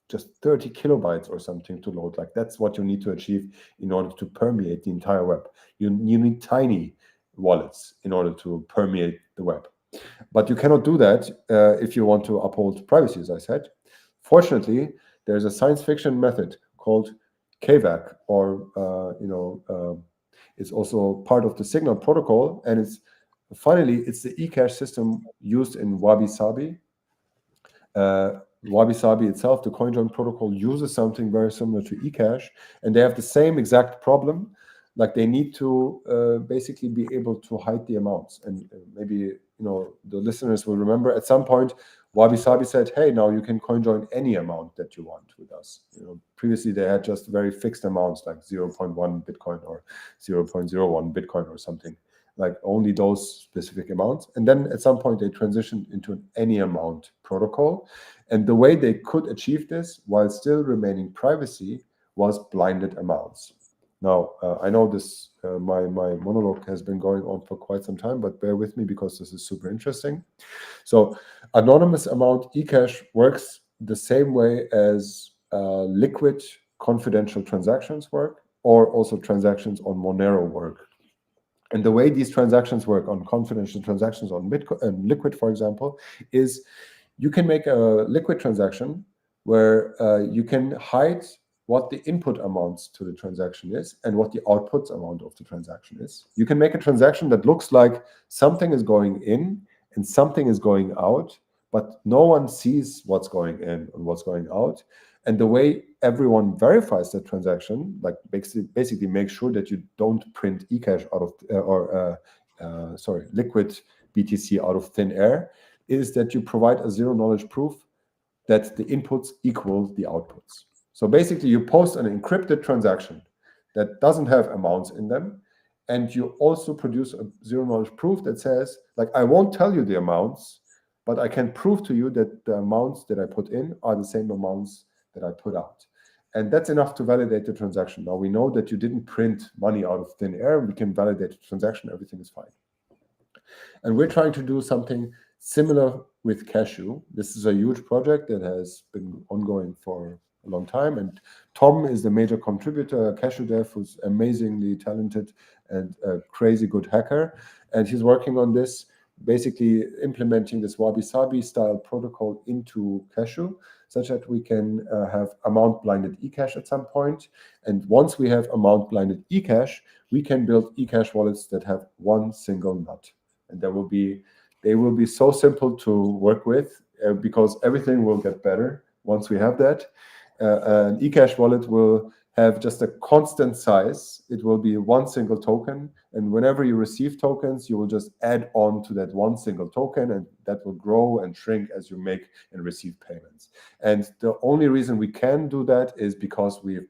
just 30 kilobytes or something to load. Like that's what you need to achieve in order to permeate the entire web. You need tiny wallets in order to permeate the web. But you cannot do that if you want to uphold privacy, as I said. Fortunately, there's a science fiction method called KVAC, or it's also part of the Signal protocol, and it's the ecash system used in Wabi-Sabi. Wabi-Sabi itself, the CoinJoin protocol, uses something very similar to ecash, and they have the same exact problem. Like they need to basically be able to hide the amounts. And maybe the listeners will remember at some point Wabi-Sabi said, hey, now you can CoinJoin any amount that you want with us. Previously they had just very fixed amounts like 0.1 Bitcoin or 0.01 Bitcoin or something, like only those specific amounts. And then at some point they transitioned into an any amount protocol. And the way they could achieve this while still remaining privacy was blinded amounts. Now, I know this, my monologue has been going on for quite some time, but bear with me because this is super interesting. So anonymous amount ecash works the same way as liquid confidential transactions work, or also transactions on Monero work. And the way these transactions work on confidential transactions on Bitcoin and Liquid, for example, is you can make a Liquid transaction where you can hide what the input amounts to the transaction is and what the output amount of the transaction is. You can make a transaction that looks like something is going in and something is going out, but no one sees what's going in and what's going out. And the way everyone verifies that transaction, like basically make sure that you don't print ecash out of, Liquid BTC out of thin air, is that you provide a zero knowledge proof that the inputs equal the outputs. So basically you post an encrypted transaction that doesn't have amounts in them, and you also produce a zero knowledge proof that says, like, I won't tell you the amounts, but I can prove to you that the amounts that I put in are the same amounts that I put out. And that's enough to validate the transaction. Now we know that you didn't print money out of thin air. We can validate the transaction. Everything is fine. And we're trying to do something similar with Cashu. This is a huge project that has been ongoing for a long time. And Tom is the major contributor, a Cashu dev who's amazingly talented and a crazy good hacker. And he's working on this, basically implementing this wabi-sabi style protocol into Cashu, such that we can have amount-blinded ecash at some point. And once we have amount-blinded ecash, we can build ecash wallets that have one single nut. And they will be so simple to work with because everything will get better once we have that. An ecash wallet will have just a constant size. It will be one single token. And whenever you receive tokens, you will just add on to that one single token, and that will grow and shrink as you make and receive payments. And the only reason we can do that is because we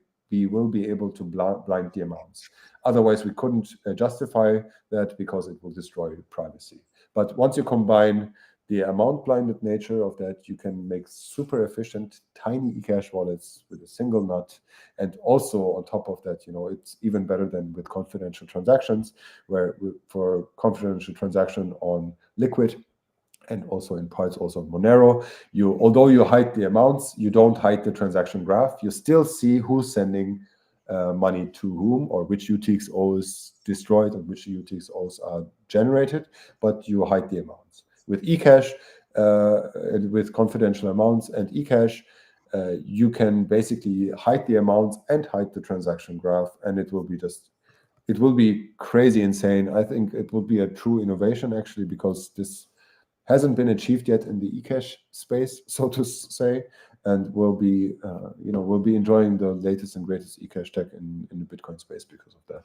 will be able to blind the amounts. Otherwise, we couldn't justify that because it will destroy privacy. But once you combine the amount-blinded nature of that, you can make super efficient, tiny ecash wallets with a single nut. And also on top of that, it's even better than with confidential transactions, where for confidential transaction on Liquid, and also in parts also on Monero, although you hide the amounts, you don't hide the transaction graph. You still see who's sending money to whom, or which UTXO is destroyed and which UTXOs are generated, but you hide the amounts. With ecash, with confidential amounts and ecash, you can basically hide the amounts and hide the transaction graph, and it will be crazy insane. I think it will be a true innovation actually, because this hasn't been achieved yet in the ecash space, so to say, and we'll be enjoying the latest and greatest ecash tech in the Bitcoin space because of that.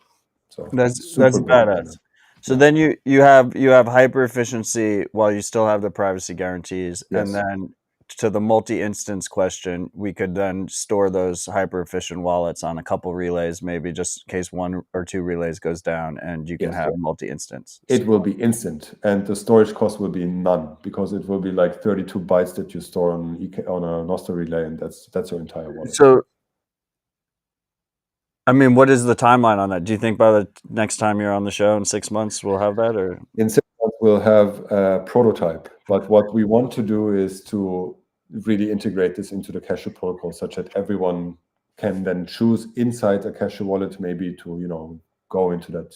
So that's super badass. So then you have hyper efficiency while you still have the privacy guarantees, Yes. and then to the multi-instance question, we could then store those hyper efficient wallets on a couple relays, maybe just in case one or two relays goes down, and you can have multi-instance. It will be instant, and the storage cost will be none, because it will be like 32 bytes that you store on a Nostr relay, and that's your entire wallet. So, I mean, what is the timeline on that? Do you think by the next time you're on the show in 6 months we'll have that, or in 6 months we'll have a prototype? But what we want to do is to really integrate this into the Cashu protocol, such that everyone can then choose inside a Cashu wallet maybe to go into that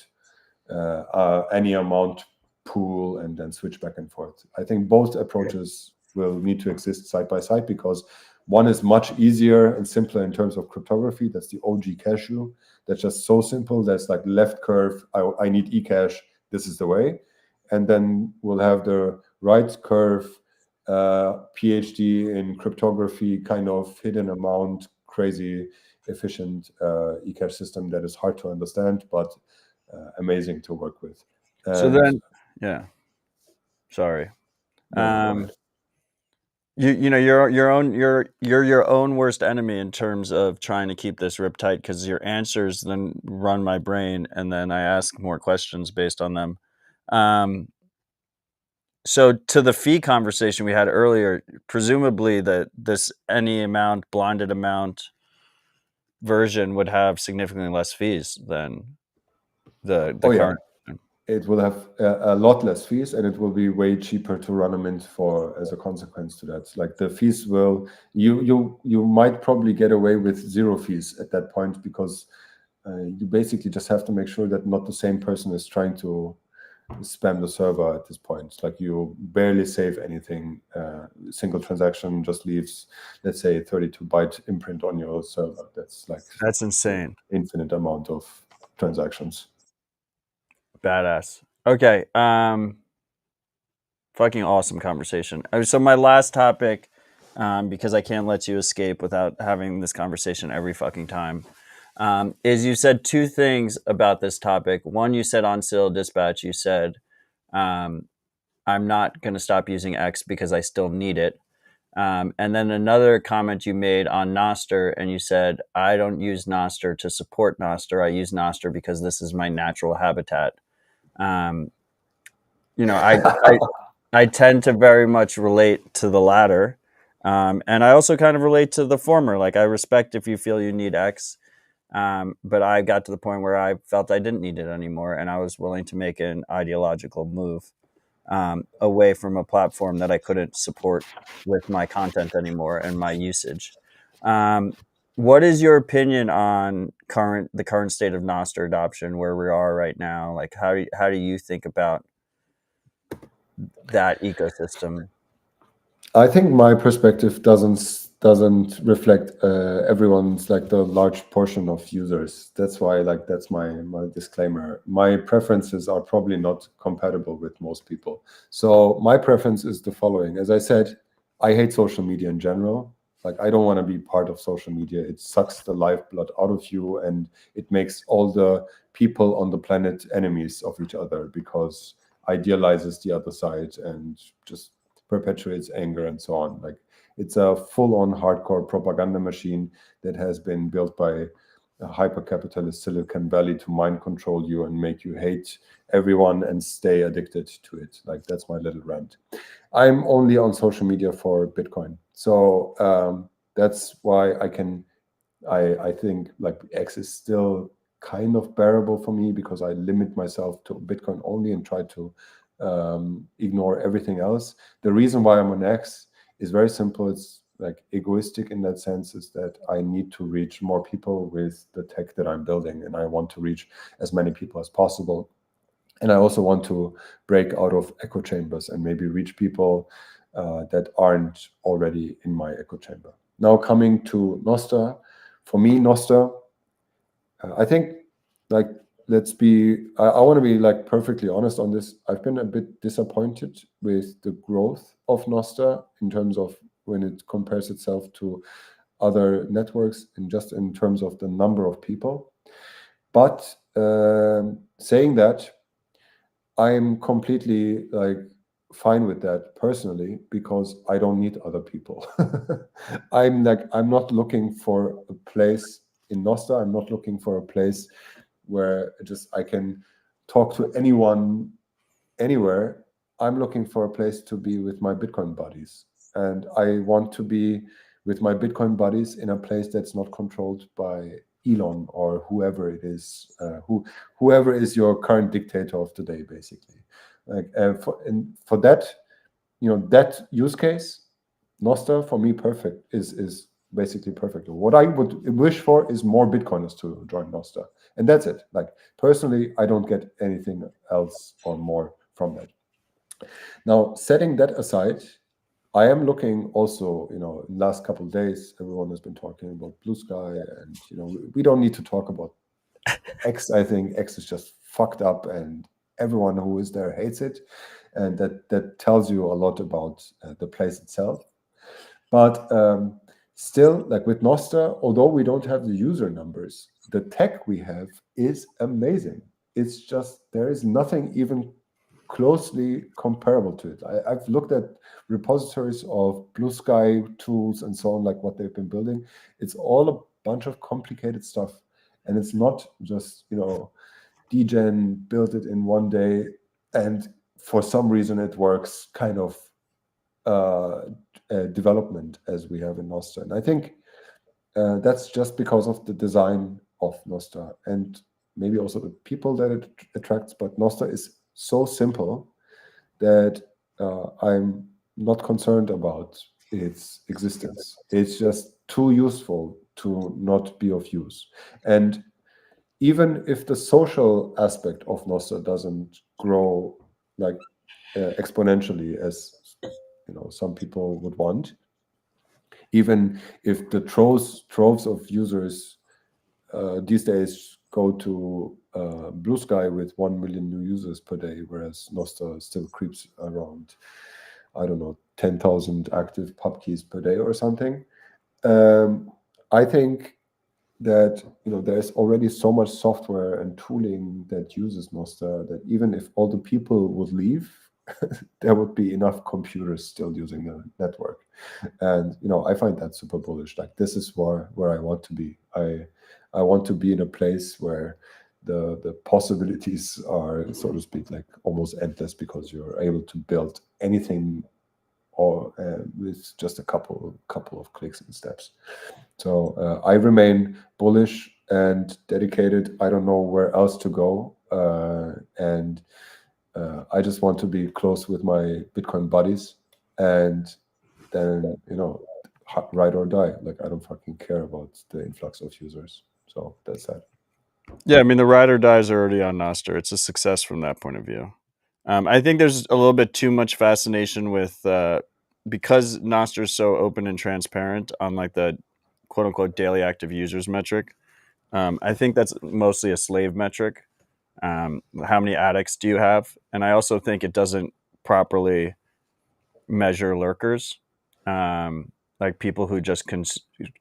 any amount pool and then switch back and forth. I think both approaches will need to exist side by side, because one is much easier and simpler in terms of cryptography. That's the OG Cashu. That's just so simple. That's like left curve. I need ecash. This is the way. And then we'll have the right curve, PhD in cryptography, kind of hidden amount, crazy efficient ecash system that is hard to understand, but amazing to work with. So then, yeah. Sorry. You're your own worst enemy in terms of trying to keep this rip tight, because your answers then run my brain, and then I ask more questions based on them. So to the fee conversation we had earlier, presumably that this any amount, blinded amount version would have significantly less fees than the current. It will have a lot less fees, and it will be way cheaper to run a mint as a consequence to that. Like the fees will, you might probably get away with 0 fees at that point, because you basically just have to make sure that not the same person is trying to spam the server at this point. Like you barely save anything. Single transaction just leaves, let's say, 32 byte imprint on your server. That's insane. Infinite amount of transactions. Badass. Okay. Fucking awesome conversation. So my last topic, because I can't let you escape without having this conversation every fucking time, is you said 2 things about this topic. One, you said on sale dispatch, you said I'm not going to stop using X because I still need it. And then another comment you made on Nostr, and you said, I don't use Nostr to support Nostr. I use Nostr because this is my natural habitat. You know, I tend to very much relate to the latter. And I also kind of relate to the former. Like, I respect if you feel you need X, but I got to the point where I felt I didn't need it anymore, and I was willing to make an ideological move away from a platform that I couldn't support with my content anymore and my usage. What is your opinion on the current state of Nostr adoption, where we are right now? Like, how do you think about that ecosystem? I think my perspective doesn't reflect everyone's, like the large portion of users. That's why, like, that's my disclaimer. My preferences are probably not compatible with most people. So my preference is the following. As I said, I hate social media in general. Like, I don't want to be part of social media. It sucks the lifeblood out of you, and it makes all the people on the planet enemies of each other, because idealizes the other side and just perpetuates anger and so on. Like, it's a full-on hardcore propaganda machine that has been built by a hyper-capitalist Silicon Valley to mind control you and make you hate everyone and stay addicted to it. Like, that's my little rant. I'm only on social media for Bitcoin. So that's why I think, like, X is still kind of bearable for me, because I limit myself to Bitcoin only and try to ignore everything else. The reason why I'm on X is very simple. It's like egoistic in that sense, is that I need to reach more people with the tech that I'm building, and I want to reach as many people as possible. And I also want to break out of echo chambers and maybe reach people that aren't already in my echo chamber. Now, coming to Nostr, for me, Nostr, I think, like, I want to be, like, perfectly honest on this. I've been a bit disappointed with the growth of Nostr in terms of when it compares itself to other networks, and just in terms of the number of people. But saying that, I'm completely, like, fine with that personally, because I don't need other people. I'm not looking for a place in Nostr. I'm not looking for a place where I can talk to anyone anywhere. I'm looking for a place to be with my Bitcoin buddies, and I want to be with my Bitcoin buddies in a place that's not controlled by Elon or whoever it is, whoever is your current dictator of today, basically. Like, for that, that use case, Nostr for me is basically perfect. What I would wish for is more Bitcoiners to join Nostr, and that's it. Like, personally, I don't get anything else or more from that. Now, setting that aside, I am looking also, in the last couple of days, everyone has been talking about Blue Sky, and we don't need to talk about X. I think X is just fucked up, and everyone who is there hates it, and that tells you a lot about the place itself. But still, like with Nostr, although we don't have the user numbers, the tech we have is amazing. It's just, there is nothing even closely comparable to it. I've looked at repositories of Blue Sky tools and so on, like what they've been building. It's all a bunch of complicated stuff, and it's not just degen built it in one day, and for some reason it works kind of development as we have in Nostr. And I think that's just because of the design of Nostr, and maybe also the people that it attracts. But Nostr is so simple that I'm not concerned about its existence. It's just too useful to not be of use. And even if the social aspect of Nostr doesn't grow like exponentially as some people would want, even if the troves of users these days go to Blue Sky with 1 million new users per day, whereas Nostr still creeps around, I don't know, 10,000 active pub keys per day or something. I think that there's already so much software and tooling that uses Nostr that even if all the people would leave, there would be enough computers still using the network. And I find that super bullish. Like, this is where I want to be. I want to be in a place where the possibilities are, so to speak, like almost endless, because you're able to build anything or with just a couple of clicks and steps. So I remain bullish and dedicated. I don't know where else to go, and I just want to be close with my Bitcoin buddies, and then ride or die. Like, I don't fucking care about the influx of users. So that's that. Yeah, I mean, the ride or dies are already on Nostr. It's a success from that point of view. I think there's a little bit too much fascination with because Nostr is so open and transparent on like the quote unquote daily active users metric. I think that's mostly a slave metric. How many addicts do you have? And I also think it doesn't properly measure lurkers, like people who just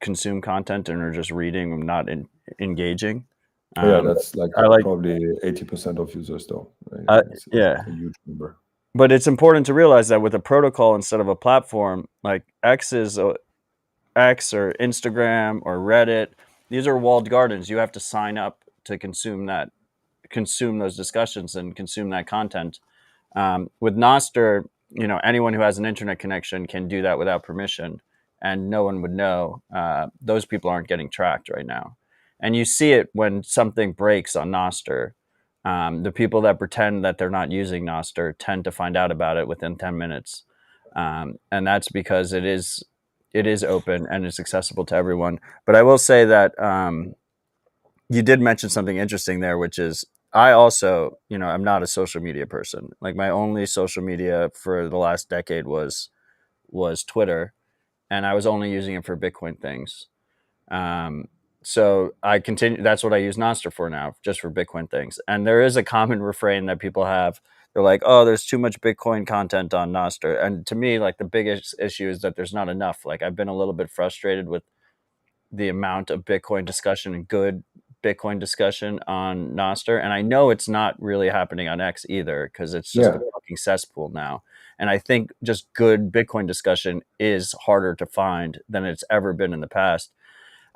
consume content and are just reading and not engaging. Yeah, that's like I like probably 80% of users, though. It's yeah. a huge number. But it's important to realize that with a protocol instead of a platform, like X or Instagram or Reddit, these are walled gardens. You have to sign up to consume those discussions and consume that content. With Nostr, anyone who has an internet connection can do that without permission, and no one would know. Those people aren't getting tracked right now. And you see it when something breaks on Nostr. The people that pretend that they're not using Nostr tend to find out about it within 10 minutes. And that's because it is open and it's accessible to everyone. But I will say that you did mention something interesting there, which is I also, I'm not a social media person. Like, my only social media for the last decade was Twitter, and I was only using it for Bitcoin things. So I continue. That's what I use Nostr for now, just for Bitcoin things. And there is a common refrain that people have. They're like, "Oh, there's too much Bitcoin content on Nostr." And to me, like, the biggest issue is that there's not enough. Like, I've been a little bit frustrated with the amount of Bitcoin discussion and good Bitcoin discussion on Nostr. And I know it's not really happening on X either, because it's just a fucking cesspool now. And I think just good Bitcoin discussion is harder to find than it's ever been in the past.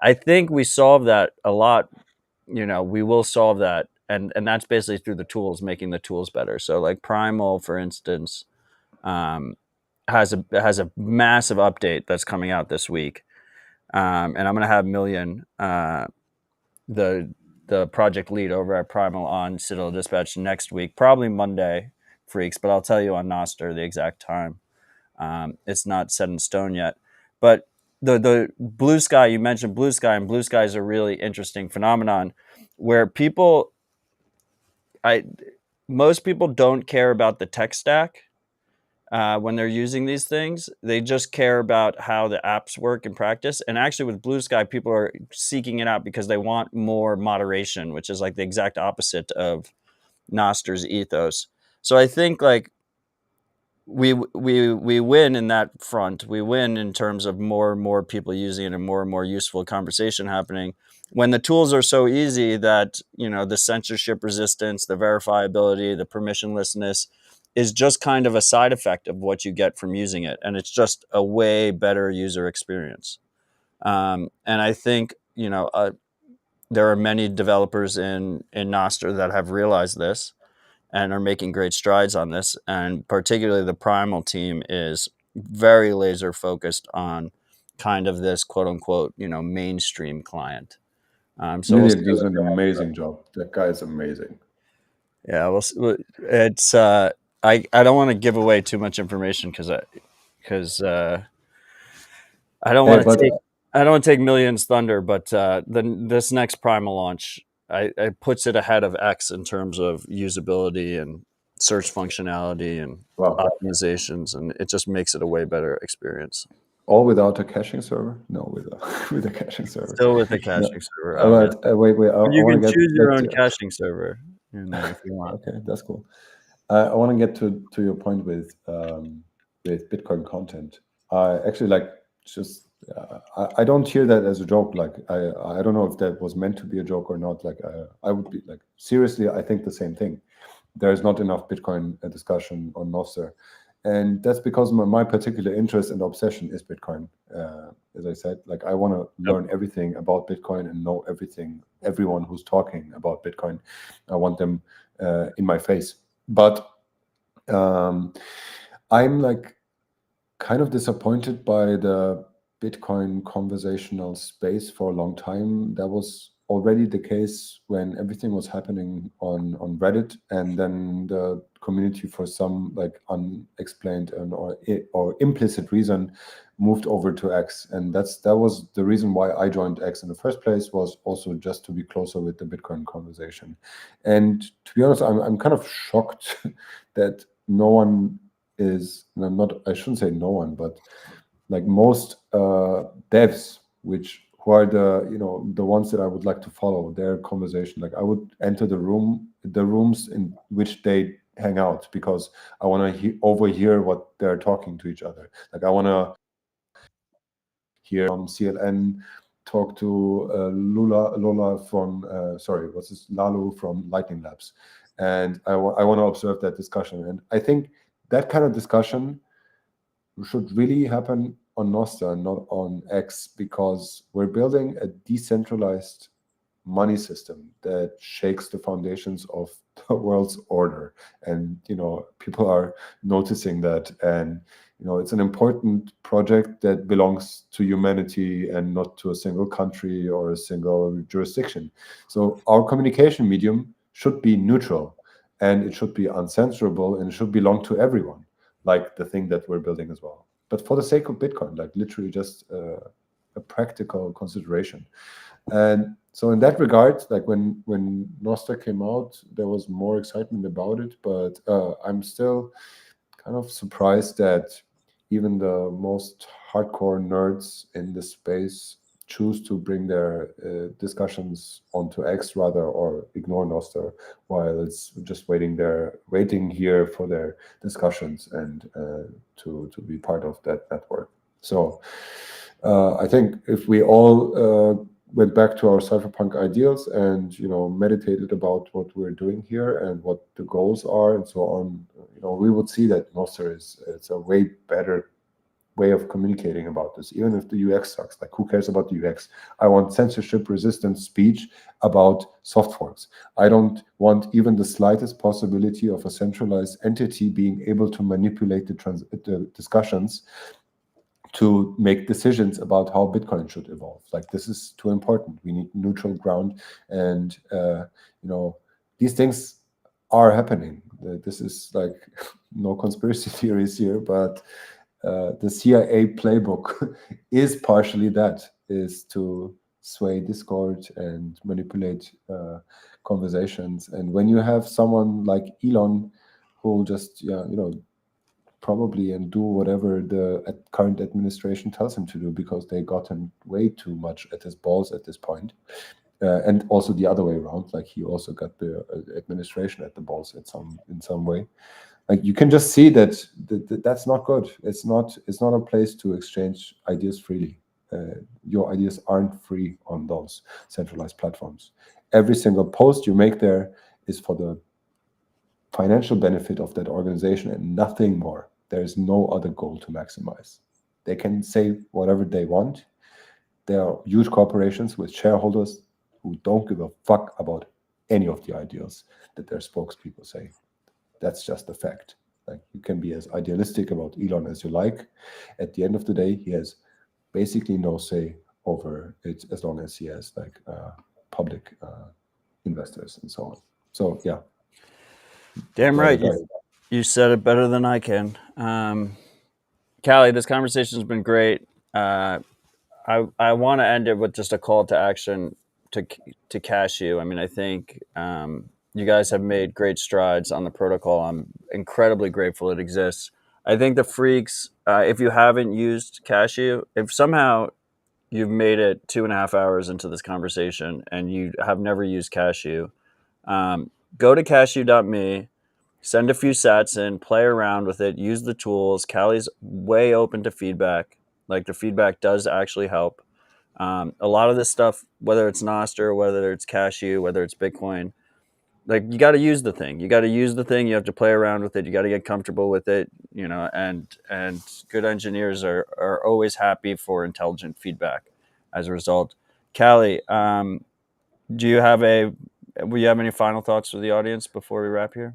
I think we solve that a lot. We will solve that. And that's basically through the tools, making the tools better. So like Primal, for instance, has a massive update that's coming out this week. And I'm going to have Million, the project lead over at Primal, on Citadel Dispatch next week, probably Monday, freaks, but I'll tell you on Nostr the exact time. It's not set in stone yet. But the Blue Sky, you mentioned Blue Sky, and Blue Sky is a really interesting phenomenon where most people don't care about the tech stack when they're using these things. They just care about how the apps work in practice. And actually with Blue Sky, people are seeking it out because they want more moderation, which is like the exact opposite of Nostr's ethos. So I think like we win in that front. We win in terms of more and more people using it and more useful conversation happening. When the tools are so easy that, the censorship resistance, the verifiability, the permissionlessness is just kind of a side effect of what you get from using it. And it's just a way better user experience. And I think, there are many developers in Nostr that have realized this and are making great strides on this. And particularly the Primal team is very laser focused on kind of this quote unquote, mainstream client. So Million does an amazing job. That guy is amazing. Yeah, it's I don't want to give away too much information because I don't want to take Million's thunder, but this next Primal launch, I puts it ahead of X in terms of usability and search functionality and optimizations, and it just makes it a way better experience. All without a caching server? No, with a caching server. Still with a caching server. Wait. You can choose your own caching server if you want. Okay, that's cool. I want to get to your point with Bitcoin content. I actually I don't hear that as a joke. Like I don't know if that was meant to be a joke or not. Like I would be like, seriously, I think the same thing. there's not enough Bitcoin discussion on Nostr. And that's because my particular interest and obsession is Bitcoin. As I said, like I want to learn everything about Bitcoin and know everyone who's talking about Bitcoin. I want them in my face. But I'm like kind of disappointed by the Bitcoin conversational space for a long time. That was already the case when everything was happening on Reddit, and then the community, for some like unexplained or implicit reason, moved over to X, and that was the reason why I joined X in the first place, was also just to be closer with the Bitcoin conversation. And to be honest, I'm kind of shocked that no one is, not, I shouldn't say no one, but like most devs, who are the ones that I would like to follow their conversation. Like I would enter the rooms in which they hang out, because I want to overhear what they're talking to each other. Like I want to hear CLN talk to Lola from Lalu from Lightning Labs, and I want to observe that discussion. And I think that kind of discussion should really happen on Nostr, not on X, because we're building a decentralized money system that shakes the foundations of the world's order. And people are noticing that, and it's an important project that belongs to humanity and not to a single country or a single jurisdiction. So our communication medium should be neutral, and it should be uncensorable, and it should belong to everyone, like the thing that we're building as well. But for the sake of Bitcoin, like literally just a practical consideration. And so in that regard, like when Nostr came out, there was more excitement about it, but I'm still kind of surprised that even the most hardcore nerds in the space choose to bring their discussions onto X rather, or ignore Nostr, while it's just waiting here for their discussions and to be part of that network. So I think if we all went back to our cypherpunk ideals and meditated about what we're doing here and what the goals are and so on, we would see that Nostr it's a way better way of communicating about this, even if the UX sucks. Like, who cares about the UX? I want censorship-resistant speech about soft forks. I don't want even the slightest possibility of a centralized entity being able to manipulate the discussions to make decisions about how Bitcoin should evolve. Like, this is too important. We need neutral ground, and these things are happening. This is like no conspiracy theories here, but the CIA playbook is partially that, is to sway discord and manipulate conversations. And when you have someone like Elon who will just probably and do whatever the current administration tells him to do, because they got him way too much at his balls at this point, and also the other way around, like he also got the administration at the balls in some way. Like, you can just see that that's not good. It's not a place to exchange ideas freely. Your ideas aren't free on those centralized platforms. Every single post you make there is for the financial benefit of that organization and nothing more. There is no other goal to maximize. They can say whatever they want. There are huge corporations with shareholders who don't give a fuck about any of the ideals that their spokespeople say. That's just a fact. Like, you can be as idealistic about Elon as you like. At the end of the day, he has basically no say over it, as long as he has like public investors and so on. So yeah. Damn right. You said it better than I can. Calle, this conversation has been great. I want to end it with just a call to action to Cashu. I mean, I think you guys have made great strides on the protocol. I'm incredibly grateful it exists. I think the freaks, if you haven't used Cashu, if somehow you've made it 2.5 hours into this conversation and you have never used Cashu, go to cashu.me, send a few sats in, play around with it, use the tools. Calle's way open to feedback. Like, the feedback does actually help. A lot of this stuff, whether it's Nostr, whether it's Cashu, whether it's Bitcoin, like you got to use the thing. You got to use the thing. You have to play around with it. You got to get comfortable with it, you know, and good engineers are always happy for intelligent feedback as a result. Calle, do you have any final thoughts for the audience before we wrap here?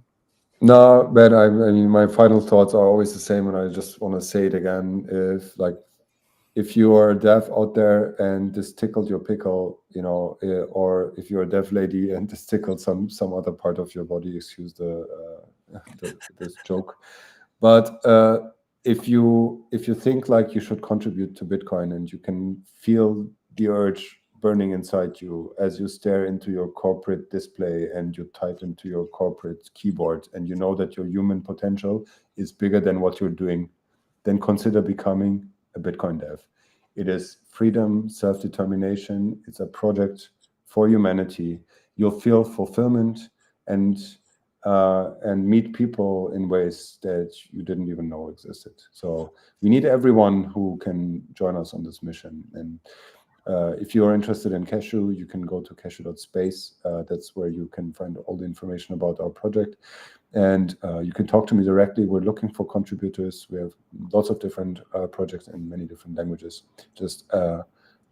No, but I mean, my final thoughts are always the same, and I just want to say it again. If you are a dev out there and this tickled your pickle, you know, or if you're a dev lady and this tickled some other part of your body, excuse this joke, but if you think like you should contribute to Bitcoin and you can feel the urge burning inside you as you stare into your corporate display and you type into your corporate keyboard, and you know that your human potential is bigger than what you're doing, then consider becoming a Bitcoin dev. It is freedom, self-determination. It's a project for humanity. You'll feel fulfillment and meet people in ways that you didn't even know existed. So we need everyone who can join us on this mission. And if you are interested in Cashu, you can go to cashu.space. That's where you can find all the information about our project. And you can talk to me directly. We're looking for contributors. We have lots of different projects in many different languages. Just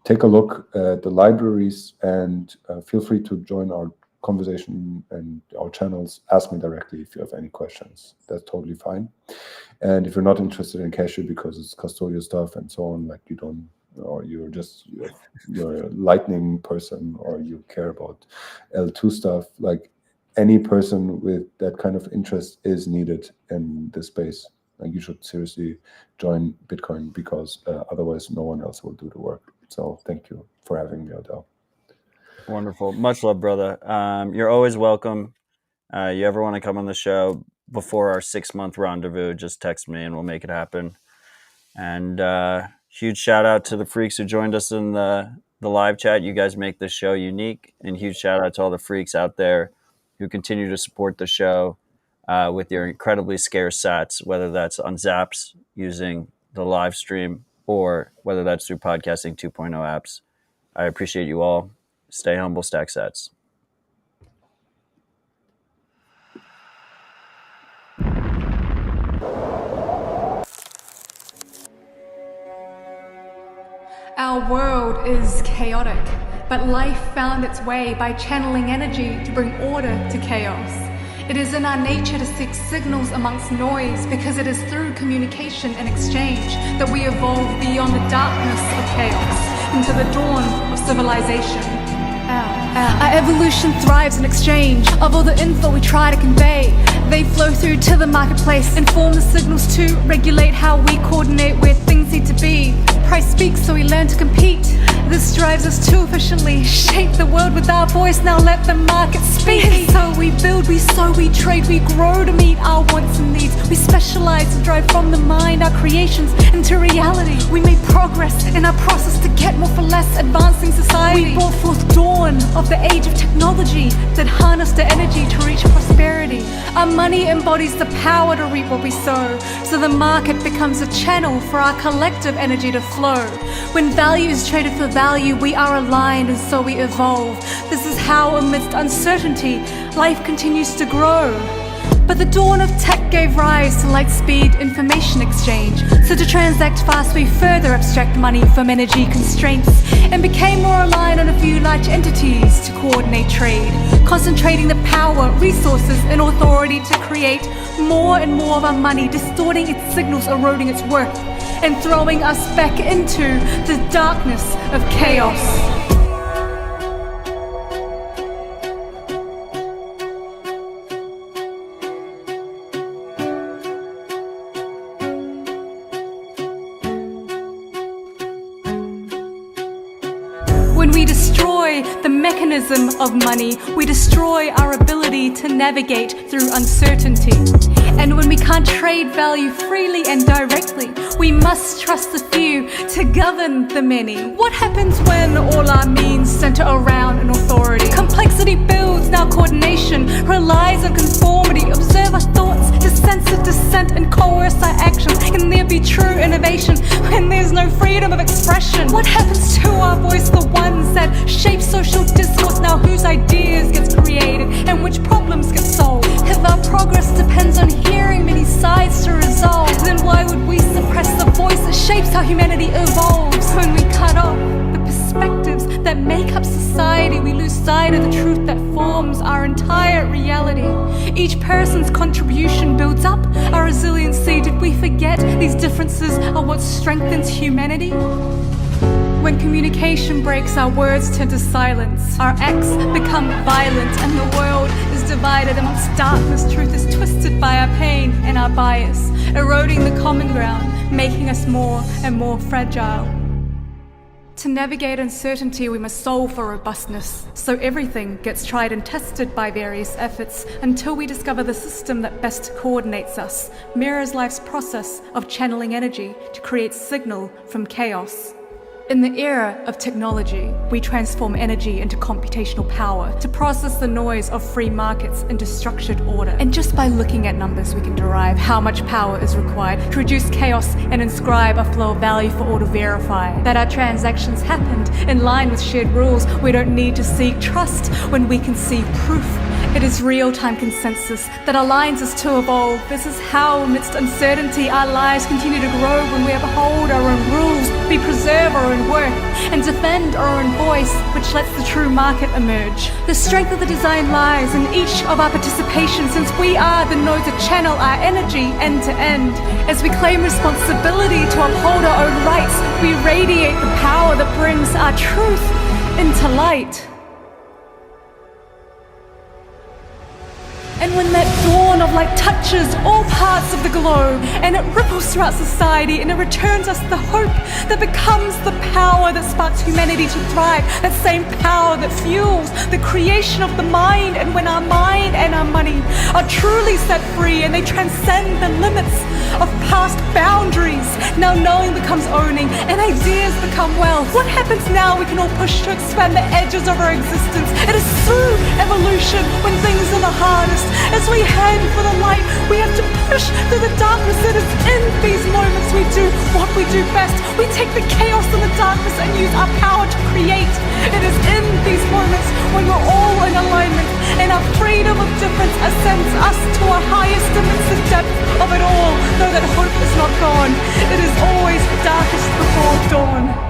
take a look at the libraries and feel free to join our conversation and our channels. Ask me directly if you have any questions. That's totally fine. And if you're not interested in Cashu because it's custodial stuff and so on, like you don't, or you're a Lightning person, or you care about L2 stuff, like any person with that kind of interest is needed in this space. Like you should seriously join Bitcoin, because otherwise no one else will do the work. So thank you for having me, Odell. Wonderful. Much love, brother. You're always welcome. You ever want to come on the show before our 6-month rendezvous, just text me and we'll make it happen. And huge shout out to the freaks who joined us in the live chat. You guys make this show unique. And huge shout out to all the freaks out there who continue to support the show with your incredibly scarce sats, whether that's on Zaps using the live stream or whether that's through Podcasting 2.0 apps. I appreciate you all. Stay humble, stack sats. Our world is chaotic, but life found its way by channeling energy to bring order to chaos. It is in our nature to seek signals amongst noise, because it is through communication and exchange that we evolve beyond the darkness of chaos into the dawn of civilization. Our evolution thrives in exchange of all the info we try to convey. They flow through to the marketplace and form the signals to regulate how we coordinate where things need to be. Price speaks, so we learn to compete. This drives us to efficiently shape the world with our voice. Now let the market speak. So we build, we sow, we trade, we grow to meet our wants and needs. We specialize to drive from the mind our creations into reality. We made progress in our process to get more for less, advancing society. We brought forth dawn of the age of technology that harnessed the energy to reach prosperity. Our money embodies the power to reap what we sow, so the market becomes a channel for our collective energy to flow. When value is traded for value, we are aligned, and so we evolve. This is how, amidst uncertainty, life continues to grow. But the dawn of tech gave rise to light speed information exchange. So to transact fast, we further abstract money from energy constraints and became more aligned on a few large entities to coordinate trade, concentrating the power, resources, and authority to create more and more of our money, distorting its signals, eroding its worth, and throwing us back into the darkness of chaos. When we destroy the mechanism of money, we destroy our ability to navigate through uncertainty. And when we can't trade value freely and directly, we must trust the few to govern the many. What happens when all our means center around an authority? Complexity builds, now coordination relies on conformity. Observe our thoughts to censor dissent and coerce our actions. Can there be true innovation when there's no freedom of expression? What happens to our voice, the ones that shape social discourse, now whose ideas gets created? created and which problems get solved. If our progress depends on hearing many sides to resolve, then why would we suppress the voice that shapes how humanity evolves? When we cut off the perspectives that make up society, we lose sight of the truth that forms our entire reality. Each person's contribution builds up our resiliency. Did we forget these differences are what strengthens humanity? When communication breaks, our words turn to silence. Our acts become violent and the world is divided amongst darkness. Truth is twisted by our pain and our bias, eroding the common ground, making us more and more fragile. To navigate uncertainty, we must solve for robustness. So everything gets tried and tested by various efforts until we discover the system that best coordinates us, mirrors life's process of channeling energy to create signal from chaos. In the era of technology, we transform energy into computational power to process the noise of free markets into structured order. And just by looking at numbers, we can derive how much power is required to reduce chaos and inscribe a flow of value for all to verify that our transactions happened in line with shared rules. We don't need to seek trust when we can see proof. It is real-time consensus that aligns us to evolve. This is how, amidst uncertainty, our lives continue to grow when we uphold our own rules, we preserve our own worth, and defend our own voice, which lets the true market emerge. The strength of the design lies in each of our participation, since we are the nodes that channel our energy end to end. As we claim responsibility to uphold our own rights, we radiate the power that brings our truth into light. And when that dawn of light touches all parts of the globe, and it ripples throughout society, and it returns us the hope that becomes the power that sparks humanity to thrive, that same power that fuels the creation of the mind. And when our mind and our money are truly set free and they transcend the limits of past boundaries, now knowing becomes owning and ideas become wealth. What happens now? We can all push to expand the edges of our existence. It is through evolution when things are the hardest. As we head for the light, we have to push through the darkness. It is in these moments we do what we do best. We take the chaos and the darkness and use our power to create. It is in these moments when we're all in alignment and our freedom of difference ascends us to our highest amidst the depth of it all. Know that hope is not gone. It is always darkest before dawn.